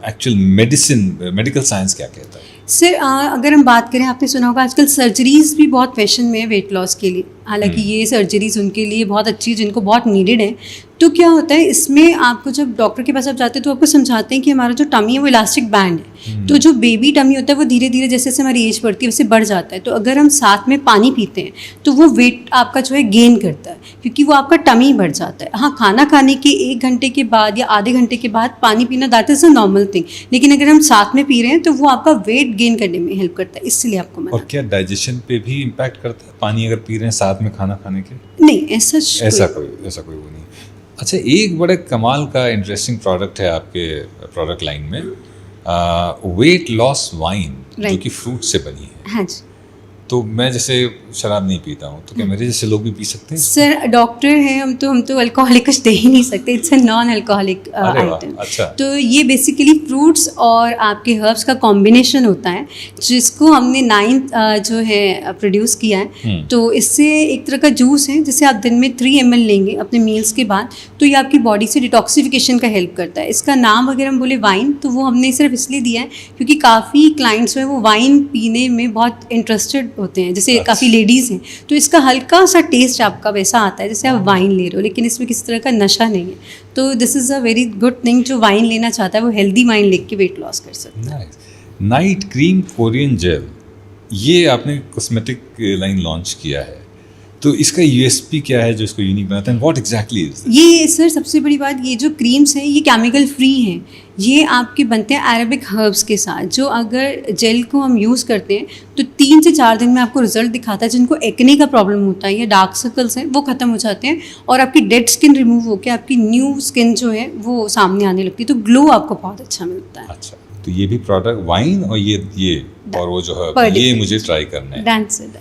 A: एक्चुअल मेडिकल साइंस क्या कहता है?
B: सर अगर हम बात करें, आपने सुना होगा आजकल सर्जरीज भी बहुत फैशन में है वेट लॉस के लिए। हालांकि ये सर्जरीज उनके लिए बहुत अच्छी है जिनको बहुत नीडेड है। तो क्या होता है इसमें, आपको जब डॉक्टर के पास आप जाते हैं तो आपको समझाते हैं कि हमारा जो टमी है वो इलास्टिक बैंड है। तो जो बेबी टमी होता है वो धीरे धीरे जैसे जैसे हमारी एज बढ़ती है वैसे बढ़ जाता है। तो अगर हम साथ में पानी पीते हैं तो वो वेट आपका जो है गेन करता है, क्योंकि वो आपका टमी बढ़ जाता है। हाँ, खाना खाने के 1 घंटे के बाद या आधे घंटे के बाद पानी पीना that is a normal thing, लेकिन अगर हम साथ में पी रहे हैं तो वो आपका वेट गेन करने में हेल्प करता है, इसलिए आपको मना।
A: और क्या डाइजेशन पे भी इम्पैक्ट करता है पानी अगर पी रहे हैं साथ में खाना खाने के?
B: नहीं, ऐसा कोई
A: वो नहीं। अच्छा, एक बड़े कमाल का इंटरेस्टिंग प्रोडक्ट है आपके प्रोडक्ट लाइन में, वेट लॉस वाइन, जो कि फ्रूट से बनी है।
B: हाँ जी।
A: तो मैं जैसे शराब नहीं पीता हूँ, तो क्या मेरे जैसे लोग भी पी सकते हैं?
B: सर डॉक्टर हैं हम तो अल्कोहलिक कुछ दे ही नहीं सकते। It's a non alcoholic item.
A: अच्छा।
B: तो ये बेसिकली फ्रूट्स और आपके हर्ब्स का कॉम्बिनेशन होता है, जिसको हमने 9th जो है प्रोड्यूस किया है। तो इससे एक तरह का जूस है जिसे आप दिन में 3 ml लेंगे अपने मील्स के बाद, तो ये आपकी बॉडी से डिटॉक्सिफिकेशन का हेल्प करता है। इसका नाम अगर हम बोले वाइन, तो वो हमने सिर्फ इसलिए दिया है क्योंकि काफ़ी क्लाइंट्स जो है वो वाइन पीने में बहुत इंटरेस्टेड होते हैं, जैसे काफ़ी लेडीज़ हैं। तो इसका हल्का सा टेस्ट आपका वैसा आता है जैसे आप वाइन ले रहे हो, लेकिन इसमें किसी तरह का नशा नहीं है। तो this is a very good thing. जो वाइन लेना चाहता है वो हेल्दी वाइन लेके वेट लॉस कर सकता है।
A: नाइट क्रीम कोरियन जेल, ये आपने कॉस्मेटिक लाइन लॉन्च किया है, तो इसका यूएसपी क्या है जो इसको यूनिक बनाता है? What exactly is this?
B: ये सर सबसे बड़ी बात, ये जो क्रीम्स हैं ये केमिकल फ्री हैं। ये आपके बनते हैं अरेबिक हर्ब्स के साथ। जो अगर जेल को हम यूज़ करते हैं तो 3 से 4 दिन में आपको रिजल्ट दिखाता है। जिनको एक्ने का प्रॉब्लम होता है या डार्क सर्कल्स हैं वो ख़त्म हो जाते हैं, और आपकी डेड स्किन रिमूव होकर आपकी न्यू स्किन जो है वो सामने आने लगती है। तो ग्लो आपको बहुत अच्छा मिलता है।
A: अच्छा, तो ये भी प्रोडक्ट वाइन और ये और वो जो है ये मुझे ट्राई करना है।
B: That's it.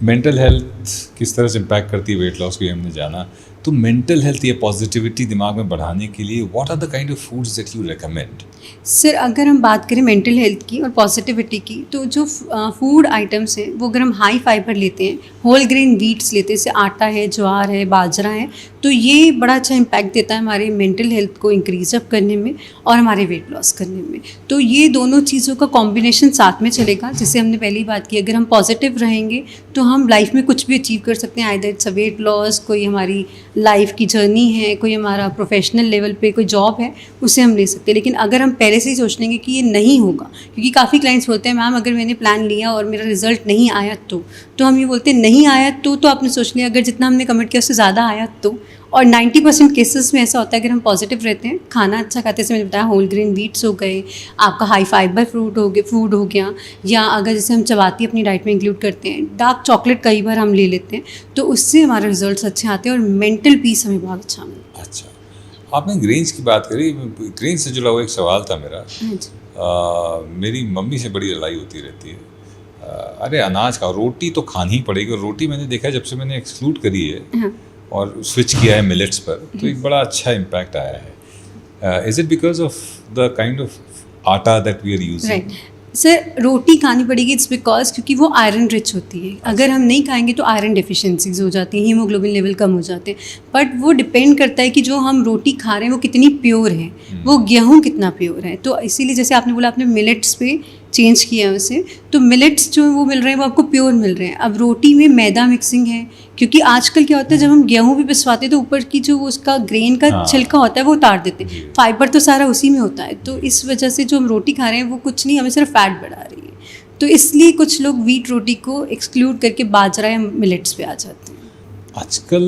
A: मेंटल हेल्थ किस तरह से इम्पैक्ट करती है वेट लॉस को, ये हमने जाना। तो मेंटल हेल्थ या पॉजिटिविटी दिमाग में बढ़ाने के लिए what are the kind of foods that you recommend?
B: Sir अगर हम बात करें मेंटल हेल्थ की और पॉजिटिविटी की, तो जो फूड आइटम्स हैं वो अगर हम हाई फाइबर लेते हैं, होल ग्रेन वीट्स लेते हैं, जैसे आटा है, ज्वार है, बाजरा है, तो ये बड़ा अच्छा इम्पैक्ट देता है हमारे मेंटल हेल्थ को इंक्रीज अप करने में और हमारे वेट लॉस करने में। तो ये दोनों चीज़ों का कॉम्बिनेशन साथ में चलेगा। जैसे हमने पहली बात की, अगर हम पॉजिटिव रहेंगे तो हम लाइफ में कुछ भी अचीव कर सकते हैं। Either it's a weight loss, कोई हमारी लाइफ की जर्नी है, कोई हमारा प्रोफेशनल लेवल पे कोई जॉब है, उसे हम ले सकते हैं। लेकिन अगर हम पहले से ही सोच लेंगे कि ये नहीं होगा, क्योंकि काफ़ी क्लाइंट्स बोलते हैं मैम अगर मैंने प्लान लिया और मेरा रिजल्ट नहीं आया तो हम ये बोलते हैं नहीं आया तो आपने सोच लिया, अगर जितना हमने कमिट किया उससे ज़्यादा आया तो। और 90% केसेस में ऐसा होता है अगर हम पॉजिटिव रहते हैं, खाना अच्छा खाते हैं, जैसे मैंने बताया होल ग्रेन वीट्स हो गए, आपका हाई फाइबर फूड हो गया, या अगर जैसे हम चपाती अपनी डाइट में इंक्लूड करते हैं, डार्क चॉकलेट कई बार हम ले लेते हैं, तो उससे हमारे रिजल्ट्स अच्छे आते हैं और मेंटल पीस हमें बहुत अच्छा मिलता है।
A: अच्छा, आपने ग्रेन्स की बात करी, ग्रेन से जुड़ा हुआ एक सवाल था मेरा। मेरी मम्मी से बड़ी लड़ाई होती रहती है, अरे अनाज का रोटी तो खानी ही पड़ेगी, और रोटी मैंने देखा है जब से मैंने एक्सक्लूड करी है और स्विच किया है मिलेट्स पर, तो एक बड़ा अच्छा इम्पैक्ट आया है। Is it because of the kind of आटा that we are using?
B: Sir रोटी खानी पड़ेगी, इट्स बिकॉज क्योंकि वो आयरन रिच होती है। अगर हम नहीं खाएंगे तो आयरन डेफिशिएंसीज हो जाती हैं, हीमोग्लोबिन लेवल कम हो जाते हैं। बट वो डिपेंड करता है कि जो हम रोटी खा रहे हैं वो कितनी प्योर है, वो गेहूँ कितना प्योर है। तो इसीलिए जैसे आपने बोला आपने मिलेट्स पे चेंज किया है उसे, तो मिलेट्स जो वो मिल रहे हैं वो आपको प्योर मिल रहे हैं। अब रोटी में मैदा मिक्सिंग है, क्योंकि आजकल क्या होता है जब हम गेहूँ भी पिसवाते हैं तो ऊपर की जो उसका ग्रेन का छिलका होता है वो उतार देते हैं, फाइबर तो सारा उसी में होता है। तो इस वजह से जो हम रोटी खा रहे हैं वो कुछ नहीं, हमें सिर्फ फैट बढ़ा रही है। तो इसलिए कुछ लोग व्हीट रोटी को एक्सक्लूड करके बाजरा या मिलेट्स पे आ जाते हैं।
A: आजकल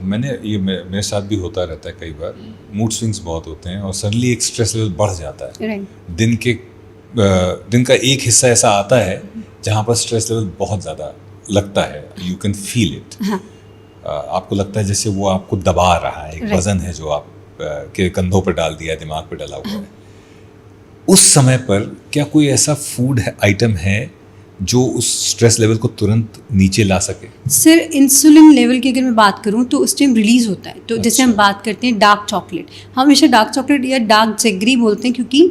A: मेरे साथ भी होता रहता है, कई बार मूड स्विंग्स बहुत होते हैं और सडनली एक स्ट्रेस लेवल बढ़ जाता है।
B: राइट।
A: दिन का एक हिस्सा ऐसा आता है जहाँ पर स्ट्रेस लेवल बहुत ज़्यादा लगता है, यू कैन फील इट। आपको लगता है जैसे वो आपको दबा रहा है, एक वजन है जो आप के कंधों पर डाल दिया है, दिमाग पर डाला हुआ है। उस समय पर क्या कोई ऐसा फूड आइटम है जो उस स्ट्रेस लेवल को तुरंत नीचे ला सके?
B: सर इंसुलिन लेवल की अगर मैं बात करूं तो उस टाइम रिलीज होता है। तो जैसे हम बात करते हैं डार्क चॉकलेट, हम हमेशा डार्क चॉकलेट या डार्क जेगरी बोलते हैं क्योंकि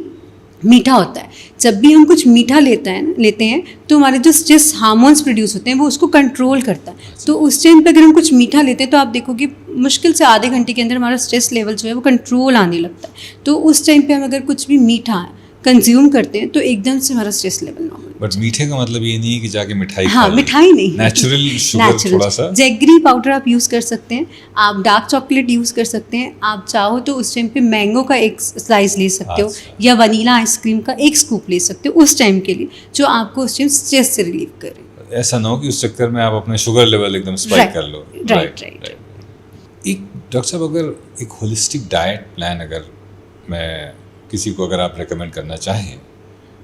B: मीठा होता है। जब भी हम कुछ मीठा लेते हैं तो हमारे जो स्ट्रेस हार्मोन्स प्रोड्यूस होते हैं वो उसको कंट्रोल करता है। तो उस टाइम पे अगर हम कुछ मीठा लेते हैं तो आप देखोगे मुश्किल से आधे घंटे के अंदर हमारा स्ट्रेस लेवल जो है वो कंट्रोल आने लगता है। तो उस टाइम पे हम अगर कुछ भी मीठा कंज्यूम करते हैं तो एकदम से हमारा स्ट्रेस लेवल नॉर्मल।
A: बट मीठे का मतलब ये नहीं है कि जाके मिठाई
B: हाँ, मिठाई नहीं,
A: नेचुरल शुगर थोड़ा सा।
B: जेगरी पाउडर आप यूज़ कर सकते हैं, आप डार्क चॉकलेट यूज़ कर सकते हैं, आप चाहो तो उस टाइम पे मैंगो का एक स्लाइस ले सकते हो या वनीला आइसक्रीम का एक स्कूप ले सकते हो उस टाइम के लिए, जो आपको उस टाइम स्ट्रेस से रिलीव करे।
A: ऐसा ना हो कि उस चक्कर में आप अपने शुगर लेवल एकदम स्पाइक कर लो।
B: राइट।
A: एक डॉक्टर साहब, अगर एक होलिस्टिक डाइट प्लान अगर मैं किसी को अगर आप रेकमेंड करना चाहें,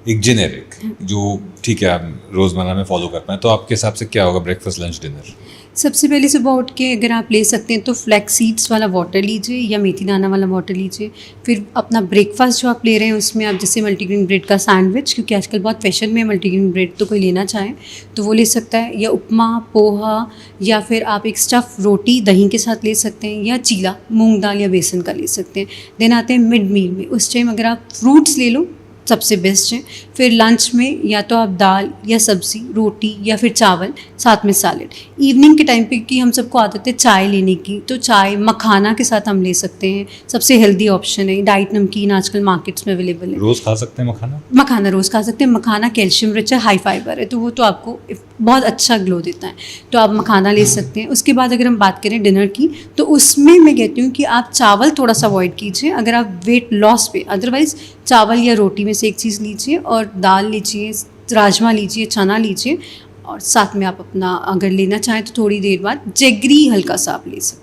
A: एक जेनेरिक जो ठीक है आप रोज़मर्रा में फॉलो कर पाएँ, तो आपके हिसाब से क्या होगा ब्रेकफास्ट लंच डिनर?
B: सबसे पहले सुबह उठ के अगर आप ले सकते हैं तो फ्लैक्स सीड्स वाला वाटर लीजिए या मेथी दाना वाला वाटर लीजिए। फिर अपना ब्रेकफास्ट जो आप ले रहे हैं उसमें आप जैसे मल्टीग्रेन ब्रेड का सैंडविच, क्योंकि आजकल बहुत फैशन में मल्टीग्रेन ब्रेड, तो कोई लेना चाहे तो वो ले सकता है, या उपमा, पोहा, या फिर आप एक स्टफ़ रोटी दही के साथ ले सकते हैं, या चीला मूंग दाल या बेसन का ले सकते हैं। देन आते हैं मिड मील में, उस टाइम अगर आप फ्रूट्स ले लो सबसे बेस्ट है। फिर लंच में या तो आप दाल या सब्ज़ी, रोटी या फिर चावल, साथ में सैलेड। इवनिंग के टाइम पे कि हम सबको आदत है चाय लेने की, तो चाय मखाना के साथ हम ले सकते हैं, सबसे हेल्दी ऑप्शन है। डाइट नमकीन आजकल मार्केट्स में अवेलेबल है।
A: रोज़ खा सकते हैं मखाना?
B: मखाना रोज़ खा सकते हैं। मखाना कैल्शियम रिच है, हाई फाइबर है, तो वो तो आपको बहुत अच्छा ग्लो देता है, तो आप मखाना ले सकते हैं। उसके बाद अगर हम बात करें डिनर की, तो उसमें मैं कहती हूँ कि आप चावल थोड़ा सा अवॉइड कीजिए अगर आप वेट लॉस पे, अदरवाइज़ चावल या रोटी में से एक चीज़ लीजिए, और दाल लीजिए, राजमा लीजिए, चना लीजिए, और साथ में आप अपना अगर लेना चाहें तो थोड़ी देर बाद जेगरी हल्का सा आप ले सकते हैं।